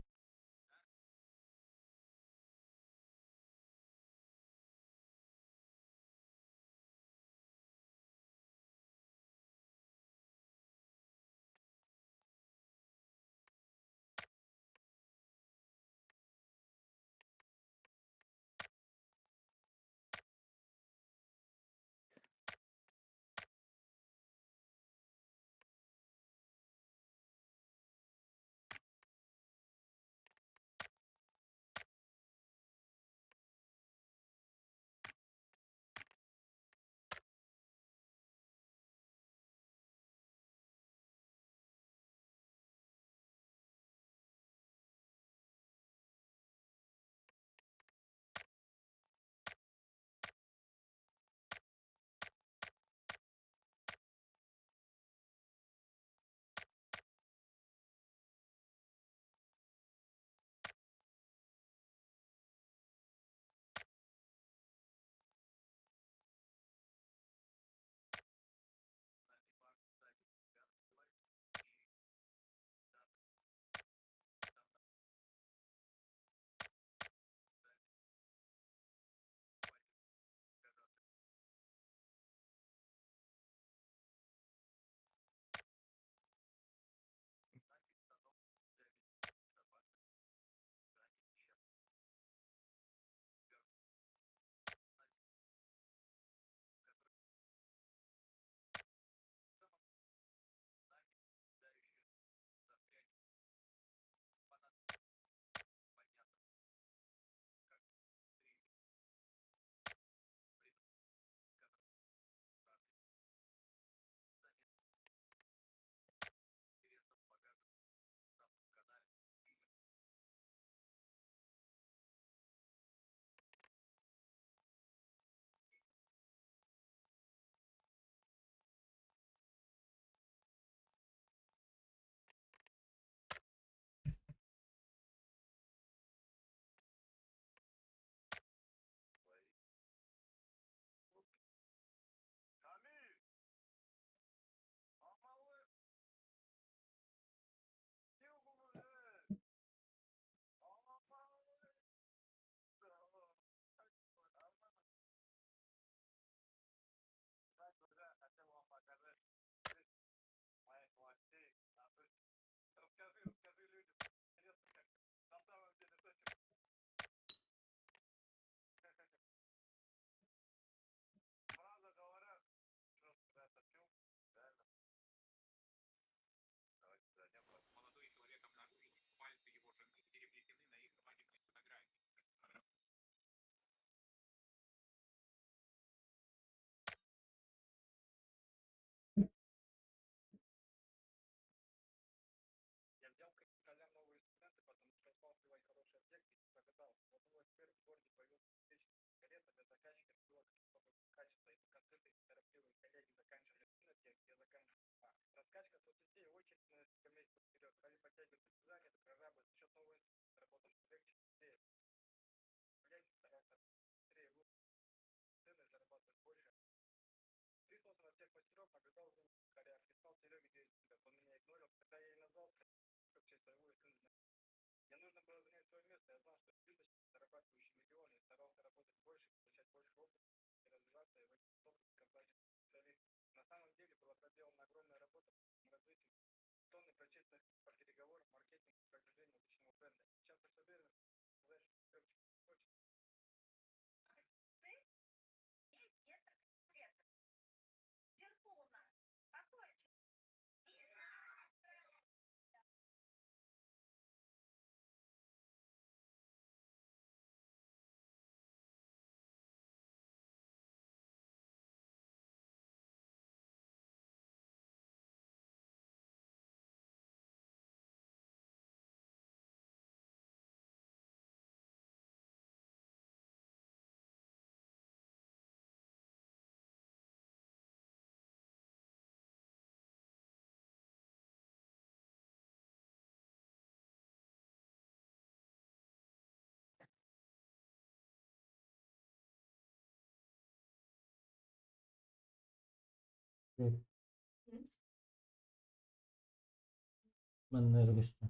Manlar gusto.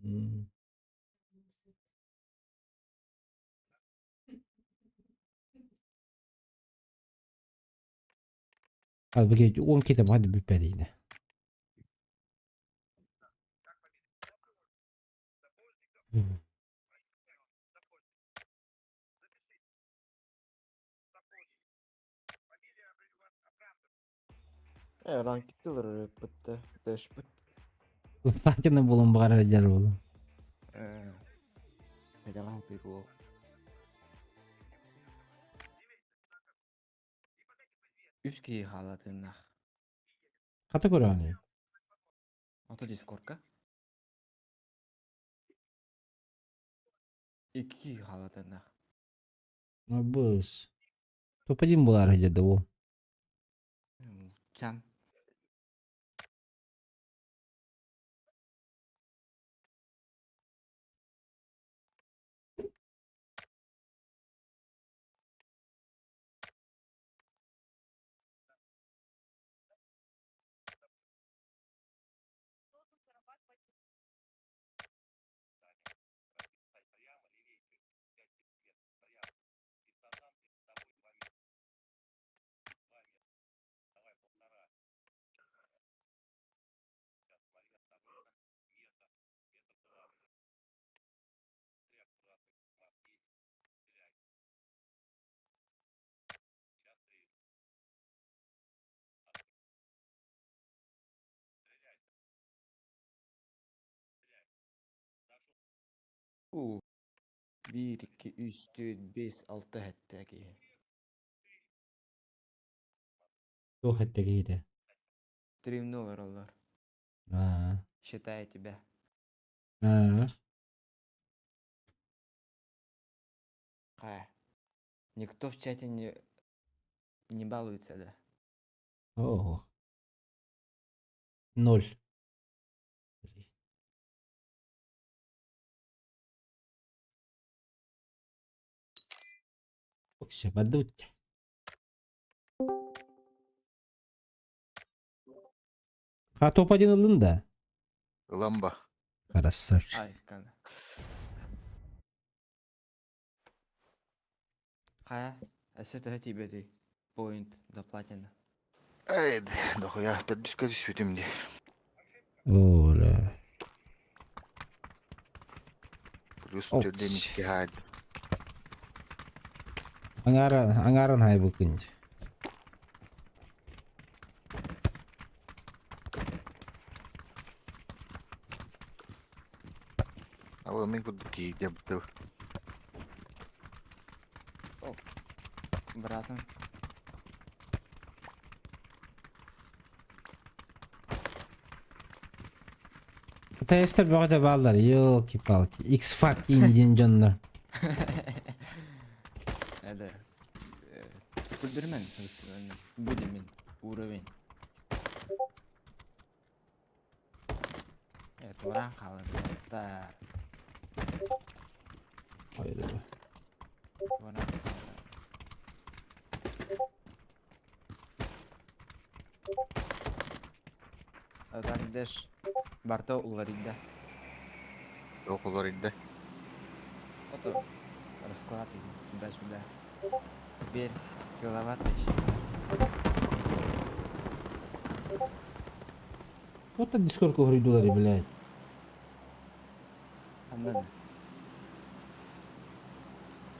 Mm. Halbuki 10 kitap hadi büperiydi. Rank killer bitti. Dash bit. Takine bulun bari ajar oğlum. Jangan biru. Üç kişi halatında. Kategori hani. Atau Discord kah? İki kişi halatında. Bus. Topadin bular aja da o. Cam. Uh. 1, 2, 3, 4, 5, 6 hatta ki. Yok etti giydi. Stream ne olur Allah. Ha. Считаю тебя. Ha. Никто в чате не балуется, да? Oh. 0. Bak işte ben de Ha Topadin alın da. Ламба. Karasır. Ай, кана. Это тебе ты. Point до платина. Эй, да хуя, ты дискотеки светим мне. Оля. Плюс Ops. тюрденический гад. Angaran hay bakınca. А вы мне куда такие, где бы ты? Братан. Tester böyle bağlar. Yok ki palki. X-Fuck Indian canlar. Это... Güldürmen. Budimin. Uğravin. Evet, oran kalır. Da. Hayır. Oran kalır. Adam der. Barta ularında. Yok olur indi. Otur. Расклад туда-сюда. 1 киловатт еще. Вот это дискорд $1, блядь. Anladın.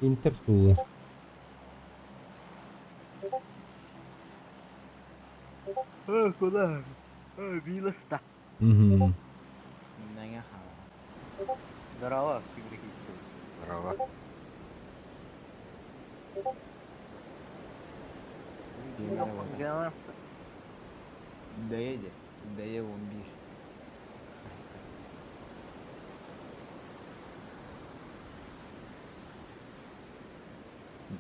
Интертула. Куда? Вилоста. Угу. Neye havas. Здорово, игроки. Здорово. Генерал. Доеди. Дое 11.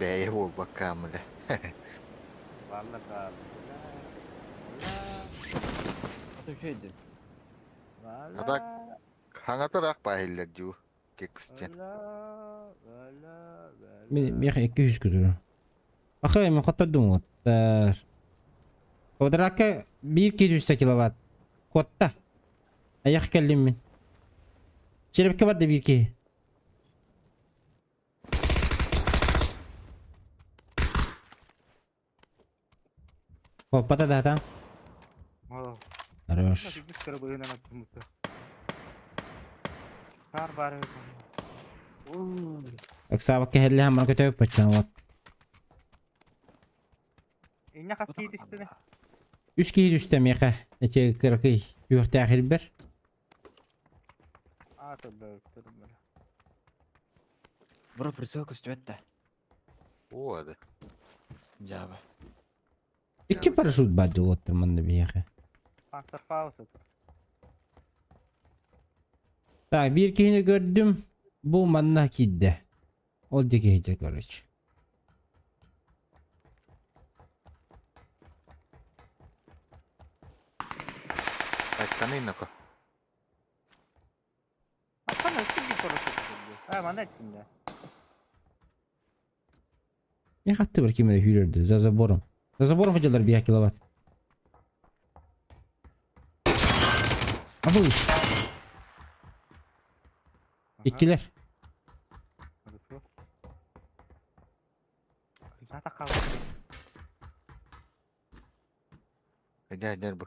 Beye ol bakalım öyle. Vallahi kaldı. Otur şeydi. Vallahi. Kanatarak bahiller diyor. Keksten. من يا اخي 200 كدر اخي من خطة دموت ودراك 1 كيلووات كوتا ايخ كلم من شرب كبد 1 Kopata datang. Oh. Harus. Masih bisa kerja nak muka. Har baru. Aksaba ke helle hamar kötü yapacağım vat. İnya kaskı yetişti ne? 3 kişi düştüm ya. Ece kırkı yok dahil bir. Aa tabii tabii. Bro, прицелку стоит-то. O hadi. Java. 2 paraşüt badı oturmandı bir ya. Panzer Faust. Tak bir kişini gördüm. Bu manna kidde. Oldu ki hiç karış. Vaikka Ninnako. Hatta nasıl bir paraşüt oldu? Ha bana içinde. Ne kattı bir kimere hürürdü. Zazaborum. Zazaborum hocalar 1 kilowatt. Bu iş. İkiler. Хорошо. Zaten kaldı. Gel bu.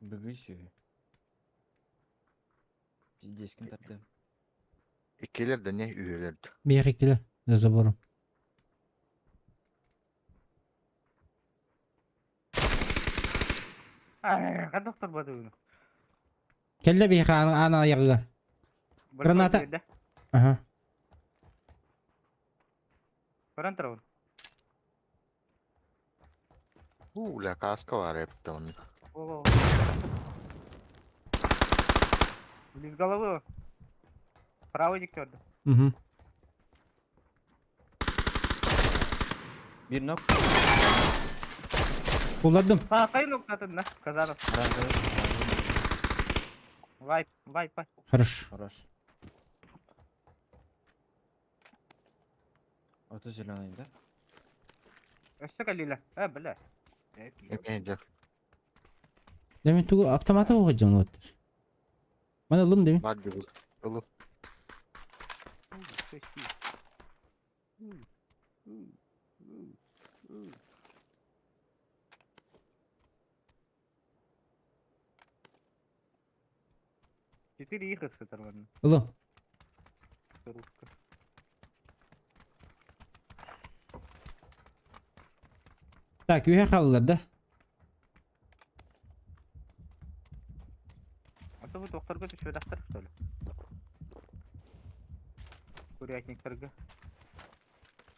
Бегущую. Пиздец, кем торды. İkiler de ne üyelerdi. Bir ikiler. Zazaborum. Ay, kan doktor buat dulu. Kelle bir ana yakıga. Granata. Aha. Kurang terus. Uula kaska var hep de onun. Oh. Без головы. Правый дикторды. Hı hı. Bir nok. Kullandım. Sağ noktasında. Kazanım. Vay. Хорош. Хорош. Otu zеленый, да? Öşte kalıyla. Ha bile. Yemeyecek. Demin tu avtomata okuyacağım otur. Bana alım demin. Hadi bu. Ulu. Четыре их оторваны. Alım. Так, üye kaldılar da. А то вы докторга еще доктор что ли? Курятниктарга.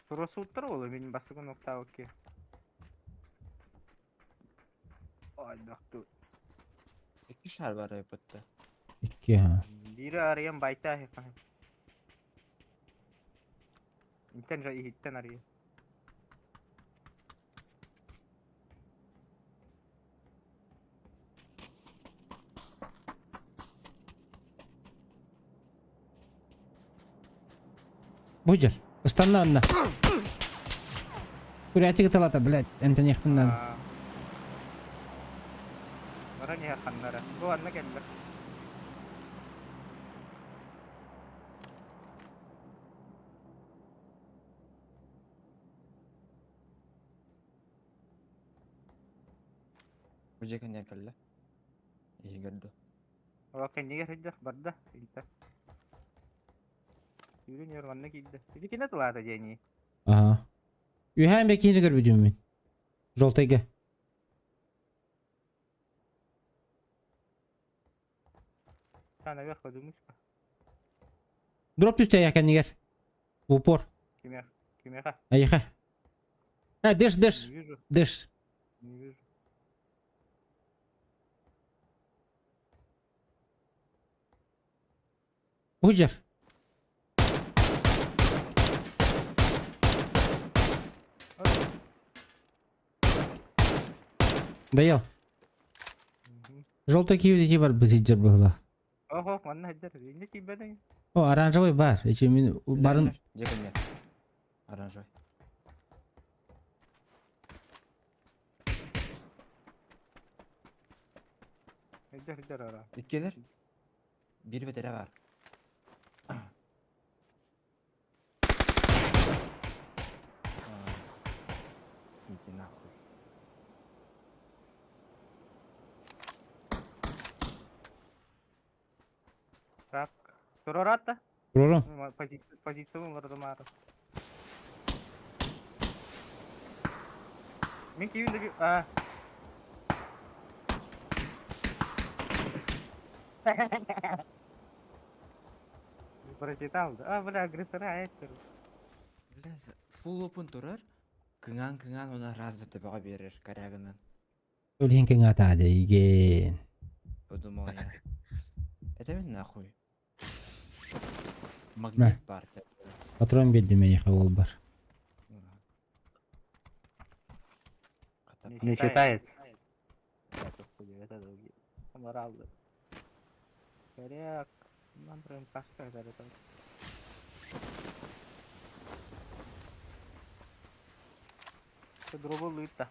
Туросы уттырып менин басыгын нокта оке. Ай доктор. İki şer var yapıttı. 2 ha. Biri arayan bayta hepan. İnten jay hitten arıyor. Бужер. Ыстанна анна. Курятиги талата, блядь. Энтен яхтынан. Ара не ханнара. Бу анна келдер. Buje kan yakalla. İyi gaddo. Oke ni hijja barda inta. Yürün yor anna kidde. Idi kine tulata jeni. Ага. Үйхән бәкейді көрбедім мен. Жолтайға. Sana ver kodumuşka. Дроп түсті яқан негер. Упор. Kime ha? Аяқа. Деш, Не деш. вижу. Деш. Не вижу. Бужер. Даял. Желтой киевде бар біз иджер бұғыла. Ого, манна hijja. Indi kibbe de. О, оранжевый бар. Ече мен барын... Yakın yak. Aranjoy. Hijja ara. İkiler. Bir vetere var. Иди нахуй. Так. Турората? Прором. Позицию вардамара. Мен кивинде bir... Прочитал, да? Бля, агрессора ayettir. Biraz full open durur. Kınan ona razı tepeye verir karagından. Өлген кен атады еген. Подумал я. Это ведь нахуй. Магнит бар. Патрон бердім аяқа ол бар. Не считается. Это другие. Аморалды. Коряк. Нам прям кашка это. Це дробо лита.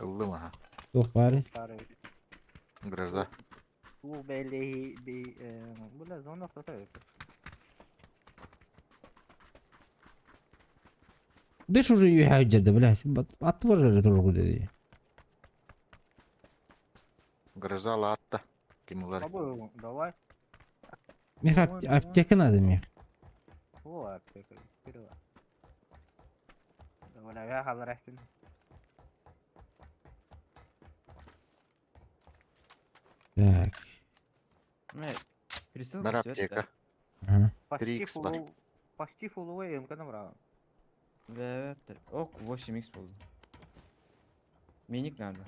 Ылдым аха. Тоқ бары. Старый. Гражда. Bu belli bir bu zona fotoğrafı. Деш уже үйхә үджерді, блядь. Атты бар жары тұрғы деді. Гражда латта. Кинулар. Попробуем, давай. Мех аптека надо, мех. О, аптека. Вперед. Давай, я халарастин. Так. Присыл Бар аптека. Ага. Трикс бар. Почти фуловый МК набрал. Evet. Ok 8x buldum. Minik nerede?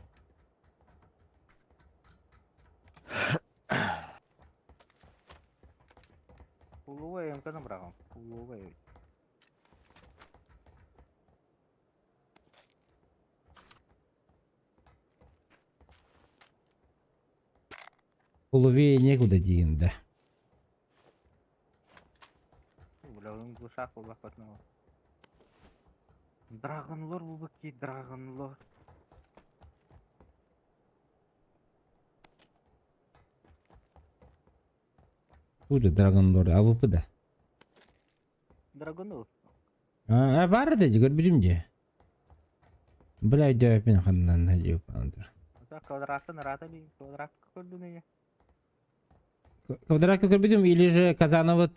Фуловый МК набрал. Фуловый. Уловее некуда дегенде. Бля, он глушак улахатного. Драгонлор bu bakayım, Dragonlord. Burada Dragon Lord AWP'da. Dragonlord. Бар да görmedim de. Блядь, да ben ханнан hacı falan. Квадратı нарата ли? Квадрат gördün mü? Квадратка көрбедім, или же Казанова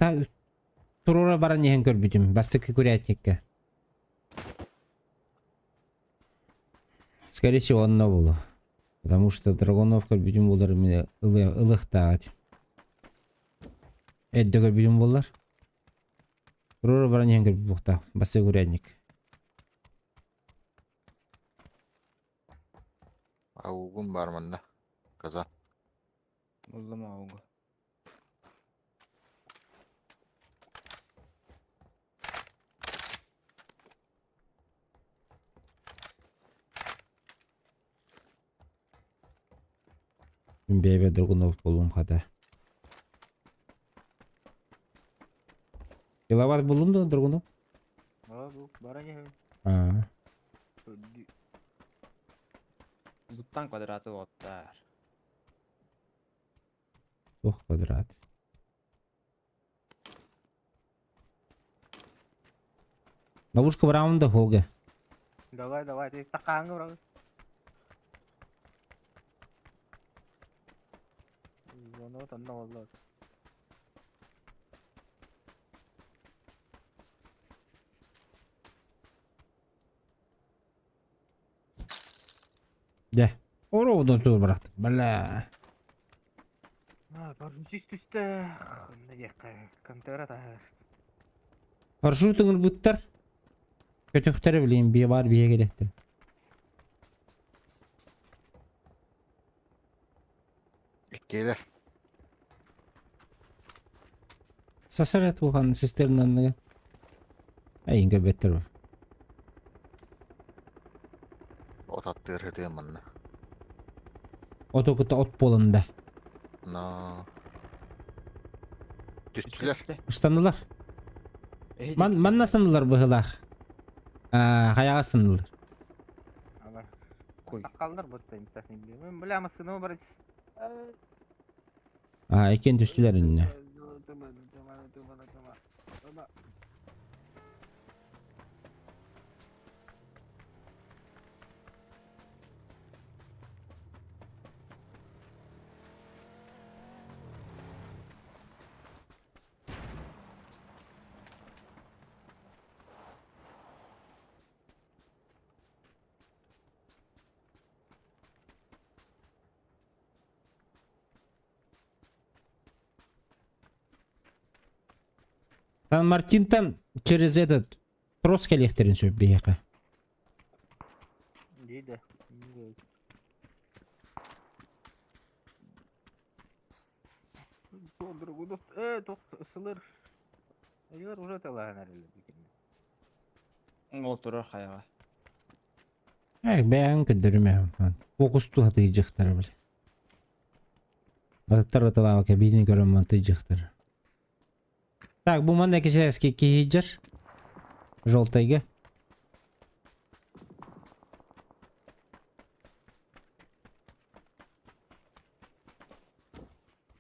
Турура баран ehen көрбедім. Бастықы курятникка. Скорее всего, он на было. Потому что драгонов көрбедім болар мені ылықтағат. Әдді көрбедім болар. Турура баран ehen көрбедім бұқта. Бастықы курятник. Аугун бар мында. Казан. Buldum avgu. Мен бейбе драгонов болуым қада. Киловатт buldun da durgunu. Bu baranya. Ha. Буттан квадраты оттар. Ох, квадрат. Ловушка в раунда, Холга. Давай, ты такая говорю. Воно там новое. De. Ровно тут, брат. Бля. Барынчы үстүстө. Мына контейнер Парашютыңыз буттар. Көтөктөр билейин, бие бар, бие келеттер. Ikkiler. Сасарат ухан систернанга. Айынга беттер бу. Ot attı manna. Отокута от болында. No. Düştüler. Ыстандылар. Ман настандылар быгылах. Хаяга астандылар. Алар. Кой. Сакалдар бутта имтахин. Мен билем сыны бар. Экен түстүлөр инне. Сан-Мартинтан через этот трос коллекторин söp бияка. Дейді. Другудов. Сылыр. Элер уже талаган әрелер. Ол турар хаяга. Бәян көндөрүмө. Фокусту атыйжыктар биле. Аттар аталава кабинин көрөм атыйжыктар. Так, bu manda кисески киһиджер. Жолтайга.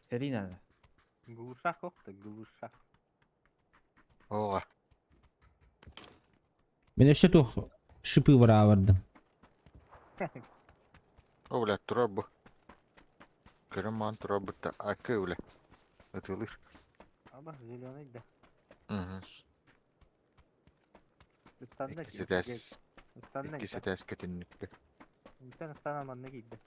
Серина. Глушак оқты, глушак. Oğa. Мен өшө тух шипы бара бардым. O bile turar bu. Kırman turar bu da akı öyle. Atılır. Ama zilyonet de. Hı. Üstanda İkisi de Üstanda ikisi de kötünlükte. İnsan ıstanamanına gitti.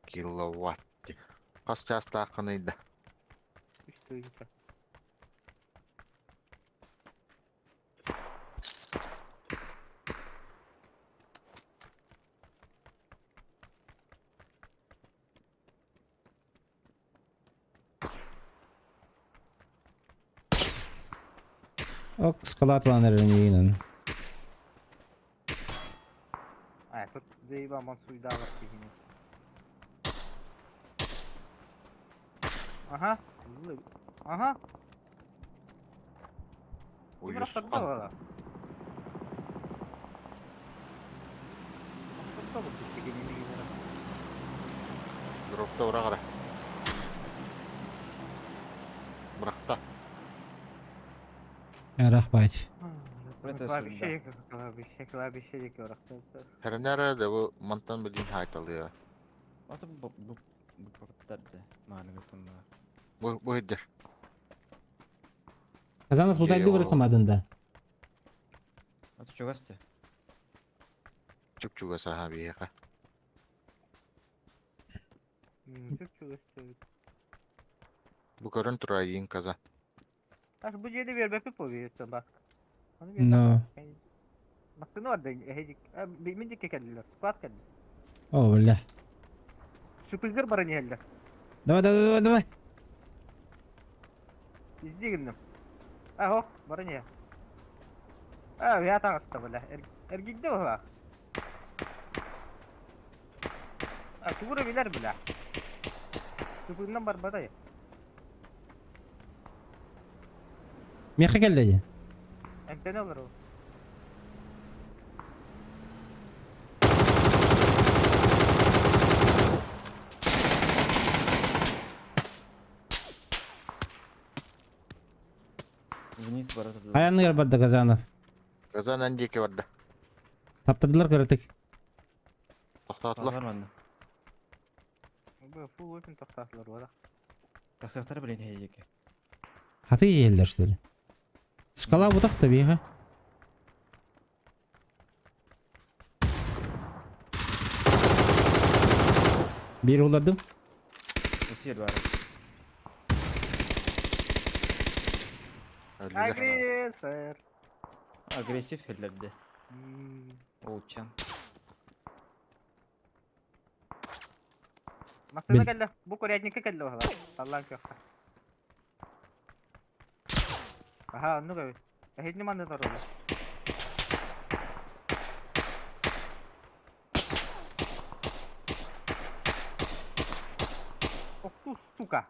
Kilowatti. Kaç çasta hakkınıydı? Üstü insan. Ok, skalatlanır yine. Ay, tut deyip aman suyu da var yine. Aha. Aha. Biraz da var. Dropta bırak ara. Bırak da. Рахмат. Bir şey yok. Her nerede bu mantan bildiğin haytalıyor. Аты bu paketlerdi. Manıgıtım var. Bu hiddir. Казанов тудайды Eyvallah. быркымадында. Аты чогасты. Çok çok sahibi yaka. Bu karın turayın kaza. Ах, bu yeni bir bepip oluyorsun bak. No. Bak sen orada hecik. Mincik geldiler. Squat geldi. О, бля. Süpürger bana geldi. Давай. İzleyelim. Aho, bana ne? Ya tağısta böyle. Ergigde o bak. Kıvırı bilir bile. Kıvırından barbadayı. Mexa geldi. Emte ne olur o? Вниз баратып. Ayağını yarbadı kazanı. Gazan önceki vardı. Taptadılar kırıtık. Toxtatdılar. Барманды. Bu full weapon toxtatılır o da. Таксактар билен хейеке. Hatı yiyeller işte. Skala bu da tabii ha. Bir uğradım. Кесер бар. Öldüler. Agresör. Агрессив херлерде. Hmm. Оучан. Masada Bil- geldi. Bu Koreyanik'e geldi o kadar. Allah'ın köfte. Aha onu gör. Hiç ne mandı orada. Oh tu suka.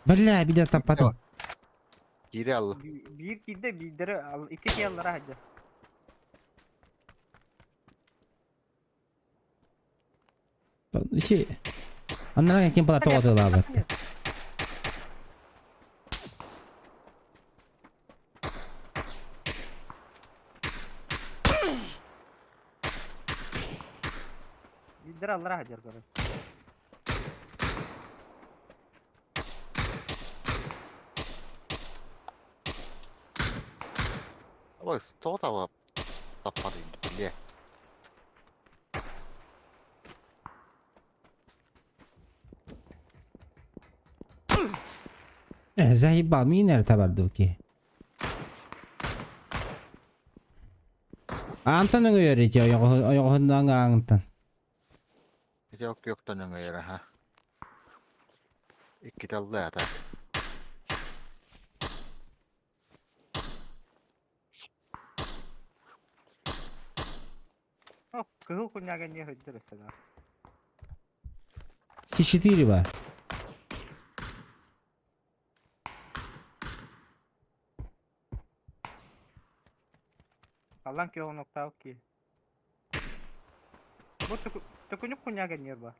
Bella bir de tapadım. Geri aldı. Bir gide bir dere iki yıllara hadi. Şey. Anlara kim pada tahu tu lah bet. Bir dere allara hadi gör. Ama stota var. Tapadı bile. Zahiba miner tabardu ki. Antan öğret ya. Yoğundan antan. Yok da ne yere ha. İki dalda ya da. Oh kızıl kunyaga niye hıcır mesela. 4 var. Allah'ın ki o nokta yok ki. Bu tukunyuk kunyaga niye bu?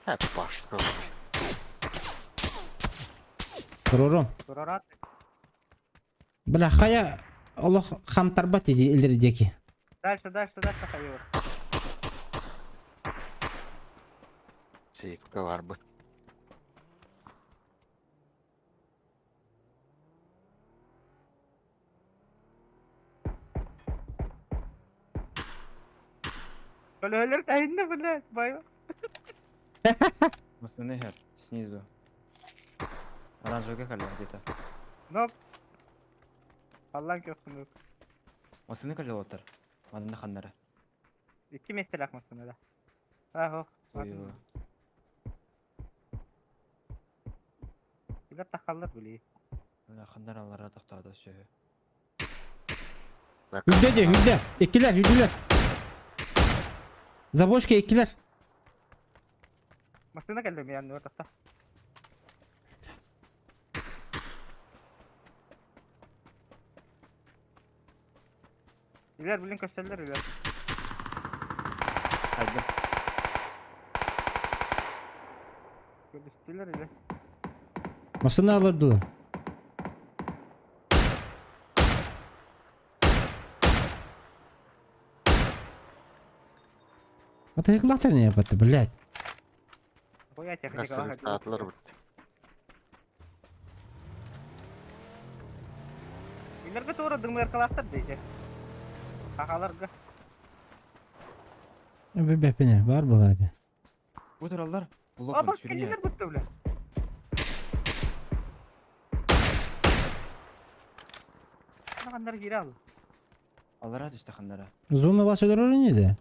Hep başka. Kururum. Kurarat. Bela kaya Allah ham tarbat idi ilerideki. Дальше hayır. Seyfka var bu. Böyle ölür tayinde böyle bayo. Основной хер. Снизу. Оранжевый калля где-то. Nok. Allah'ın köftüm yok. Основной калля отыр. Анында ханнары. İki mesele akmasın da. Aho. Ой. Bir de takallar böyle. Хандар алара тактады все. Hülde de hülde. İkiler. Zaboşka ikiler. Masına geldim yani orada. İler bilin köşeler iler. Hadi. Böyle istiler iler. Masını alırdılar. Ata yıkılatır ne yapatı blядь. Koya teknik Nasıl olarak. tatlılar bitti. İlerge doğru dımır kalaktır diyecek. Kakalar gı. Bir bepine var bu hadi. Budur алар. Aa Блокнот bak sürüyor. kendiler bitti bile. Ne kadar geri al. Алара düştü ханнары. Zona basıyorlar oraya ne de?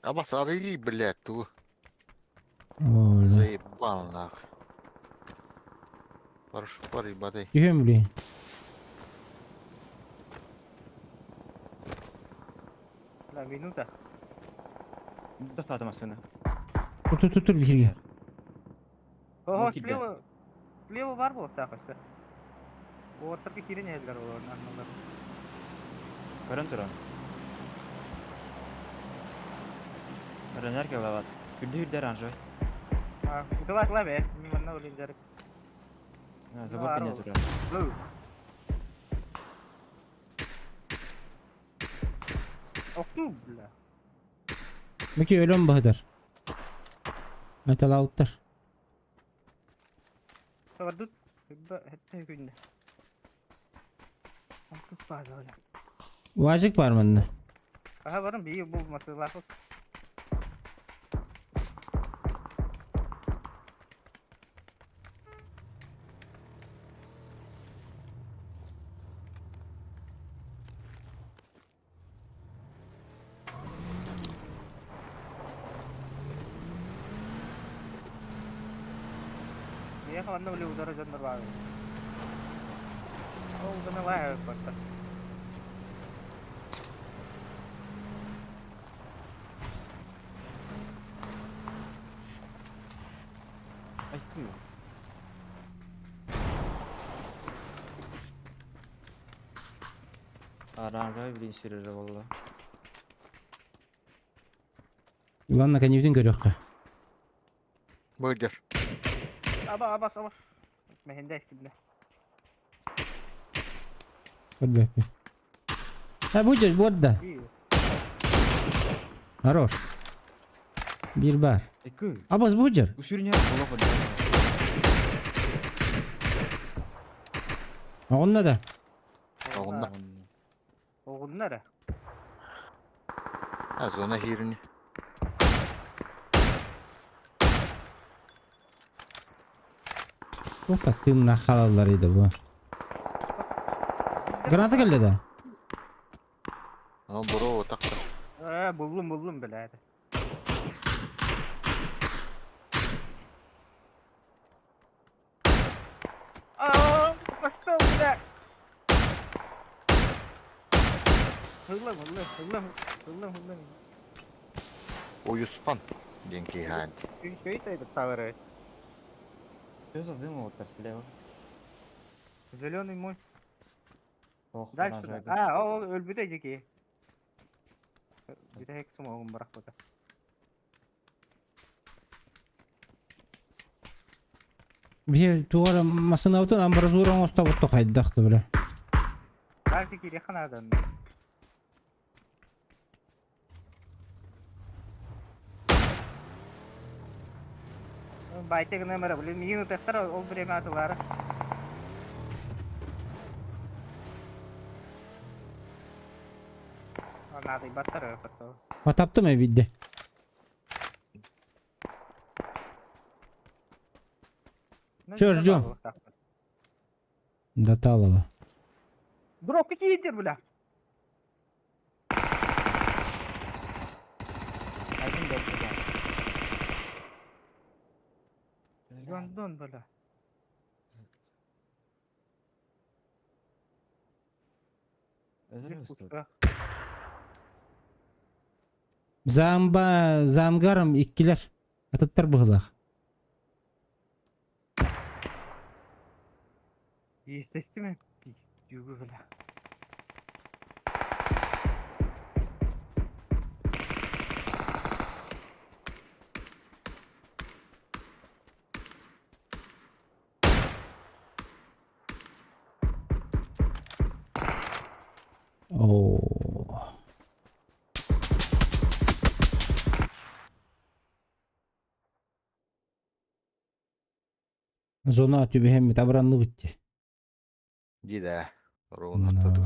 Обосрали, блядь, ту. Оля. Заебал нах. Хорошо, парень, бадай. Yürüyorum buraya. La minuta. Да татам сына. Dur bir gel. Ого, Локи, да. слева. Слева var bu taqası. Bu ortadaki kirin eller olanın anıları. Көрін тұран. Ренер келават. Күлді хүрдер анжой. Ha, utalar la be. Mimanna olinjarik. Забор Var пене o. тұран. Blue. Oktu bla. Bakıyor öyle mi Bahadar? Metal outlar. Tavardut. Hibba hette günde. Altı fazla öyle. Vacık var mı bende? Aha varım bir bu masalar bak. Niye kavanna öyle udara canlar var? O udana var ya bak. Ay kıyı. Aranjay bir sürü valla. Ulan nakanyüdün görüyor ki. Burger. Abas. Mehende işte bile. Hadi be. Ha bu arada. İyi. Хорош. Bir bar. Ay kıyı. Abbas bucar. Bu sürü ne kola kola. Onunla da. Oğlum. Oğlum nere? Ha zona hirini. Çok taktığım nakalarıydı bu. Granata geldi de. Ama bro takta. Buldum bile hadi. Aa, kaçtım bile. Hızlı. Uyuspan. Деньги хань. Что это этот товар? Что за дым вот так слева? Зеленый мой. Ох, Дальше. оранжевый. O ölbüde ki. Bir de heksim oğlum bırak burada. Bir duvara masın avtun ambarazura osta buttu kaydaktı bile. Belki ki yakın adam. Baytek numara bile minut ekler o bir emat var. Надо и батарею потом. Pataptı mı bildi? Всё, ждём. Даталова. Дроп, какие идет, бля? Один дроп, бля. Гондон, бля. Zangarım ikkiler. Atıttar bıhılak. Естественно, mi? Pis, bля. Oo. Zona atıyor bir hem tabranlı bitti. Дида. Ровно тот.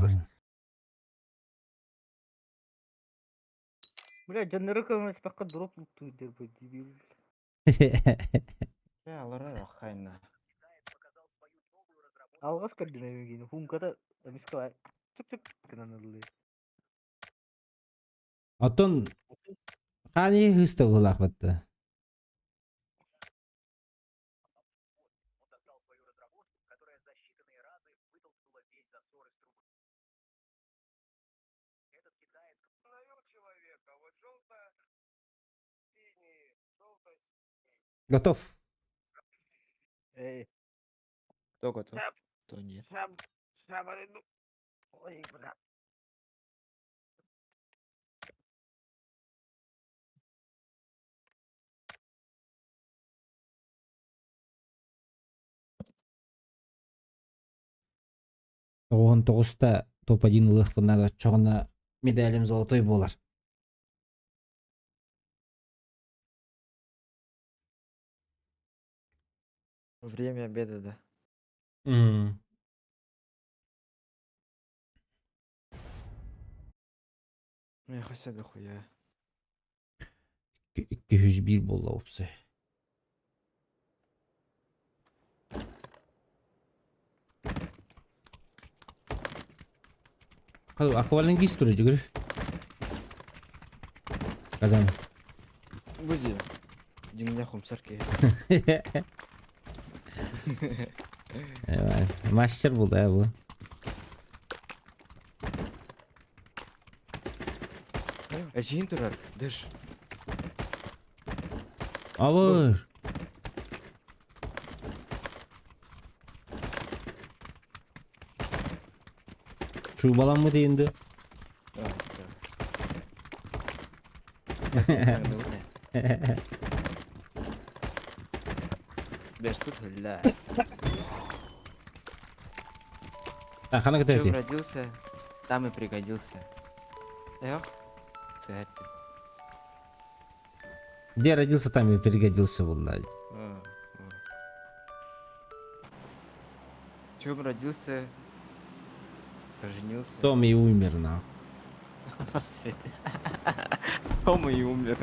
Бля, жанры көмес баққа дроп туйды bu дебил. Ya Allah'a rahayna. Алғаш көрдім әмегені, хумкада әмеске var. Çık kınanılıyor. Aton Hani hısta bulak battı. Готов. Эй, Кто готов? Шап. Кто нет? ща подойду. Ой, бля. Он тоғызда топ-1 ылықпынады. Чоғына медалім золотой болар. Время обеда, да. Я хотя дохуя. 201 болды опсы. Аквалингист туры жүгір. Казан. Будет. Димня хумсарки. Мастер болды бұл. Әжейін тұрар, дыш. Авыр. Şu balan mı deyindi? Беш тут гля. Так, хана Чем көтөйті. родился, там и пригодился. Эх, царь ты. Где родился, там и перегодился, валлай. Чем родился, женился. Том и умер, на. На свете. Том и умер.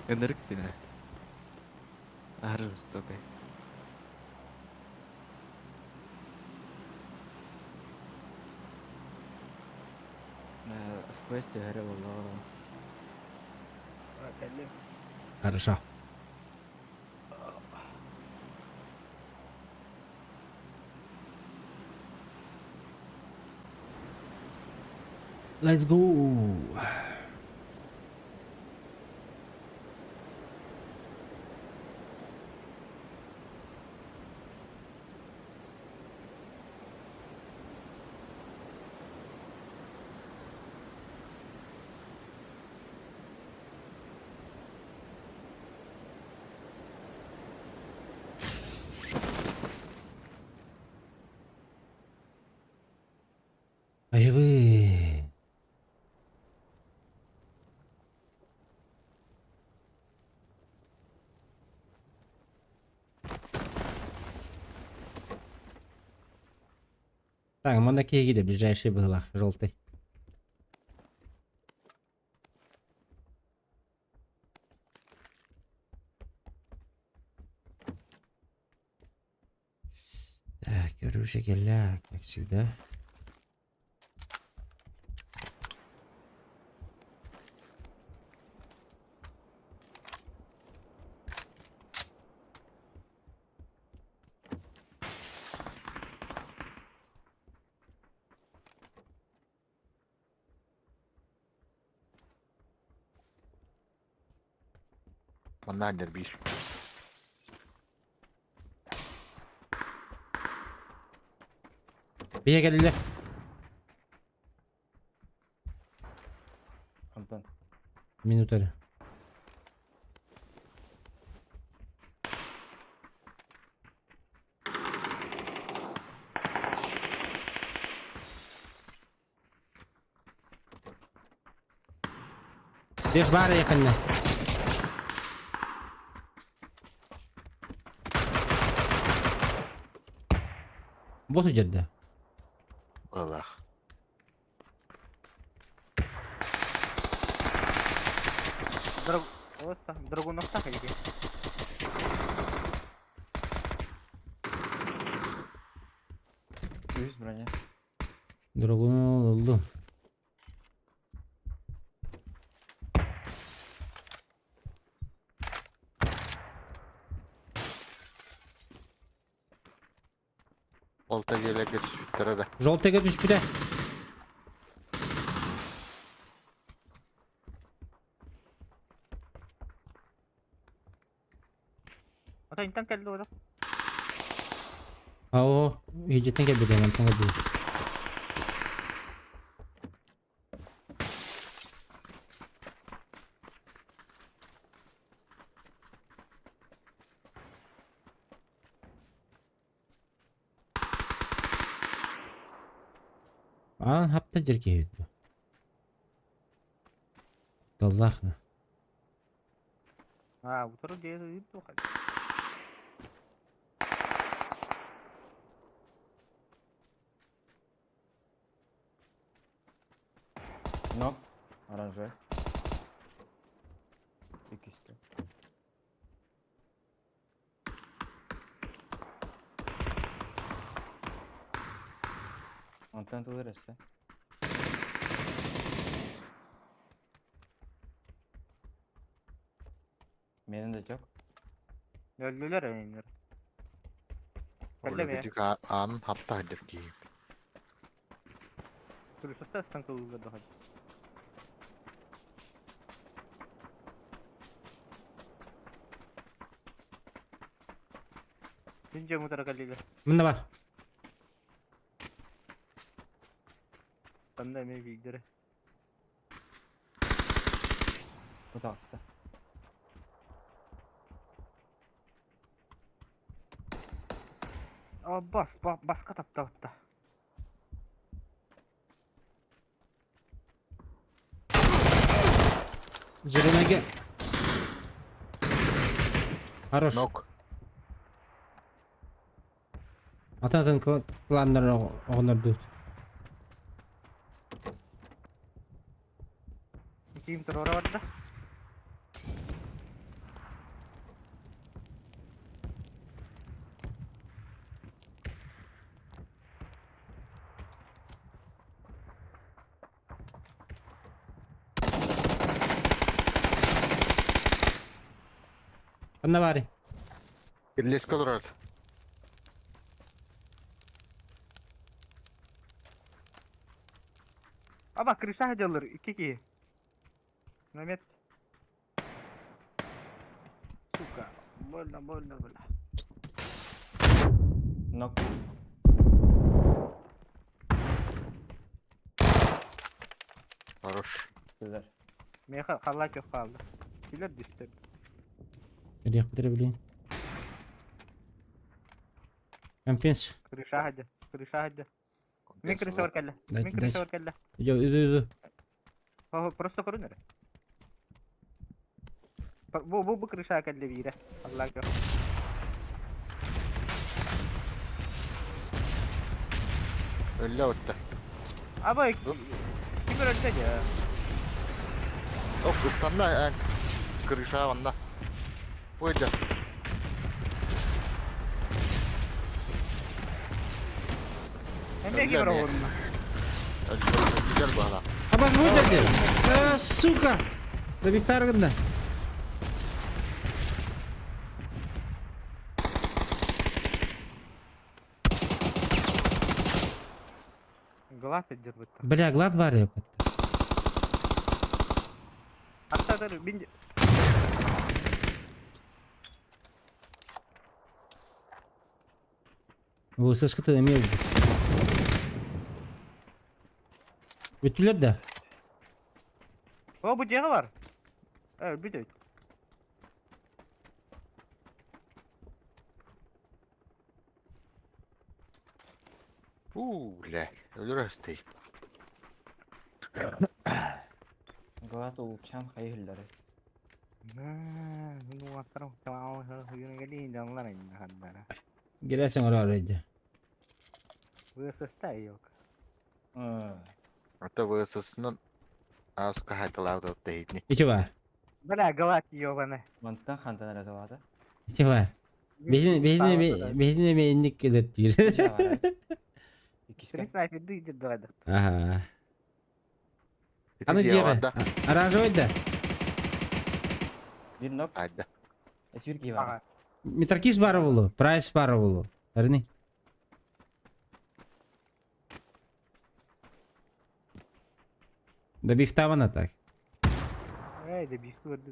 Энергия. Арус только. В квесте горела лава. Хорошо. Let's go. Ай вы. Так, мы на Киеве, ближайший была, желтый. Так, оружие геля, как всегда. Манадер биш. Bir geldiler. Антон. Минутарь. Деш бары yakında. Botu ciddi. Allah. Драгунов так или? Yüz bроня. Drogun'u oldu. Bitiredi. Желтыйга түспүдө. Ata intan geldi orada. Aa, hicretten geldi ben tanı değil. Aa, hapta jerke. Allah'ına. Ha bu tarafı diye de yok. Нок. Оранжевый. И кисти. Антон туда ресте. Benim de çok. Öldüler eminler. Geldi mi? Öyle anın hatta hadir ki. Kırışırsa sen kılgı daha. Ince mutara kalliyle. Bunda var. Ben de emeği bilgileri. Bu da hasta. Aa bas katapta hatta. Zirvene Хорош. Nok. Atan klanları onlar tut. Kim terora vardı? Bunda var. Birleşik olur artık. Ama kırışa hacalır 2-2. Mehmet. Suka. Bola. Нок. Хорош. Güzel. Meha kallak yok kaldı. Kiler düştü. Nereye bitirebileyim? Ben pens. Kırışa hadi. Min kırışa var kelle. Daj, Min kırışa daj. var kelle. Idu. Просто корунер. Bu kırışa kelle bire. Allah yok. Öyle öttü. Ama kim öldü ya? Yok ıstanda kırışa vanda. Buydu. Hem de kim var onun? Güzel bu hala. Abas bu dedi. Сука. Da bir targında. Глаз держит. Бля, глад var ya. Hatta da bin. Bu sıskıtı demiyor. Bütüler de. O bu cihaz var. Evet bir de. Le. Ölür hastayım. Galata uçan hayırları. Bunu atarım. Tamam. Yine gelin canlar aynı hatta. Girersen oraya. Bu sesler yok. Hatta bu ısısının az kahaytalarda ötteydi. İki var. Bela galat yiyor bana. Mantıktan hantan arası vardı. İki var. Bezine beğendik gelir diyor. İki var. İkisi. Seni sniper duydu doğru. Aha. Ana ciğer. Aranjör da. Bir nok. Hadi. Esir ki var. Mitarkis var bulu. Price var bulu. Arni. Добив тавана так. Ey de bir sordu.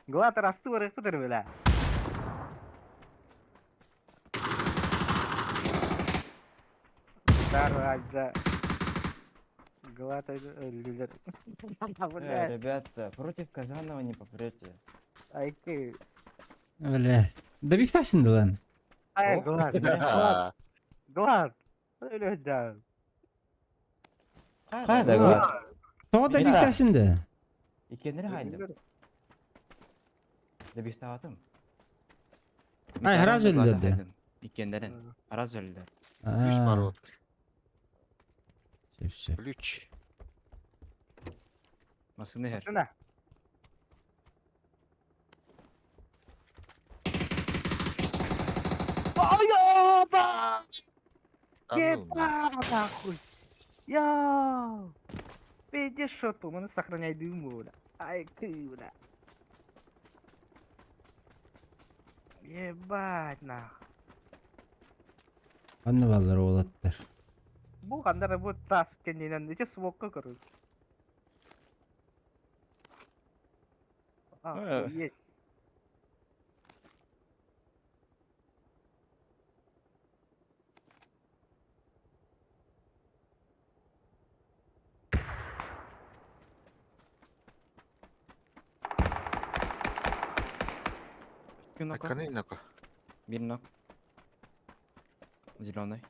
Gua terastı var ekter böyle. Dar aja. Gua öldüler. Блядь, Ребята, против Казанова не попрете. ay ki. Блядь. Добив тасынды lan. Ay Oh. Gua. Gua. Öyle de. Қайда гөр? Тоға добив Мина. тасынды. Икенері қайда? Деп естағатым. Ay, Araz öldürdü. Икендерін. Araz öldü. Плюс Aa, пород. Все. Плюч. Masını her. Şuna. Ay bak. А ну, Ебать, нахуй. Я. Пиздец, что то, мы сохраняй дыму, бля. Ай, ты, бля. Ебать, нахуй. Anne balları oğlattır. Bu kadar bu tas kendinden içe smokka kurur. Ah, yes. Экономика. Bir nok. Зеленый.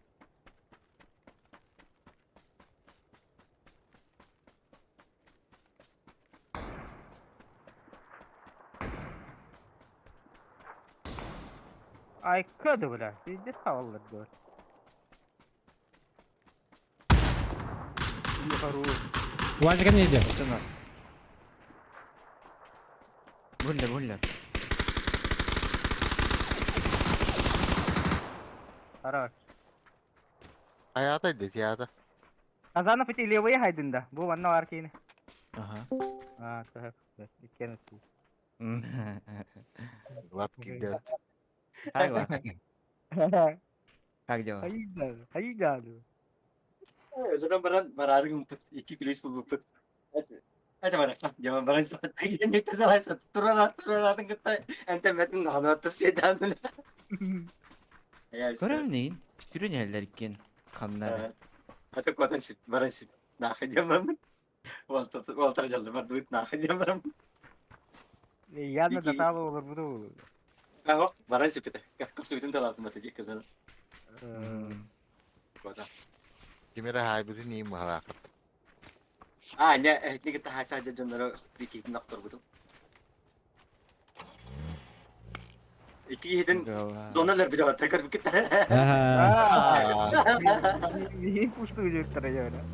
Ай, кады, бля. Пиздец, хавалар, бля. Хорош. Uacıka neydi? Masını. Buller. Хорош. Hayata dedi ya da. Казанов эти левые хайдында. Bu ванна var кейни. Aha. А, так. Иккен су. Лапки делать. Hay var. Как дела? Hayda. Özürüm bararı gımpıt. 2 kilo ispul gımpıt. Hadi bana. Jaman barang sapat. Akhirnya nektar salah satu. Turun kita. Ente metin nggak terus sedan. Ya. Görev neyin? Sürün eller iken. Kanlar. Atau kuatan sip. Barang sip. Nah, jaman. Walter jaldı. Var duit nah jaman. Yanına da tabi olur bu da olur. Oh, barang sip itu. Kau suitin telat mata aja kesana. Kuatan. Kimera hay bizi neyim var? Nya, ini kita saja jenero bikin dokter betul. İki hidin zonalar bir de var. Tekrar bir kita. Aha. Neyin puştu ucuktur ya öyle.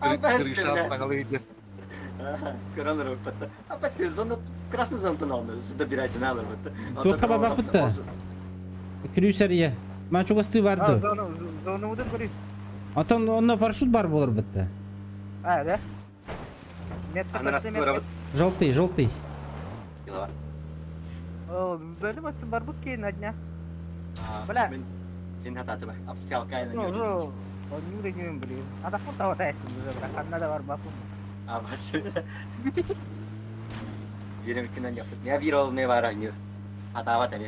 Крыша остановили. Kıranlar o patta. Apa sih zona krasny zontan aldı. Suda bir aydan alır battı. Çok kaba bak bitti. Krüser ye. Ben çok ısıtı vardı. Zonu mudur kuri? Atan onunla paraşüt var olur bitti. Ha da. Net Ananası var ama. Желтый. Yıla var. Oh, böyle bastı barbut ki nadnya. Bela. Ini hata tuh, official kayak No, no. Oh, ini udah nyumbang beli. Ada pun tahu tes sebenarnya karena ada war bapu. Apa sih? Birim ikinden yaptık. Ne bir olmaya var anıyor. Hata var tabii.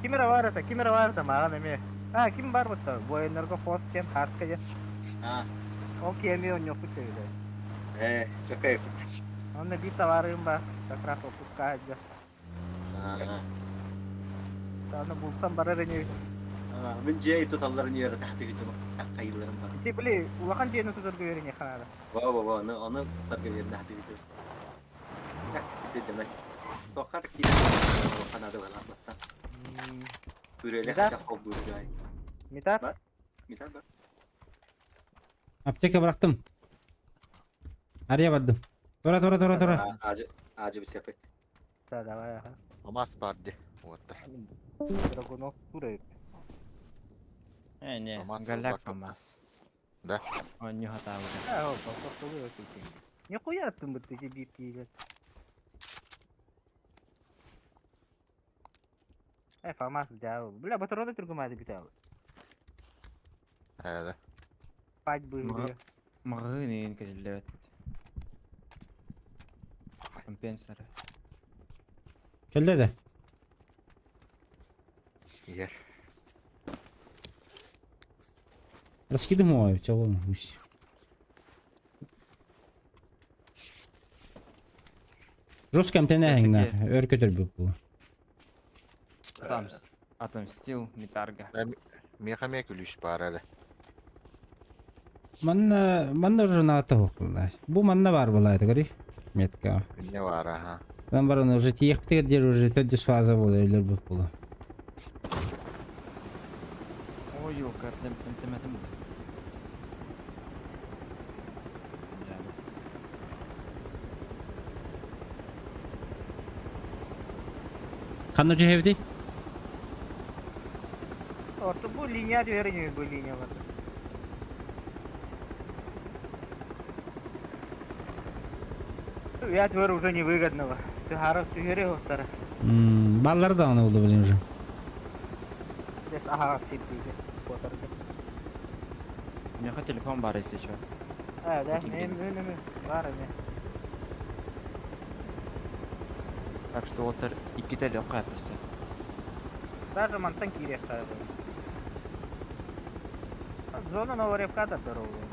Kamera var da malah neme. Ha, kim var bu tabi? Bu energo post kem harus kayak. Ha. O kemiyor nyokut öyle. Çok ayıp. Onda bir tavarım var. Tekrar fokus aja. Sana bulsam bara rengi. Menjaya itu talların yeri tahti gitu mah. Kayılarım var. Jadi beli, uakan dia nutur rengi kana. Wow, onu target yeri tahti gitu. Ya, itu demek. Tokar kita kan ada banget mata. Böyle kaçak oldu gay. Mitat? Misal bak. Apteke bıraktım. Araya vardım. Tora. Acı bir sepet. Sada var ya. Mas vardı. Вот. Dragonov turret. Не, Фамас голяк вот так вот. Фамас. Да? Он не готов. А, о, попробуй это. Нихуя ты бы ты битки идет. Фамас jauh. Бля, батарея тургумады битал. Evet. Пать бы. Mağının kesillet. Kompensarı. Kelle de. Yer. Раскидай мой, чего он гусь. Жесткий амплинайнгнар. Örkötür bu. Atımstil mitarga. Меха үлүш бар әле. Манна уже на того кылдаш. Бу манна бар булайды, görüy. Метка. Не бар, ага. Там бар уже тиектер дер уже 400 фаза болу öylер bu bulu. Ой, yok, entemedim bu. Kanıcı evdi. Orta bu linya diyor, bu linya var. Я говорю, уже невыгодного. Ты гаров, ты говори, Остара. Balları da onu oldu bilin уже. Здесь ага, сидит. У меня хоть телефон бар, если что. Да, не, бар, не. Так что Остар и китай легкая просто. Даже мантан кире ставил. Зона нового ревката здоровая.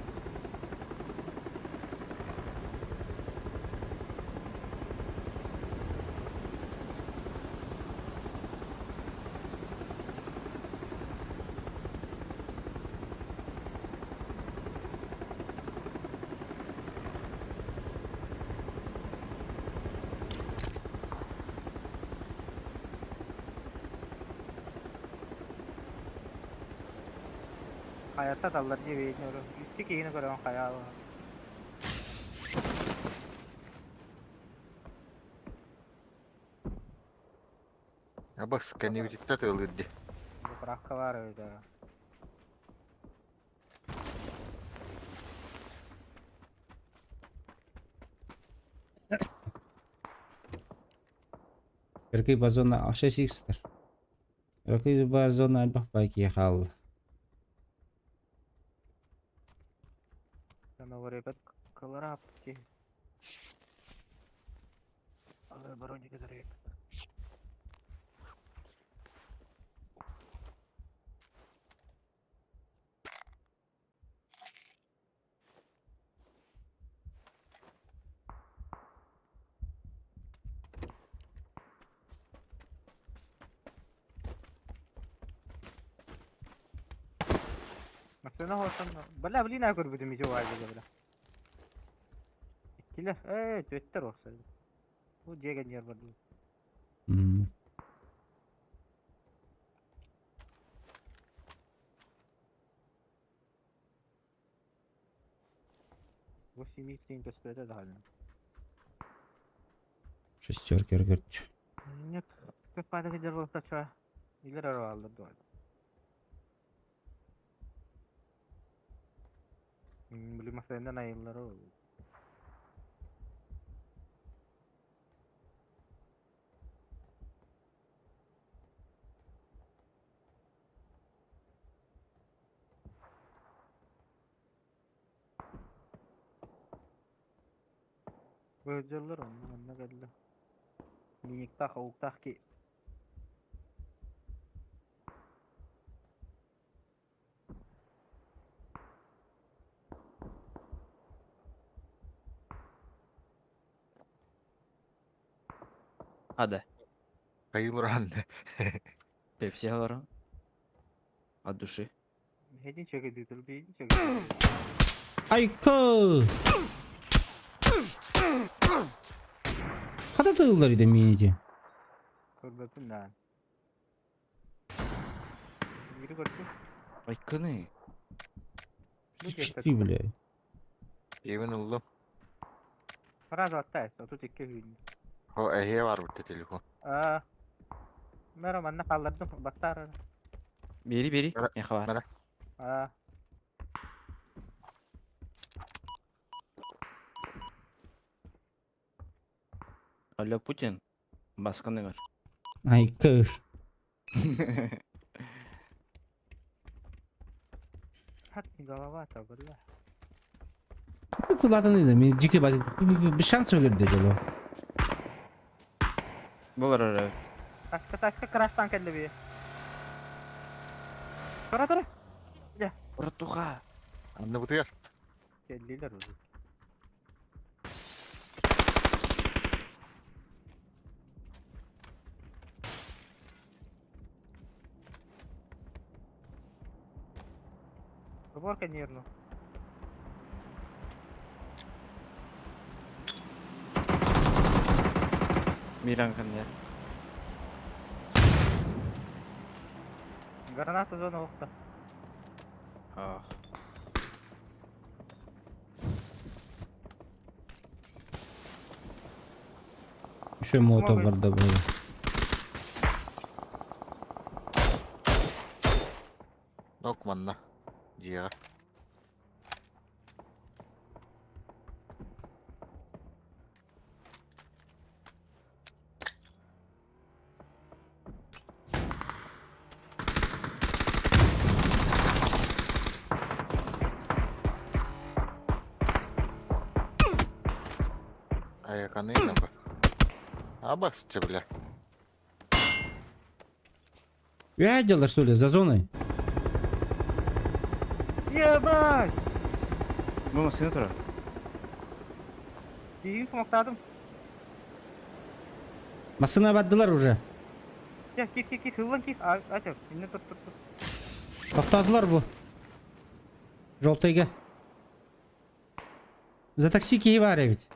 Hayatta dallar diye beğeniyorum. Üstteki yeni gören hayal var. А бак сканивать ылыдди. Bırakka var öyle. Erkek bazona aşağı sikster. Erkek bazona bak belki hal. Новый ребят колорапки. Бароника зарек. Mesela olsan bala bili ne kur bizim ijo aydı bala. Killer Twitter olsa. Bu jegen yer var. Bu simit спрятать реально. Шестерки erkek. Нет, как падает держал сача. Или рвал дой. Блин, масенда на yılları oldu. Böcekler onunla geldi. Minikta havukta ki. Hadi. Кайылранды. Pepsi alalım. От души. Иди чекай, иди чекай. Ayko. Kada tığıllarıydı miniti. Kurbatın lan. Yürü kurtun. Aykanı. Ciddi bile. Evin ылдым. Сразу оттайся, а тут iki gün. О, әйе бар бітті телефон. Merhaba, anne kaldırdım, battar. Beri, Mera- ne kadar? Mera. Alo Putin, baskını var. Ayko. Hat голова-то, бля. Tutuladın dedim. Ciddi bir şans ölür dedi o. Булар ара. Taşka crash'tan kelle bir. Tora. Уртуха. Аны бутыгар. Kelliler oldu. Уборка нервно. Миран канья. Граната зона окта. Ах. Şu motor var da böyle. Нок манна. Дига. Аяканы набы. Абаксты, бля. Видела, что ли, за зоной? Ебать! Мама сына тора. Дiyeyim smokladım. Masına baddılar уже. Ya git hızlan git. Aç. Şimdi tut. Toxtadılar bu. Желтый gel. За такси var ya ведь.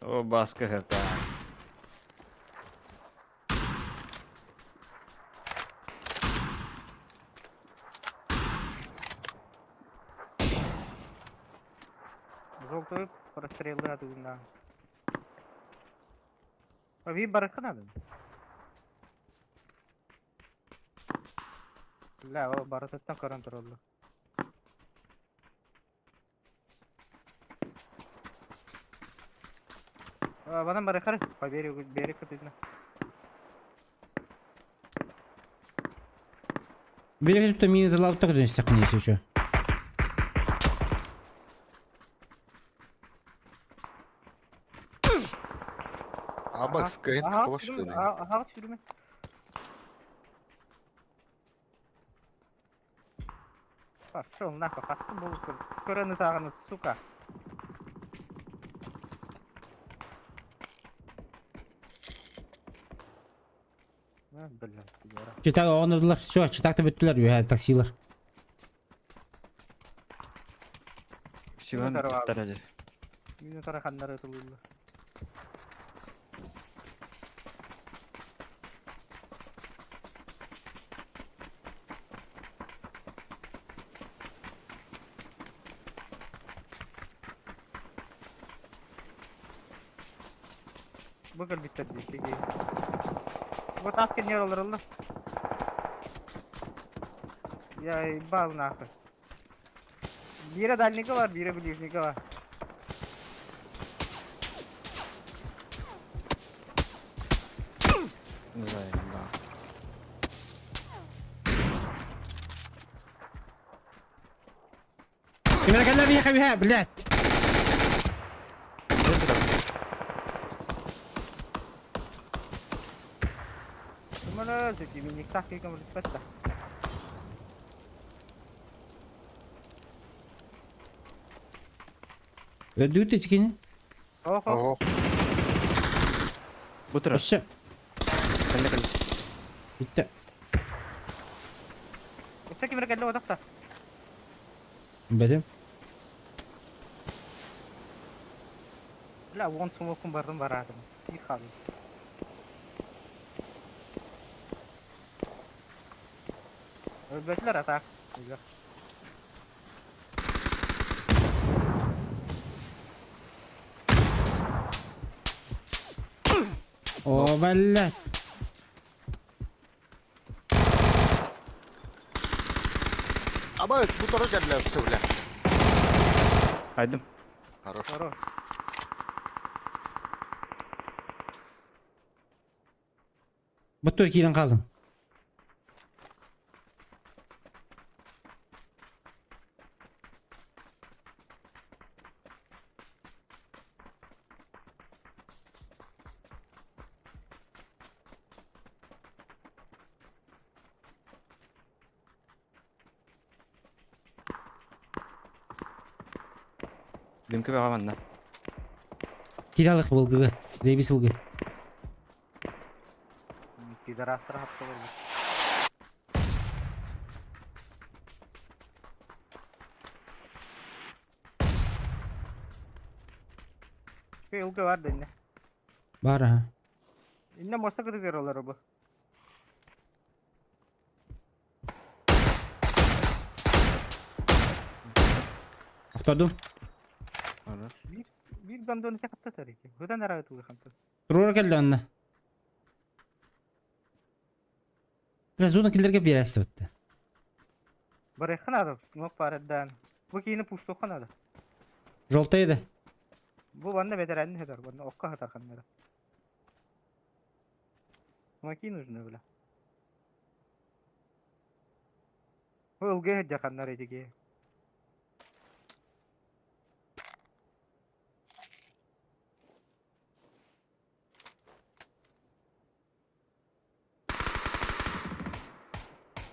О, баска это. Желтый прострелы от угна. Ви баракка надо. Ля, o barattan kontrollü. Bana barakar. Beri kutuyla. Бери тут мини дала вот так не стакни, если что. Абакс кайын кылыш что ли? Aha sürme. Пошел нахуй, хасту булку. Көрөні тағыны, сука. Блин, сигара. Çıtak onurdular. Şu çıtakta büttıler ya taksiler. Силан Здорово. таради. Мені тараханları тулулу. Bakın bitirdi işte. Bu taskın yer olur Allah. Ya bal nahı. Biri dальника var, biri ближника var. Не знаю, да. Kimine geldi bir yaka bir ha, blять. Gimana sih kimi nikah kayak kamu sepeda. Ödüğü de çıkını. Oh. Ого. Бутыра. Aşağı. Калли калли. Bitti. Usta kimi geldi o da. Benim. La won semua kumbaran baradım. İyi kaldı. Öbekler atak. Güzel. O belli. Ama bu tarafa geldiler usta bile. Haydım. Хорош. Хорош. Bu Türkiye'nin kalın. Dünkü bir havanda. Kiralık bulgı. Zebi sılgı. Bir de rastlara hapsa var. Bir yılgı var da inne. Var ha. İnne mosta kıdık oraları bu. Aktordum. Bir gandonu çakatta tabii ki. Hıdan nereye tuğu kanka. Durur geldi önüne. Biraz uzun killerge bir yere bitti. Bırakın adam. Nok var edden. Bu kiyini puştu kanadı. Joltaydı. Bu bana bederenli heder. Bana okka hatar kanları. Makin ucunda bile. Bu ılgı hedce kanları edeki.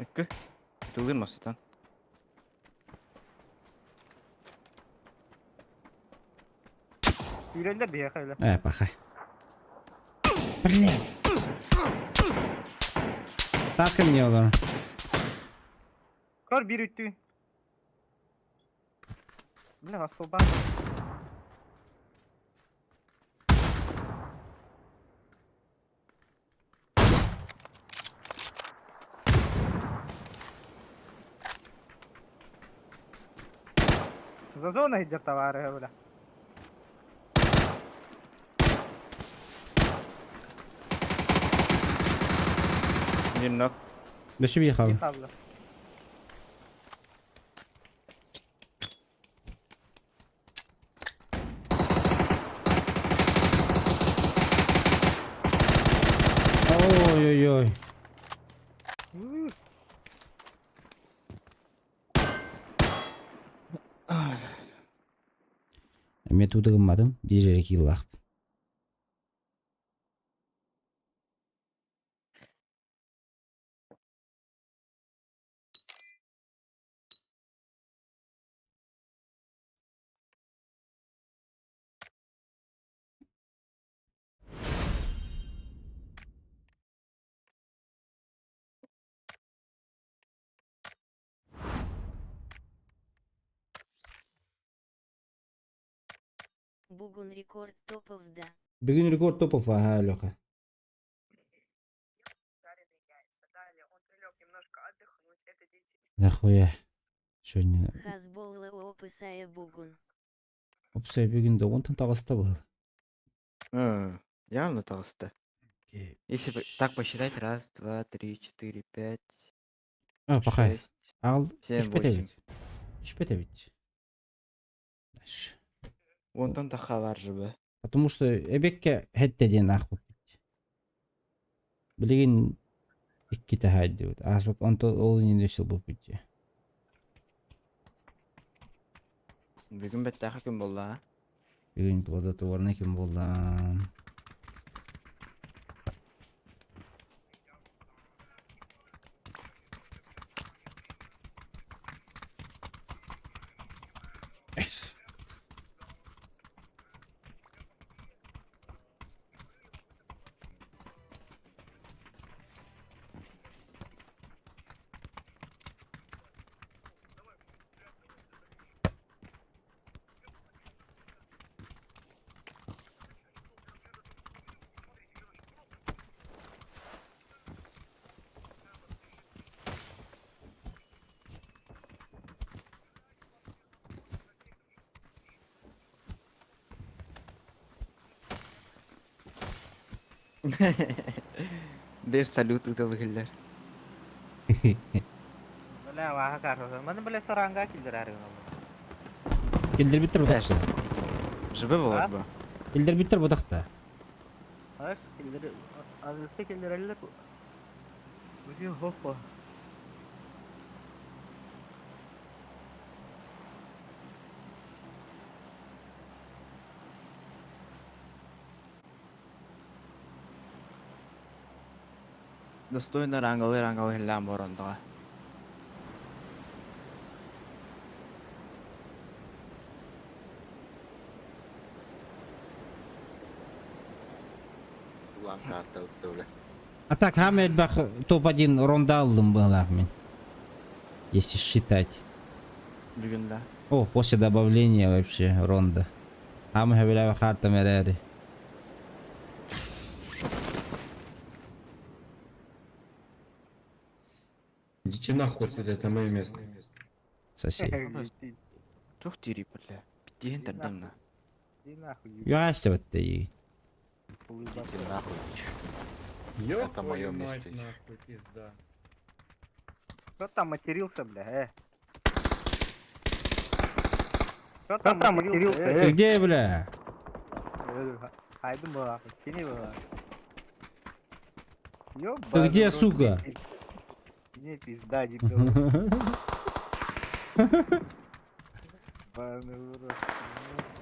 Ekki. Tılgın masıtan. Yüreğinde bir yakayla. Evet bakay. Блин. Таска мне olur. Kör bir üttü. Ne var soba? Зазона идет товары, бля. Нинок. Dışı bir yıkalım. Fazla. Oy oy oy. Men tuğda kılmadım. Bir yere yıllar. Бугун рекорд топов да. Bugün rekord topov var ha loka. Нахуя? Сегодня Хазболла описая бугун. опсай bugün de 10 тагыста был. Явно толсто. Если так посчитать, раз, два, три, четыре, пять, А, пахай. шесть, Al. 7, 3 bete 8. bit. 3 bete bit. Дальше. Ondan da haber gibi. Потому что эбекке хетте ден ах бут. Билеген 2 тахайды бут. Асбак онто ол индешил бут бит. Bugün bettaki gün oldu ha. Бүгүн плодотворный ким болду. Der salut uta bakiller. Bela waha karşı. Bana bile saranga kildir arıyorum. İldir bitir bu Beş. dakika. Жбе болот бу. İldir bitir bu dakika. Hayır, kildir. Azıcık kildir eller. Bugün hoppa. Достойно рангалы хиллам борондога. Ulan karta öttü öyle. А так, Хамед бах топ-1 ронда aldım была мен. Если считать. Бүгүндө. О, после добавления вообще ронда. Хамы хавила харта мерери. Идите нахуй отсюда, это мое место. Сосед. Тух тири бэлээ. Битэн тардамна. Иди нахуй. Юрасти вот ты. Идите нахуй. Ёб Это моё твою мать, местечко. нахуй, пизда. Кто там матерился, бля, Кто там матерился, Ты где, бля? Haydi bak, seni bak. Ёб, Ты где, сука? Не пизда, дебил. Банный урод,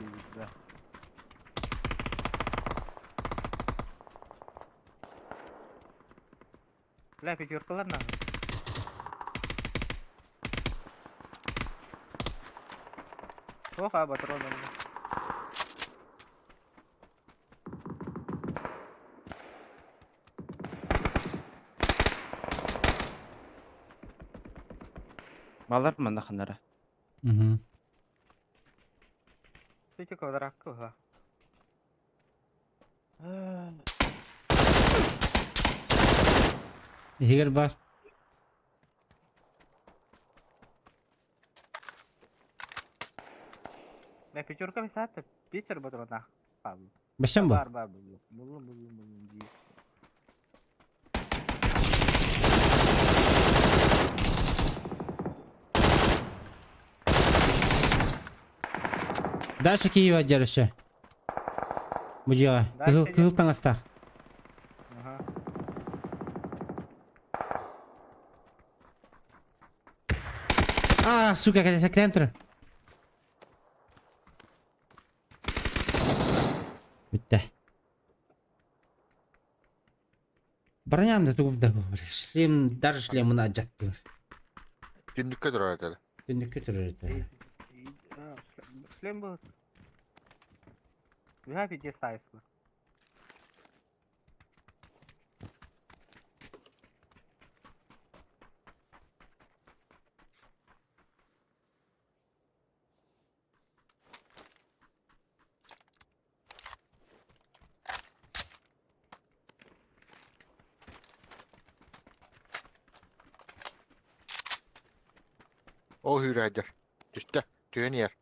не пизда. Бля, пятеркалар нахуй. Плохо, патроны. Малар мында ханара. Угу. Ты квадрат кого? Егер бар. Бля, пятерка висят, Питер патрона. Башам бар. Бар, булун. Дальше Киева держи. Бужа. Дальше Кыл таңаста. Ага. А, сука, когда саклен тұр. Бітті. Бронямды туғымда көбірі. Шлем, даже шлемына жаттың. Түндүккө турат эле. Түндікке тұрыр еті. Шлем был. You have it, size. O hürədir. Düşdü. Tüyən yer.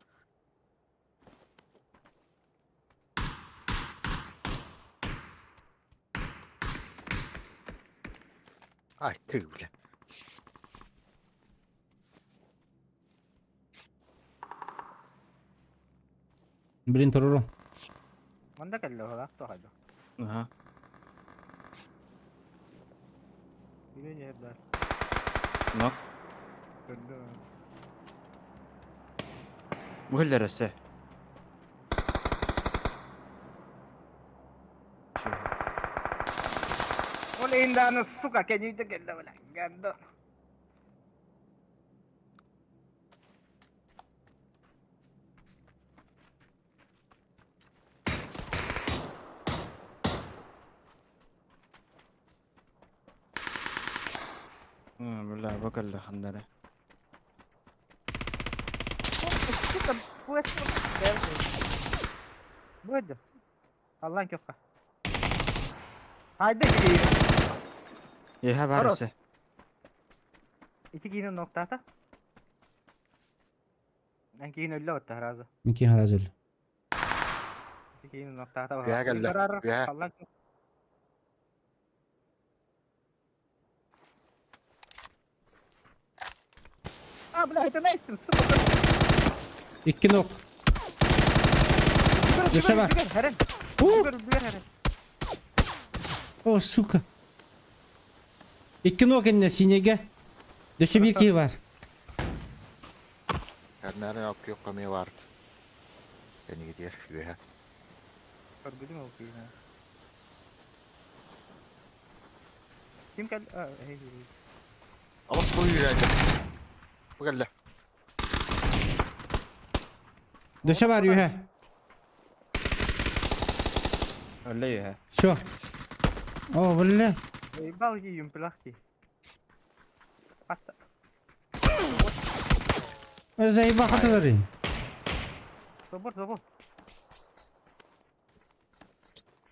Ay tüyle. Блин, тұрыру. Манда келді хода, тоқайды. Ага. Үйен ерді. Нок. Көрді. Bu hiller öse. Ол енданы сука, кәнейді келді бля. Гәнді. Бля, bakalla xandara. Сука, puesto. Буде. Allah'ın köfka. Haydi gideyim. Yeha var Хорош. öse. İki giyinin noktası. Ben giyin öyle otta razı. Мекен харазыл. İki giyinin noktası var. Güya geldi, güya. Allah'ın köfka. А, бля, это Нестин, сука. İki nok. Yaşa bak. Herен. Herен. O suka. İki nok eline sinege. Döşe bir ki var. Karnare yok kami vardı. Seni gidiyor şuraya. Gördün mü okuyun ha? Kim geldi? Aa, hey. Ama spoyu yürüyecek. Bu geldi. Döşe var yuhe. Öyle ya. Şu. O böyle. Bal yiyeyim plaki. Hatta. Zey bakatları. Sabır.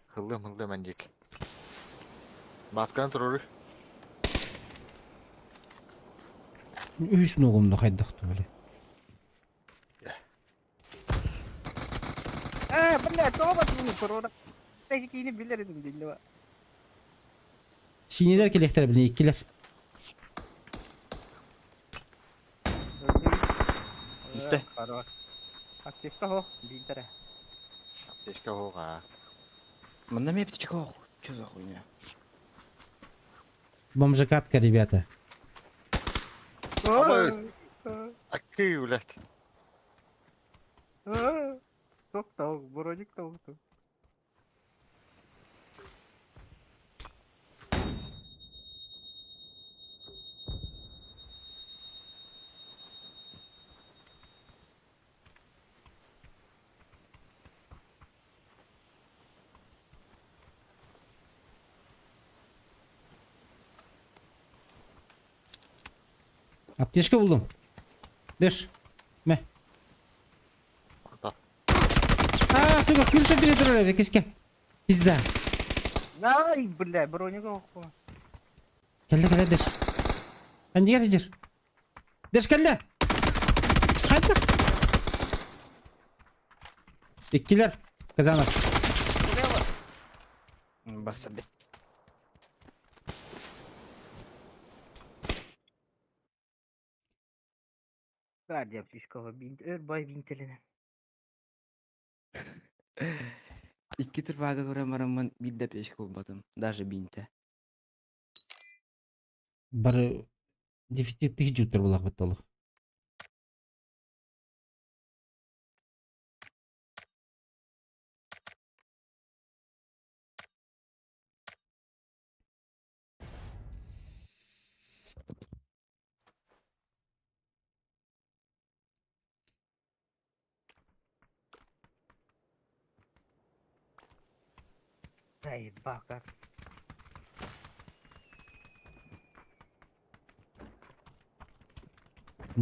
Hıllı mencek. Baskan turur. Üç nogumda kaydıktı böyle. Bля, тоба bunu korona. Peki yine bilirim dinle bak. Siniler kelekler bile ikiler. Bitti. Bak. Aktifte ho. Bintere. Keşke hoğa. Мында мне птичка. Что за хуйня? Бомжикатка, ребята. Akı ulan. Tavuk, boronik tavuk. Apteşka buldum. Dur. Me. Orada. Aa, suka, külçe bile duruyor be keşke. Bizde. Ay, bля, броник оқу. Kelle dur. Ben diğer hicir. Dur kelle. Haydi. İkiler. Kazanır. Bassa bit. Hadi yap şişkova bay binteline. Ikki turbaga ko'ra maraman bidda peshka bo'lmadim, даже binte. Bir defisitli hicir bulak battalı. Ay bakar.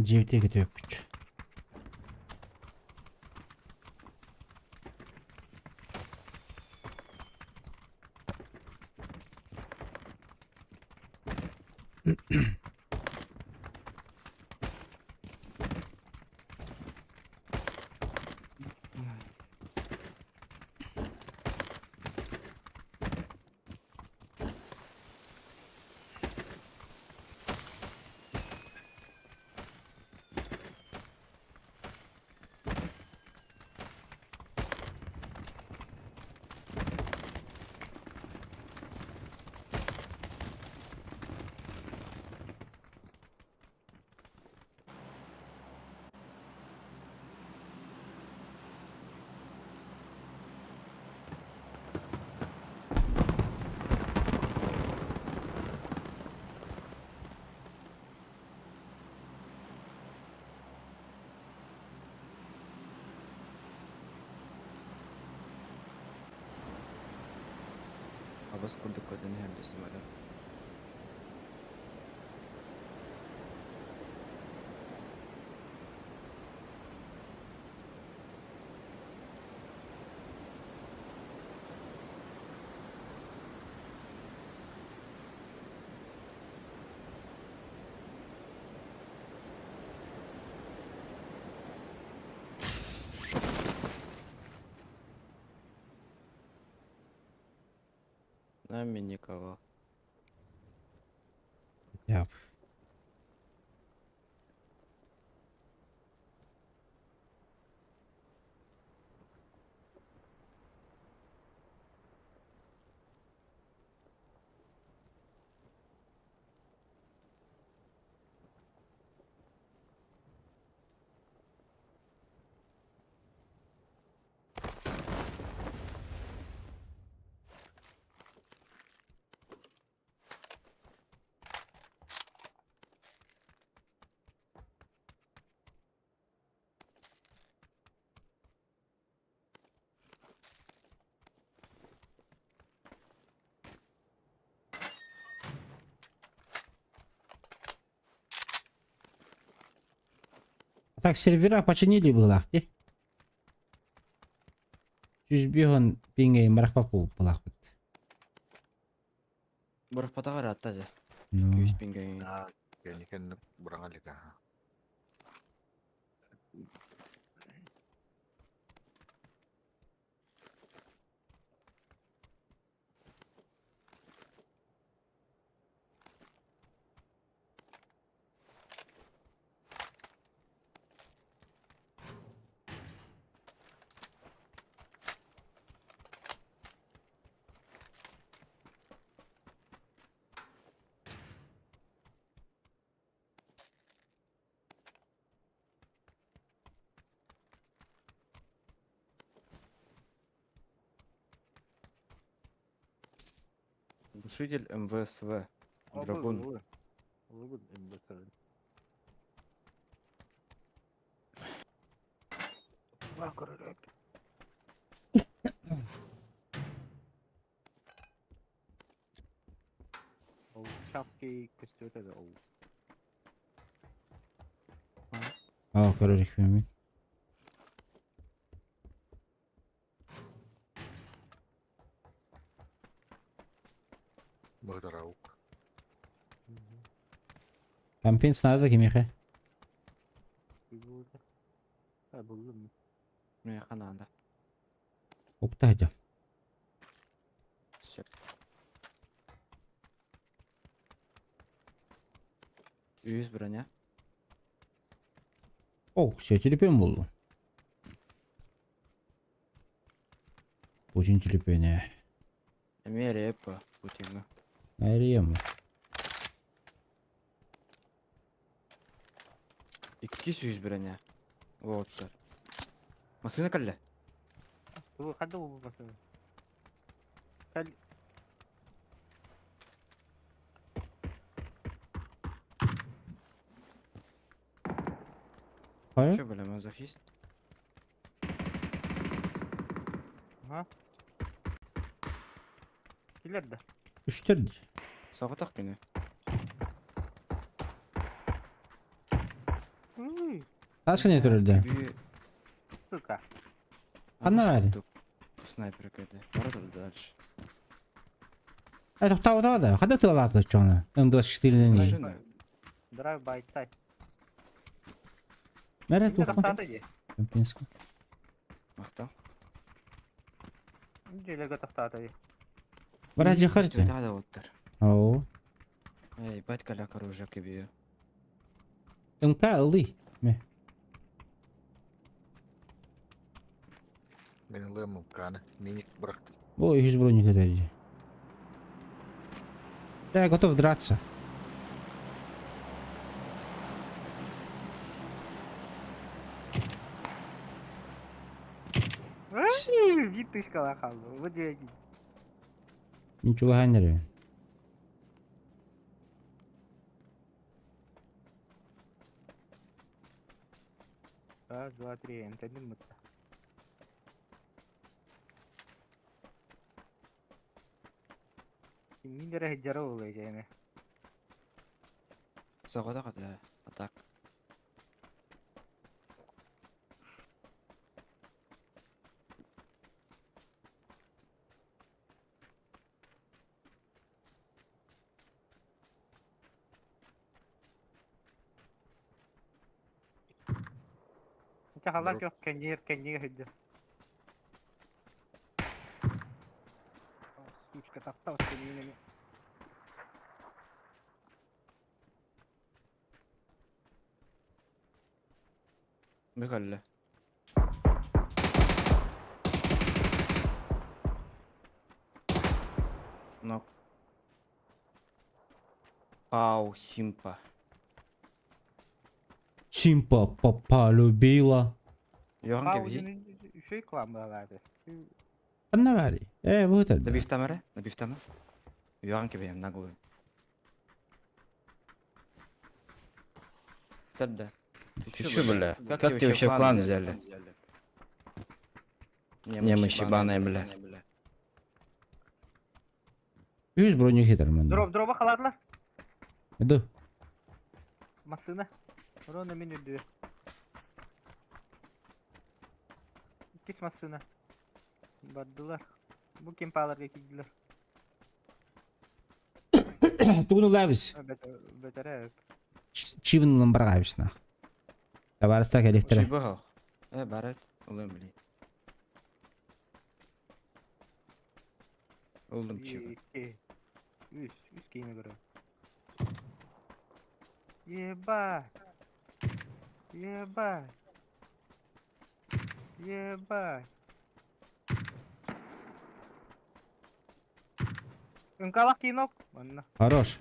Cevite gidiyor güç. Abas kurduk kadını hem de simada. Нами никого. Yap. Так, сервера починили было, где? Жүзбион пингей марахпапу было. Бурахпатагар атта же. Ну, 200 пингей. Kayaknya kan berang kali kah. Глушитель МВСВ. Драгун. Var koruyacak. O şapkayı köstürdü de o. а, короче, фильм. Berdarau. Компенс надо, Кимиха. Ha buldum mu? Ne kananda. Октадя. Все. 100 броня. О, все, телепен был. Очень телепение. Эмери эпа. Путинга. Арием. 200 броня. Вот так. Масына калле. Bu kadar bu bakın. Kal Hayır. Что, бля, мазохист? ha. Kiler de. Üstlerdi. Сағатақ кені. Uy, Kaç ne türlü? suka. Анна Снайпер кәді. Бара дальше. Это кто да? Когда ты ладно, что она? М24 не. Машина. Drive by type. Nerede Bir de bu? tahtada ye. Компенс. Мақта. Жилеге tahtada ye. Бара жахарчы. Тағда оттар. О, Эй, бать каляк оружие кебею. МК ылый. Ме. Benim lemum kan. Minik bıraktı. Ой, из броника дали. Я готов драться. Gitti şkala kaldı. Bu diye git. Ничего ганери. Раз, два, три. Entendin mi? Kimin de heccara olacağını. Сағада қада. Атак. Çakallar yok. Kendine heccar. Сучка, tahta olsun yine. Бекалле. Нок. Пау, Симпа. Симпа папа любила. Йоған Aa, кебей. ucunu şey kılamdalardı. Она вари. Вот это. Набифтамаре? Набифтама? Йоған кебейм, наглую. Тогда. Ты чё, бля? Как тебе вообще план взяли? Немощь ебаная, бля. 100 броник хитрым. Drop'a kalarlar. Иду. Masını. Onu emin ediyor. кисмасына. Бардылар. Бу кемпаларга кийдилер. Тугнулабыз. Бетереп. Чибинлын баргабысна. Табарыстак электр. Бахал. Барат. Улам били. Улам чиба. 2. 3 кейіне көрі. Ебать. Ебать. Ебать. Ынкалақ кейінок. Онна. Хорош.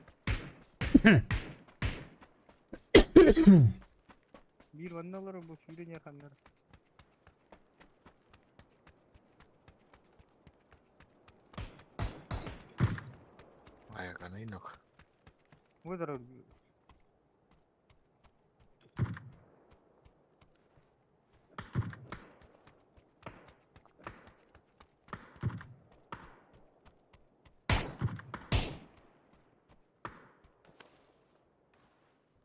Bir vannaları bu sürün yakanları. Аяғаны инок. Выдор.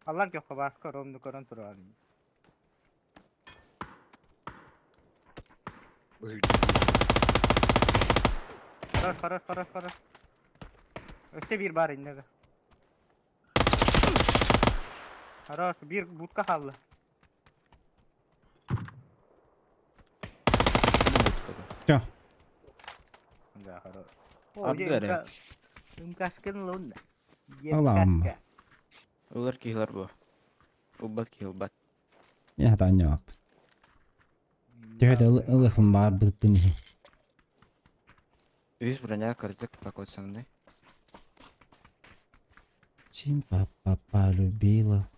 Allah yok başka romdu koran turar. Хорош. Öte bir var indi. Хорош, bir budka kaldı. Всё. Да, хорош. Абдара. Ынкашкын лунда. Allah'ım. Улар кийлар бу. Улбат кийлбат. Ya da ne yap? Тёдө ылыхым бар быппын. Вис броня картик пакот самны. Чем папа полюбила,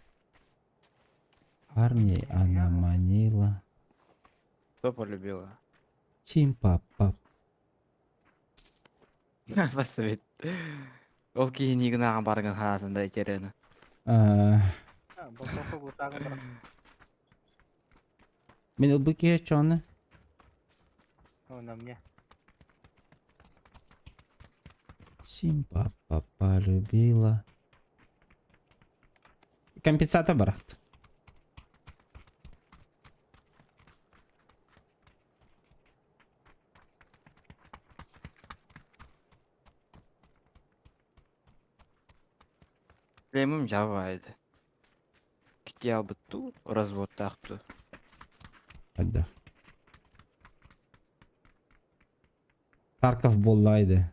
парней она манила. Кто полюбила? Чем папа. Басбет. Ол кийинигин барган хаасында итерени. Мен убыки чоны. На мне. Чем папа полюбила. Компенсата брат. Племим жабайды. Кити албытту, развод такту. Hadi. Тарков боллайды.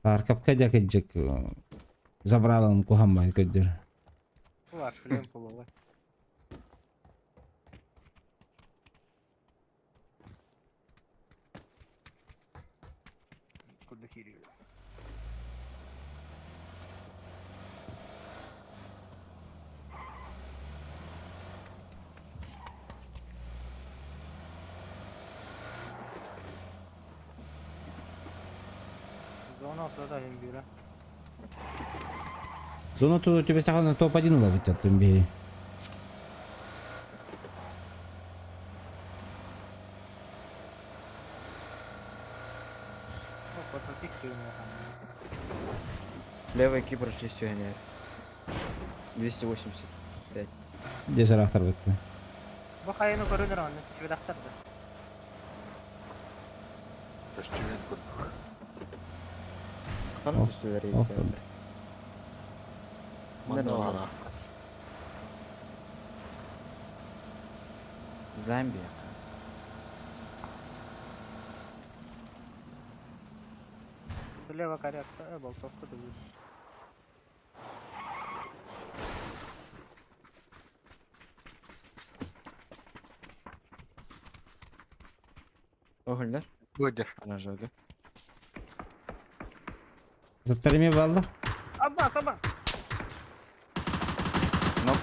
Тарков кадя кеджек. Забрал он кухамбай кеддер. Var, шлем пуловый. Куда хири? Зона туда имбира. Зону тут тебе сахарно топ-1 ловить от NBA. Левый кипр частью гоняет. 285. Где жарахтар бітті? Bu hayını görünür onu. Şöyle daktardı. Паштивет бут. Kanat üstüleri Of. yükseldi. Мандала. Замбия. Слева коряк, болтовка да будет. Oğullar. Будешь. Ana joga. Заттарыме балды? Абба. Нок.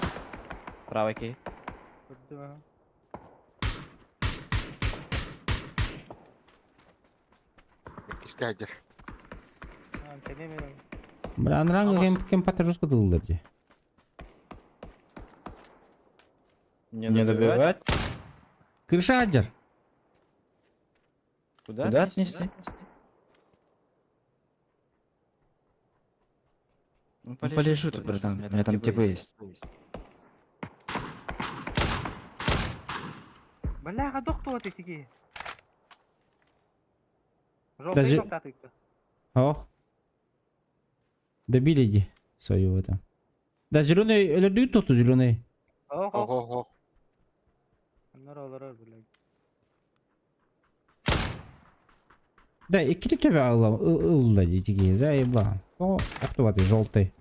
Правый кей. Курдума. Искадер. Темемен. Бля, анранга кем патрушка дылдыр де. Не добивать. Крыша аджар. Куда отнести? Ну полежу тут, братан. У меня там типы есть. Бляха, доктор ты тики. Даже- Желтый доктор ты. О. Добили иди свою это. Да, зеленый, өлөрдүү тоту зеленый. Ох, Ох, ох. ох, ох. Нора, блядь. Да, икки төбө ылда дитиги, заебал. О, актываты желтый.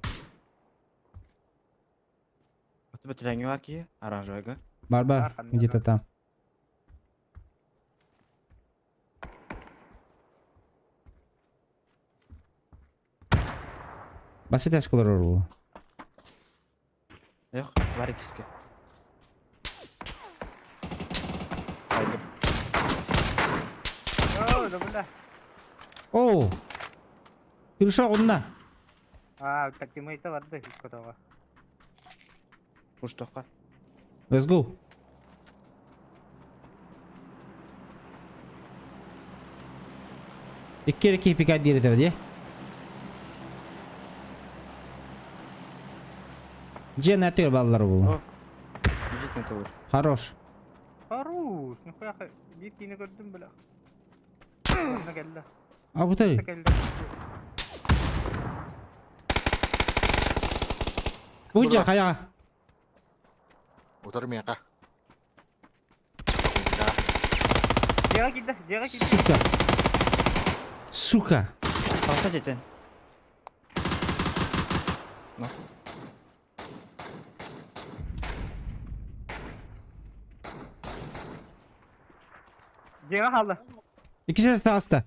У тебя тренги var ki оранжевый, Бар, Архан, где-то там. Басит ашкалар бул. Yok, var ikisi. О, да бля. О. Кирша онна. Так тиммейта var da hiç kodaga. Kuş toqa. Let's go. Икки пикать дире тебе, Джен атıyor баллар бул. Git ne olur. Хорош. Хорош, нихуя bir tane gördüm bля. Önüne geldi. Абытай. Geldi. Уйджа каяга. Утыр мияка. Diğer gitti, diğer gitti. Сука. Сука. Kalka dedin. Diğer halde. İkisi de hasta.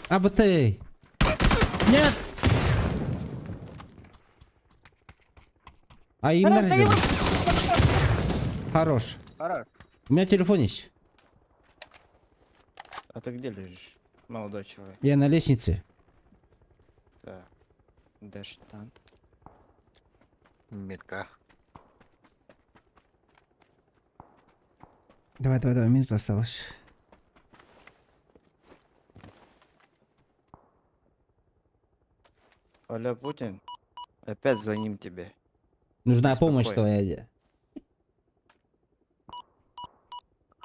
Абытай. Нет. А им надо. Хорош. Хорош. У меня телефон есть. А ты где лежишь, молодой человек? Я на лестнице. Да. Дэш там. Метка. Давай, минута осталась. Алло, Путин. Опять звоним тебе. Нужна помощь Спокойно. твоя.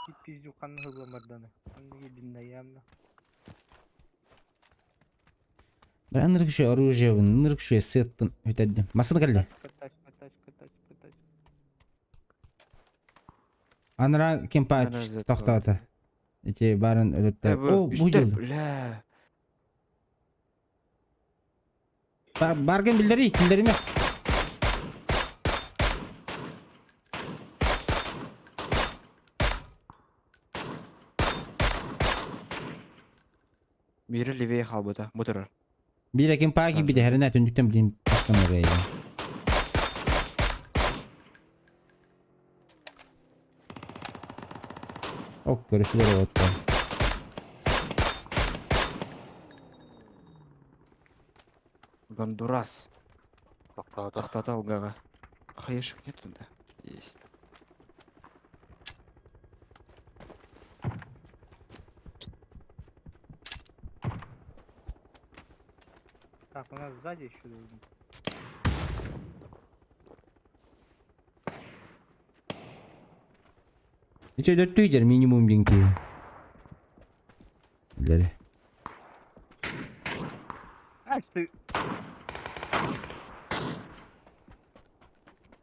Git pizdu kanını hızlamadığını. Kanını dinleyeyim. Бля, ныркшу оружие, ныркшу сетпін. Өтәдім. Масын кәлі. Катач. Анра кемпа Разы тоқтаты. Эти барын өлітті. О, Üstte, бұйдыл. Бля. Барген білдері, кілдеріме. Biri Livy'ye halbuda. Bu durar. Bir кемпа gibi de herine tündükten bileyim. Başkan oraya. Ok, görüşürüz o otta. Гондурас. Тоқтады. Тахтата Алгага. Хаешек нет туда? Есть. Так, у нас сзади еще должен. Hiç ödöttü iyice minimum dinki. İleri. Ай, ты.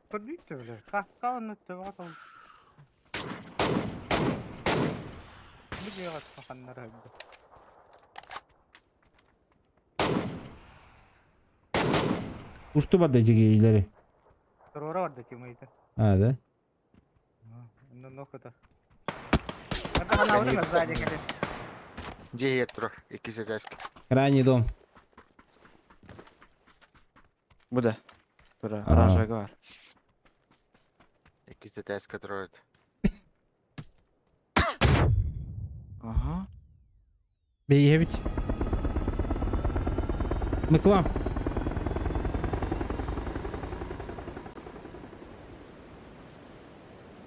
Подвигся, бля. Как он вот он. Bir diğer kafanlar öldü. Uçtu badacık ileri. Второй раунд тиммейта. Ha da. Ну, ну-ка-то. Это она уже сзади, конечно. Где Гетро? İkisi de eski. Крайний дом. Bu da. Dura. Aa. Оранжевый var. İkisi de eski duruyor. Ага. Бей бит. Мы к вам.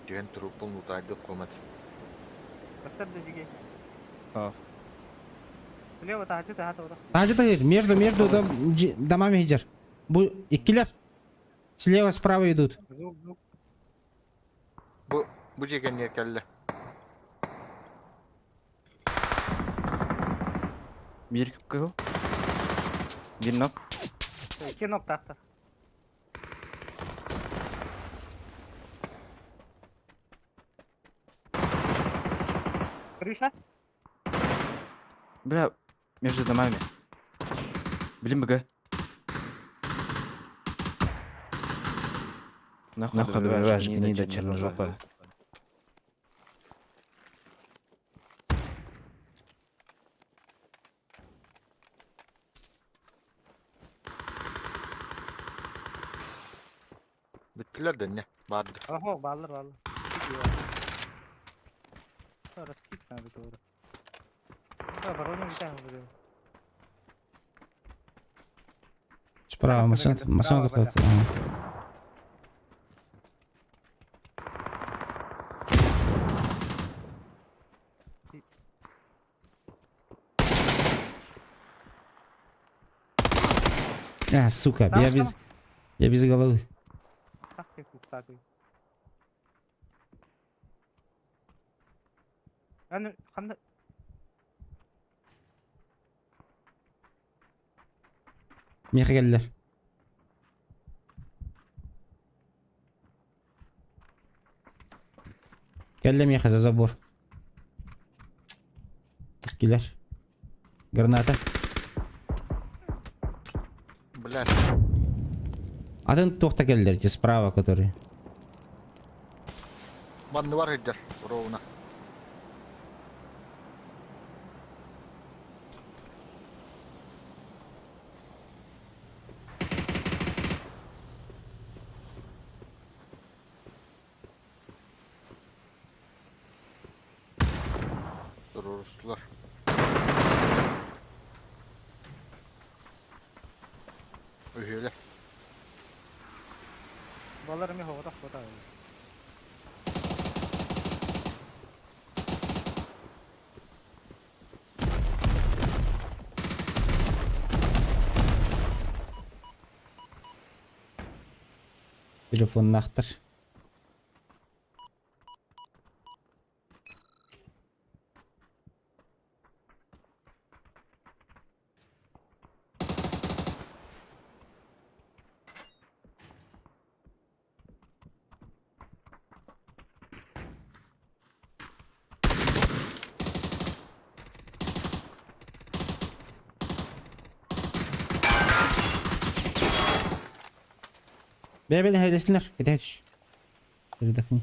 Дивен трупын утайды комат. Поставь до диги. Aa. Слева тахты тахты. Тахты между домами Хиджар. İkkiler. Слева, справа идут. Звук. Bu cegenliğe kelle. Bir kıkıl. Bir nok. İki nok tахта. Крыша? Бля, между домами. Блин, БГ. Нахуй добиваешь, гнида черножопая. Bittiler de ne? Vardı. Ого, баллар. Раскид надо тоже. Да, вороним там уже. Справа машина Справа, тут. Сука, я без головы. Так, такой. Аны, қандай? Mekhe geldiler. Geldi Mekhe за забор. İkkiler. Granata. Блядь. Один тохта geldiler, те справа, который. Bandı var Hıdır. Ровно. Ruslar. Öyle. Балларым его так хватает. Telefonun aktır. Beni heylesinler. Gidelim. Bir dakika.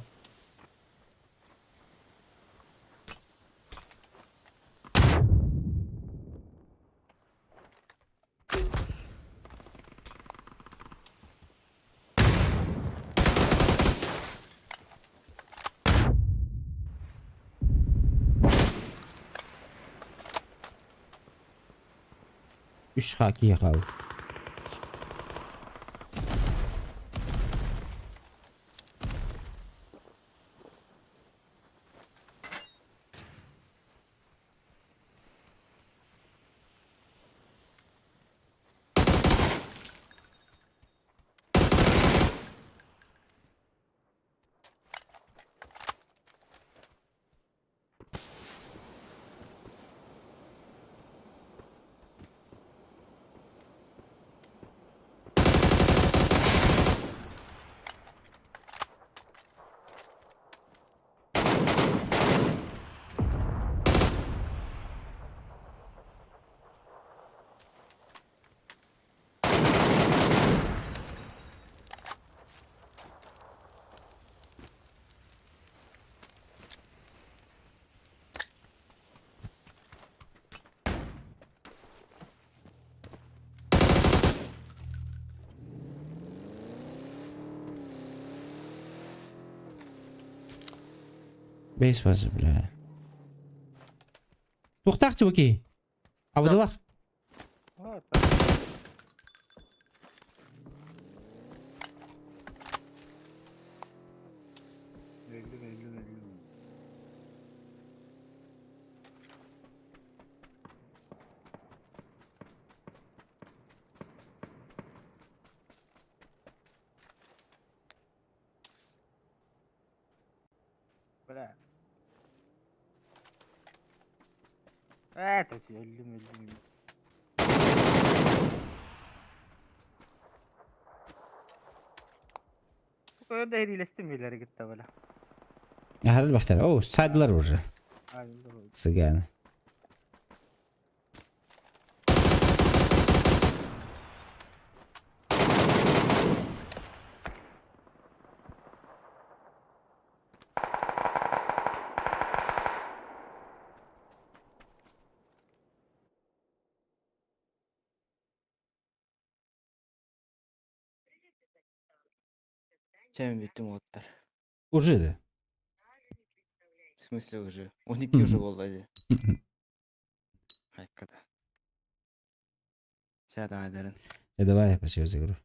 Üç haki kaldı. Бейс базы, бля. Тоқтақчы өкей. Абдалах. Вот. Bırak. Evet, öldüm. Bu kadar da hilestim ileri gitti böyle. هذا البختر اوه سادلر уже Aynen doğru. цыган. Чем bittim otlar. Уже да. В смысле уже? 12 уже oldu hadi. Hakikaten. Şey devam edelim. Давай я сейчас игру.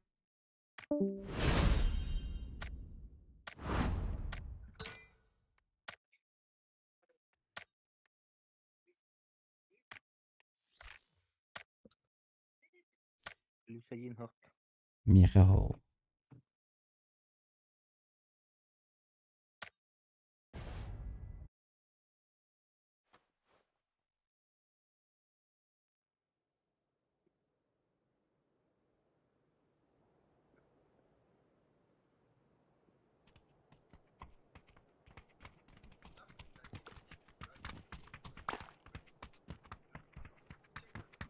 Hüseyin Hak. Михаил.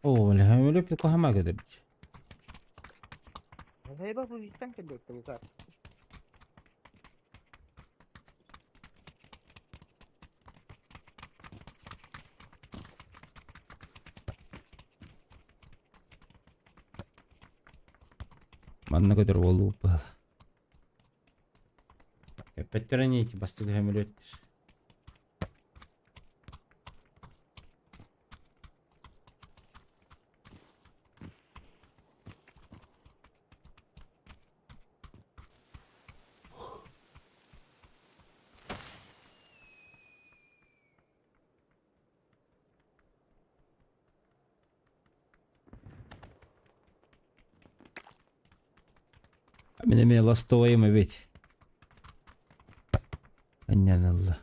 اوه الهمولي بتكون ما قدرت. Hey bak bu yüzden ki dörtte bu kadar. ما نقدر والله به. Петтерните бастык хөмөлөт. Мен ластовайым бит. Аннан алла.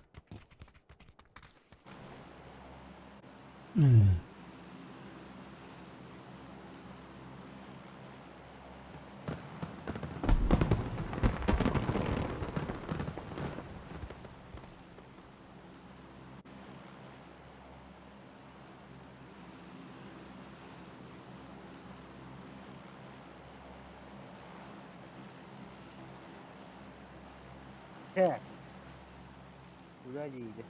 He. Güzel iyiydi.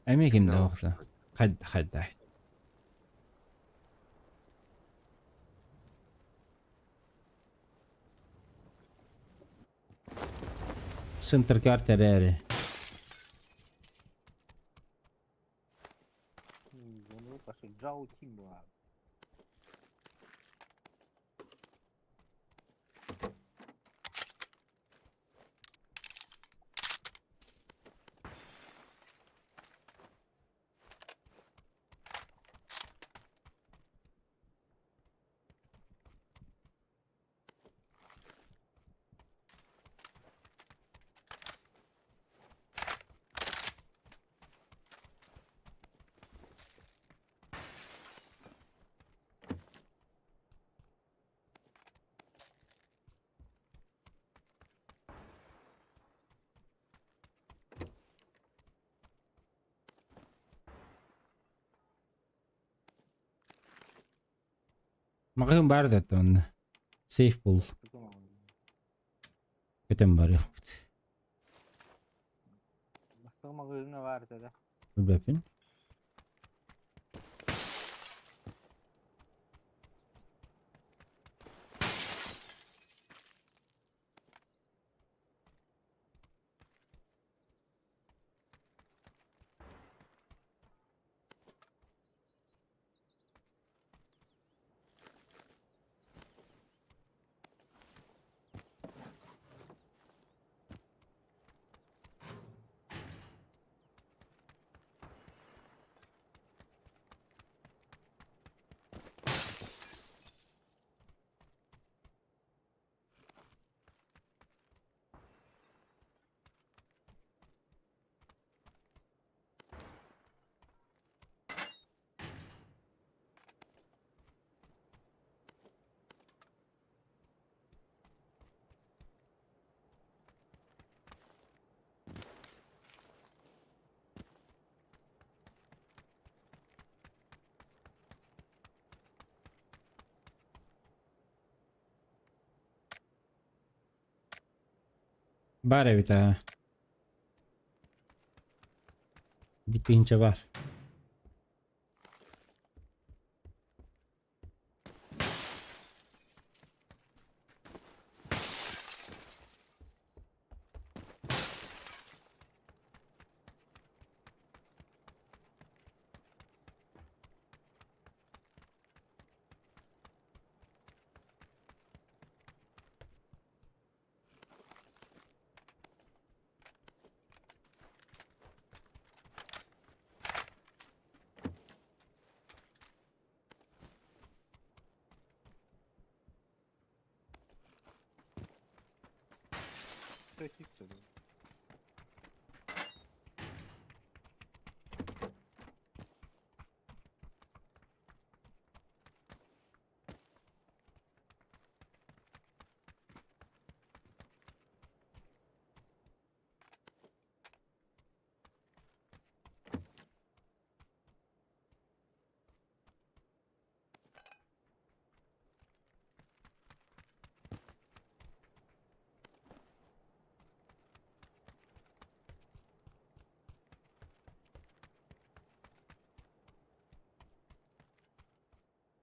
Эмеким да вакыта. Хадда. Центр картерери. Onu başı Zhao Tim var. Магын бар да тон. Сейф бул. Köten var yok. Başka mağazına var dedi. Bilbepin. Var bir tane. Bittiğince var.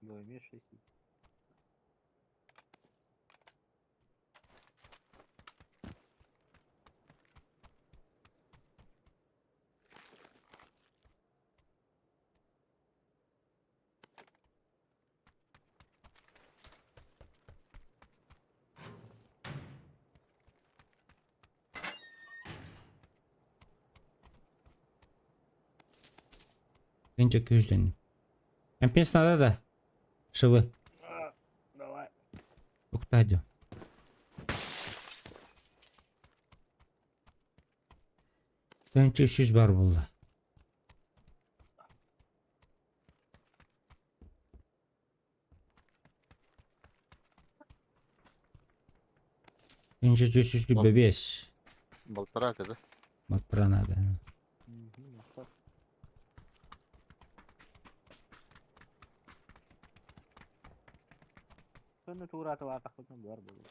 Böyle 6. Bence gözlenim. Ben pesnada da. Şıvı. Давай. Yok da hadi. Bence 300 var burada. Bence 300 bebeğiz. Boltara dedi. Matranada. Sonra tuğratı var takıldım var böyle.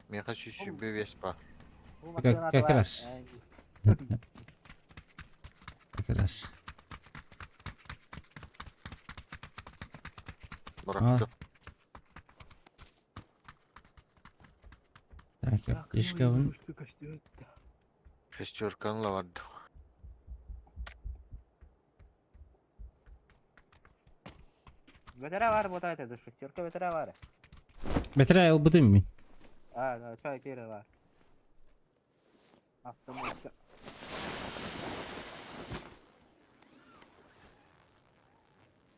Meha şişi bir vespa. Bu Как makinatı var. раз. Раз. Bıraktı. Так, аптечка вон. Шестерканla vardı. Ветера var bu tayta dur. Şirke ветера var. Betre ayılbıdım mı? Ha, çay kere var. Attım başka.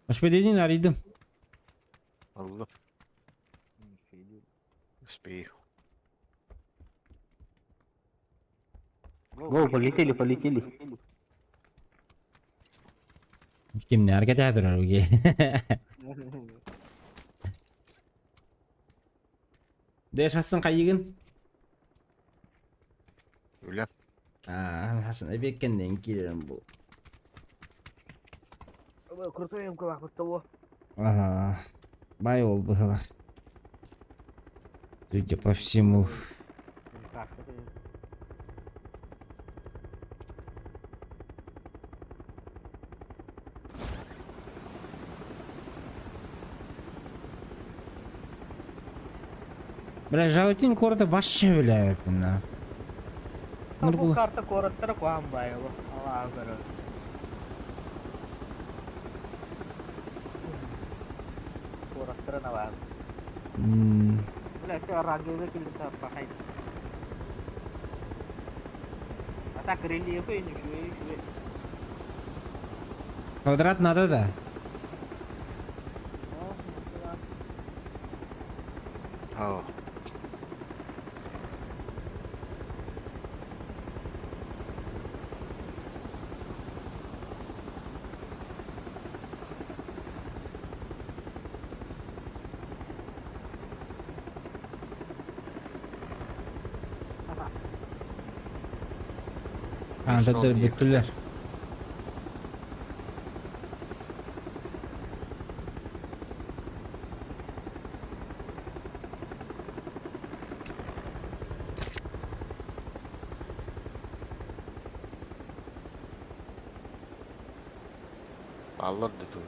Hoş dediğin araydım. Allah. Şey değil. Успею. Go, полетели. Kim ne hareket ediyor ki? Yaşasın kayıgın. Öyle. Hasan ebekenden girerim bu. Крутое kulak bu. Aha. Bay ol bu hava. Судя по всему. Бля, Жаутин города вообще бля, на. Bu kartı koruttara koyan bayağı bu. Allah'a göre. Koruttara ne var? Bile şu ragıda kilitli pakai. Ata krili yapıyor şu. Квадрат надо, да? О, Dur bütüller. Alırdı dur.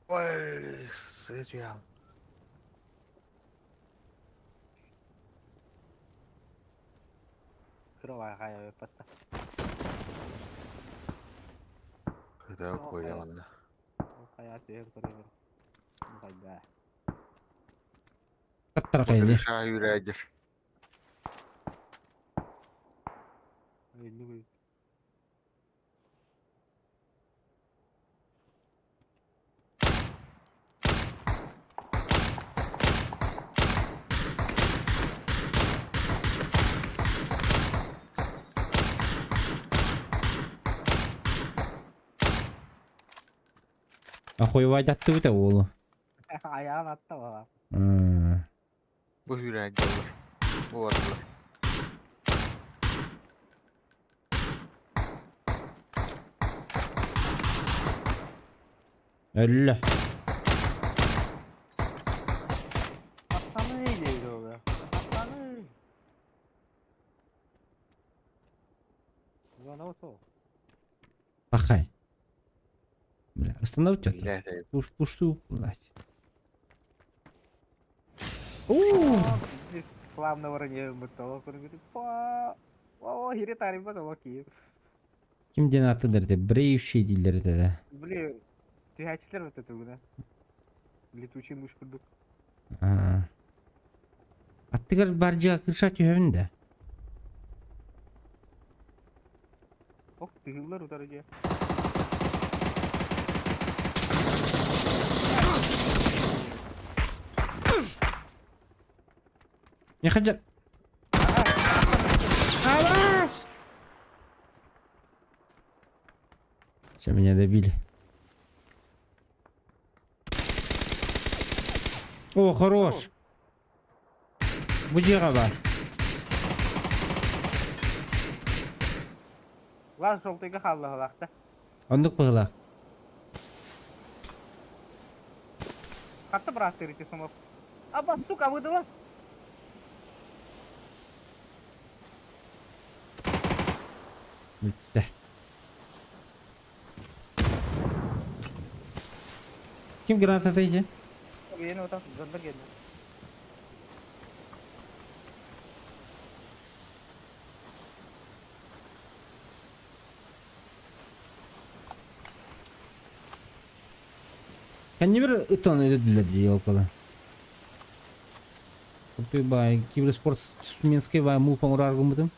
Ой, сериал. Kırıvay kaya yapata. Kıda koyuyorlar. Kaya seyir kırıyor. Kaya. Kattara kaydı. Şah yüreğidir. Öyle. Охуевать attı da oğlu. Ayağın attı baba. Bu yüreğidir olur. Bu vardır. Öyle. Aslanı neyleydi o be? Aslanı. Bu ne oldu? Пахай. Бля, остановить это. Yüreğidir. Пушту, блядь. Плавно воронье бытово. О, хири тарим ба sama ki. Kimden attılar de breyvşi dilleri de. Блин, тягачтер вот это да. Летучий мышь курдук. Attıgar barcığa kırşat yövünde. Ох, тыгылар утарыcı. Не хотят. Авась! Все, меня добили. О, хорош. Буди раба. Lan soltayga kaldı halakta. Ондук пыгла. Katta bıraktı içi smoke. Aba сука выдала. Bitti. Kim granat atayıcı? Yeni otak gönder geldi. Kendi bir ıtan ödediler diye yolkalı. Kuptu bay Киберспорт Минский bay Муфан ураргы мыдым.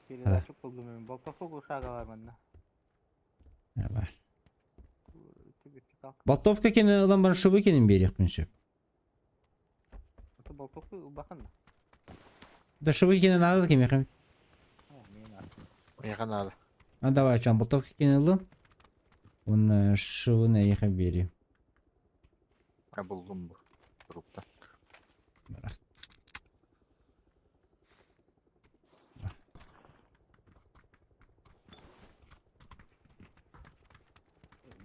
Geri Hadi. açık buldum ben. Baltafok uşağı var bende. Ya var. Tübütü kalk. Болтовка кені ылан бар шубы кенін берек мүншіп. Ata baltafok bakın da. Да шубы кені надо кеме қым. Ha, neyin artık. Yakın abi. А давай, чан болтовка кені ылым. Оны шубыны еқы берем. Ha buldum bu. Grupta. Бірақ.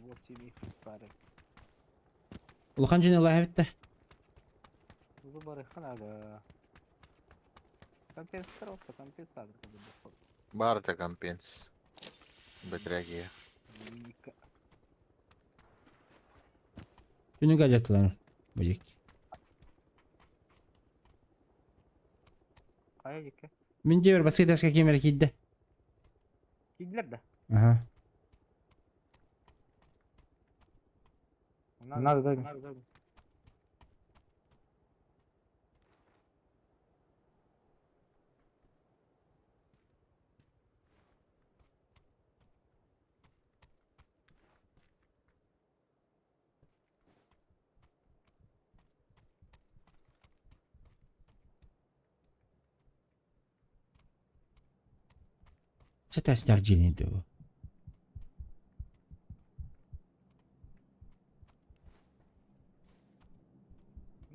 Вот тебе парик. Улхан жіне лайы бітті. Бұл бар екен әлі. Компенсатор olsa компенсатор kadar. Бар да компенс. Бедреги. Günü gacetler. Bu yek. Kaya yıkı. Min cevher basket eska kemer kidde. Gidiler de. Aha. Onlar da. ستستعجلين دو.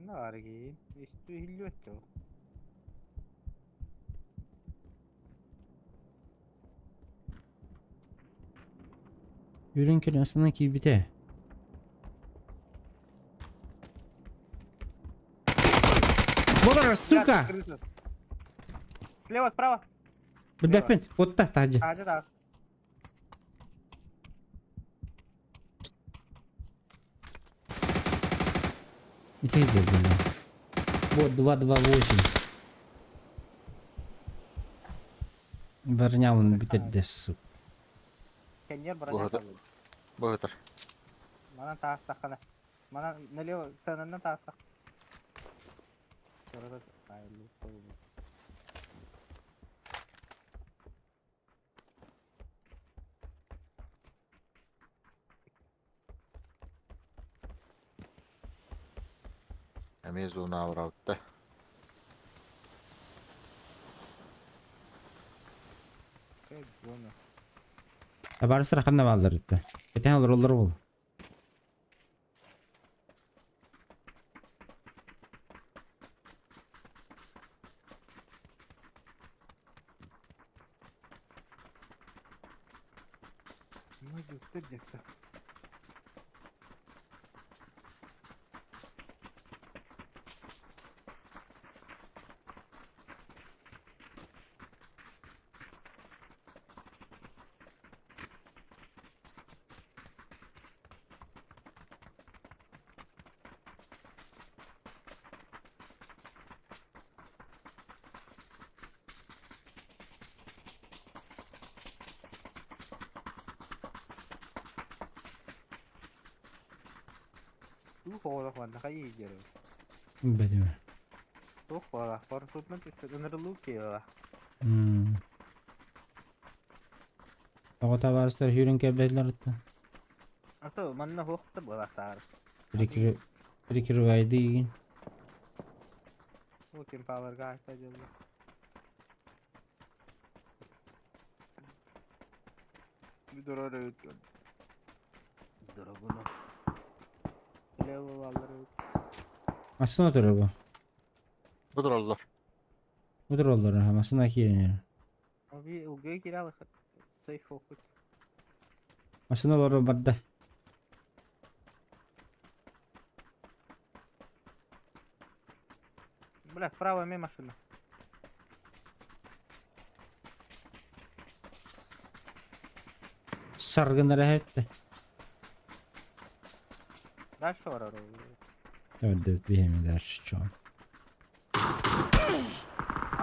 Ne var ki? İşte hilli ötüyor. Yürün kirasından ki bite. Болар, сука! Слева, справа. Bilbekmen, botta tacı. Hadi da. Бите идет, блин. Вот 228. Барнявын bitirdi сука. Kenyer Bu bırakacak. kadar. Bu kadar. Bana taştak kana. Bana налево сенenden taştak. Sonra da hayırlı olsun. Mezuna avrautta. Evet, bunu. Habarisi raqamda baldırdı. Biten olur bol. Ну, где-то. Tuh orang mana kayak gitu. Bilmiyorum. Tuh orang korupsiyonun istediğini ya. Oğa tabarslar hürün keblediler hatta. Atau mana hoştu bu aktar. Bir iki rivayeti yiyin. Mungkin power guys aja lu. Bir dur oraya ötüyor. Dur bunu. Level valları. Aslında oturur bu. Budur Allah. Budur olur ha. Aslında iki yerine. Abi uga kiralık. Safe focus. Aslında olur badda. Бля, справа мимо машина. Sargınları hep de. Дальше var oraya. Evet bir hem eder şu an.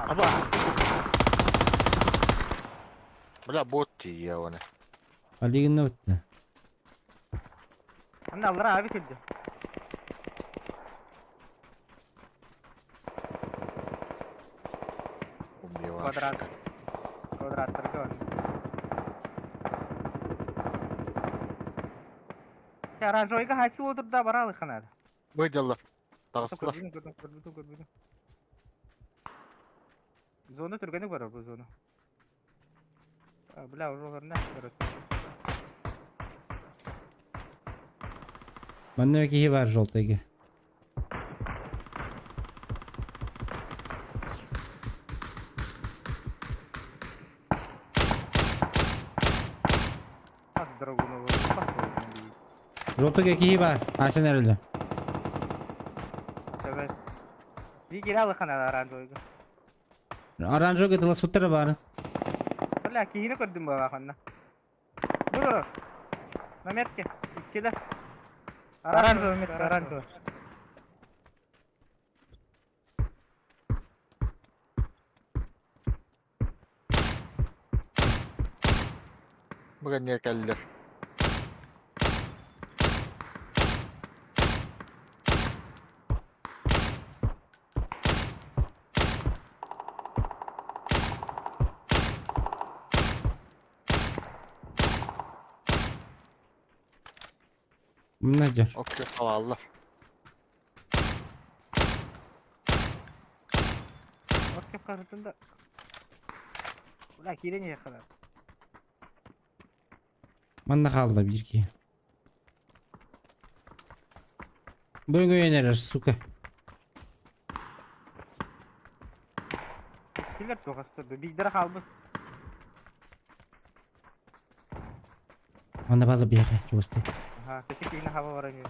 Aba. Bla bot ya ona. Ali günde bitti. Anne Allah abi tildi. Убиваш. Kvadrat торгон. Ya Rajoy'ga hasi otur da baralı kanal. Выделов. Тағысылар. Көрдüm. Zona түргені бар bu zona. Бля, уже ne Ben de ki var жолтайга. Pas драгунову. Rotok ekiği var. Aysen nerede? Evet. Bir kira bakana aranjoyga. Aranjo ke telas putar var. Valla kihini kurdum bu bakana. Bu. Mehmet ke. İkide. Aranjo Mehmet aranjo. Buraya niye geldiler? Nedir? Okey havalılar. Bak ke kartında. Valla kire niye kadar? Bana kaldı bir iki. Bugün önerir suka. Killer çok hastaydı. Bir dara kaldı. Bana bazı bir yere çoğustu. Ha, keşke yine hava var yani.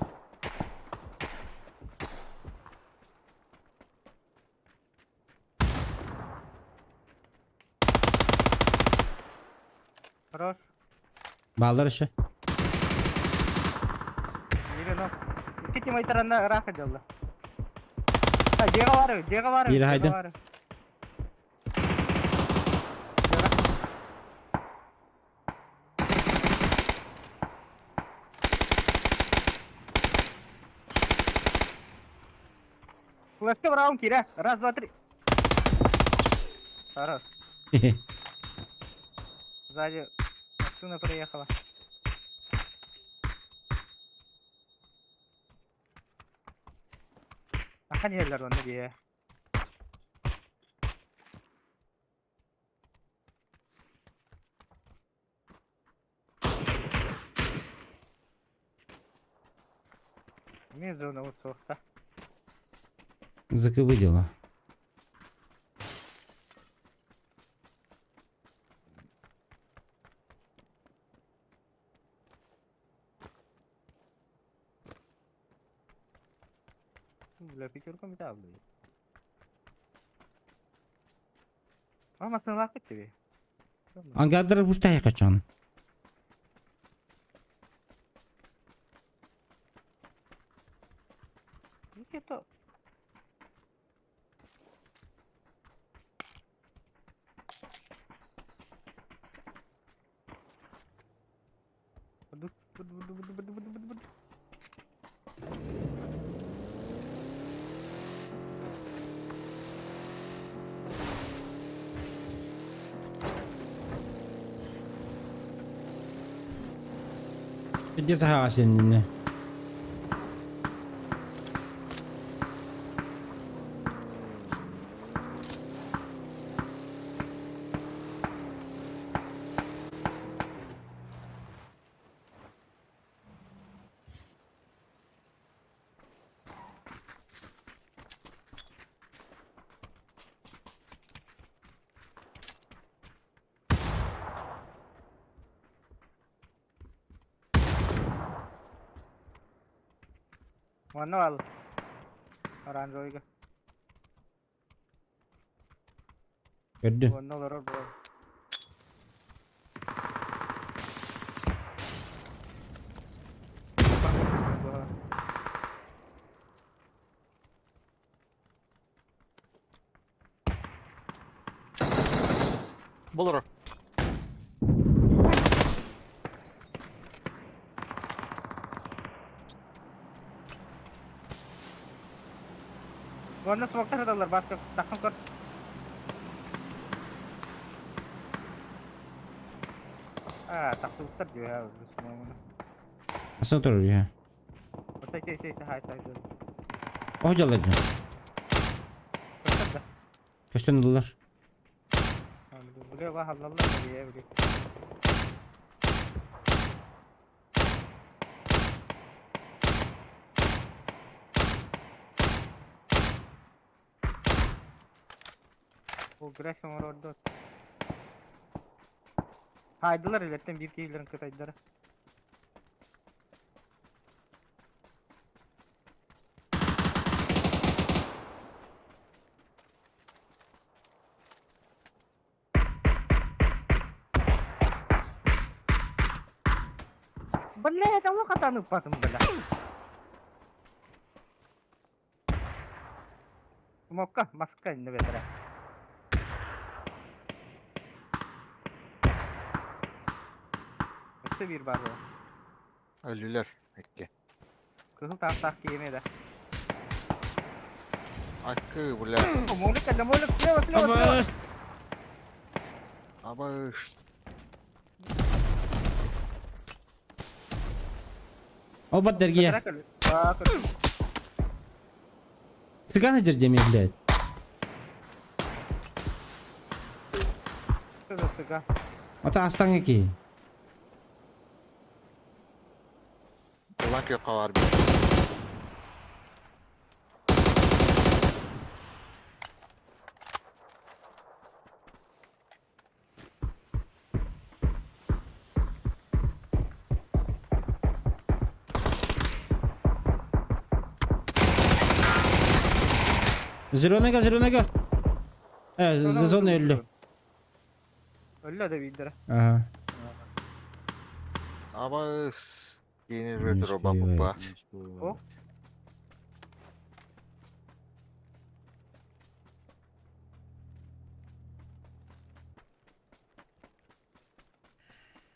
Хорош. Bağlar işi. Yürü lan. İki tim aytaranda rahat ediyorlar. Ha, Diego var. Diego var. Biri Diego haydi. var. Флешка браун Кира. Раз, два, три. Хорош. Сзади машина приехала. Akan yerler onu diye. Не зона усохта. Зыка выдела. Бля, пятерка металл, блядь. Мама сынлак тебе. Angadır bu staya kaçan. Никито. Где захасен? Mana al. Oranjoyga. Gördü. Mana olur bro. Bulur. Mana smoke taradalar başka takım kır. Takım tutar diyor ya bu smoke'unu. Nasıl oturur ya? Orta şey hay hay. Hocalar can. Tutar da. Köştündüler. Buraya bak Allah diye buraya. O Gresham var orada. Haydılar illetten bir keyiflerin kıtaydılar. Блядь, а вот катанып батым, блядь. Смокка, маска не ветра. Nasıl bir var bu? Ölüler. Ekki. Kızıl tahtak yemedi. Akı ule. Moluk kada moluk слева слева слева. Abış. Оба дергия. Bak. Цыганы жердеме, блядь. Kızıl. Ата астаң эки. Ulan köka var bir. Зеленega, зеленega. Зона öldü. Öldü de bildir. Aha. Abış. Yeni Не retro успевает, baba. не успевает. O.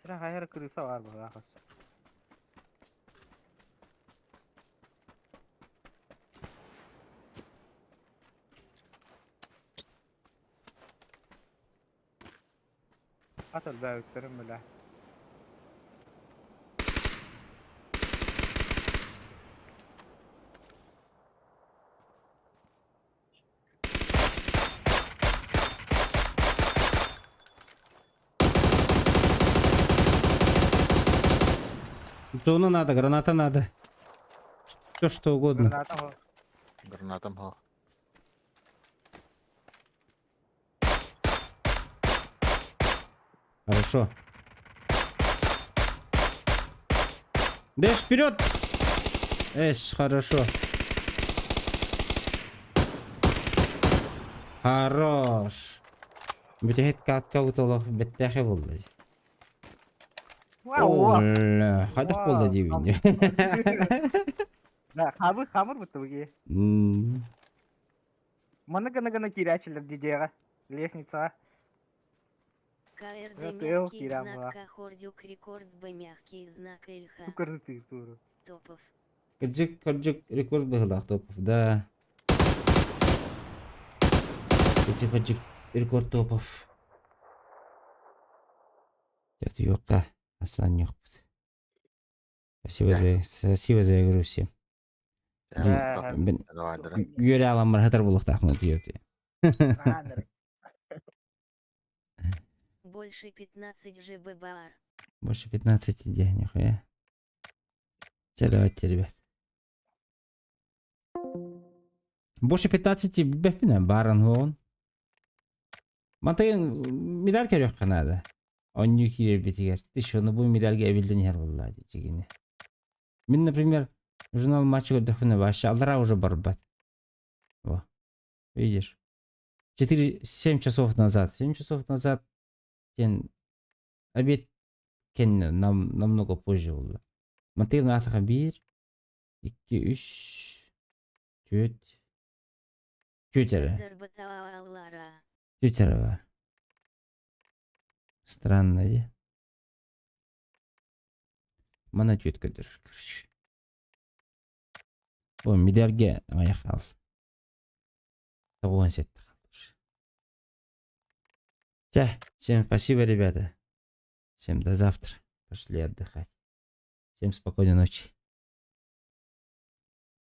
Sıra hayır kırısa var bu arkadaş. Atıl be ötlerim bile. Зона надо, граната надо. Все что угодно. Zaten o. Granatım ha. Хорошо. Дэш вперед! Хорошо. Хорош. Бүтehет катка утолох беттехе болды. Wow. Оля, хадах Wow. болды дейбин. Да, хамыр bu tuği. Mana gana кирячилер дидега. Лестница. КРД Это Эл мягкий Кирам, знак да. Кахордюк рекорд Б мягкий знак Ильха. Сукарды туру. Топов. Кырджык рекорд быгылак топов, да. Кырджык рекорд топов. Нет, ёпта, асан yok. Спасибо за игру всем. Ben göre alanlar hatar buluk takmı diyor diye. Больше 15 ЖБ бар. Больше 15 денег, я. Все, давайте, ребят. Больше 15 бепина баран вон. Мантайын медаль керек канада. Он не кирер битигер. Ты что, ну bu медальге эбилден яр булла дичигини. Мен, например, журнал матча көрдөхүнө вообще алдыра уже барбат. Во. Видишь? 7 часов назад. 7 часов назад кен обед кен намного позже болды. Мантайын атыға 1, 2, 3, 4, 4 Дырбатауаллара. Твиттера бар. Странно, де. Мана твиткадыр, короче. О, медальге аяқ ал. Табуан сетті қалды. Всем спасибо, ребята. Всем до завтра. Пошли отдыхать. Всем спокойной ночи.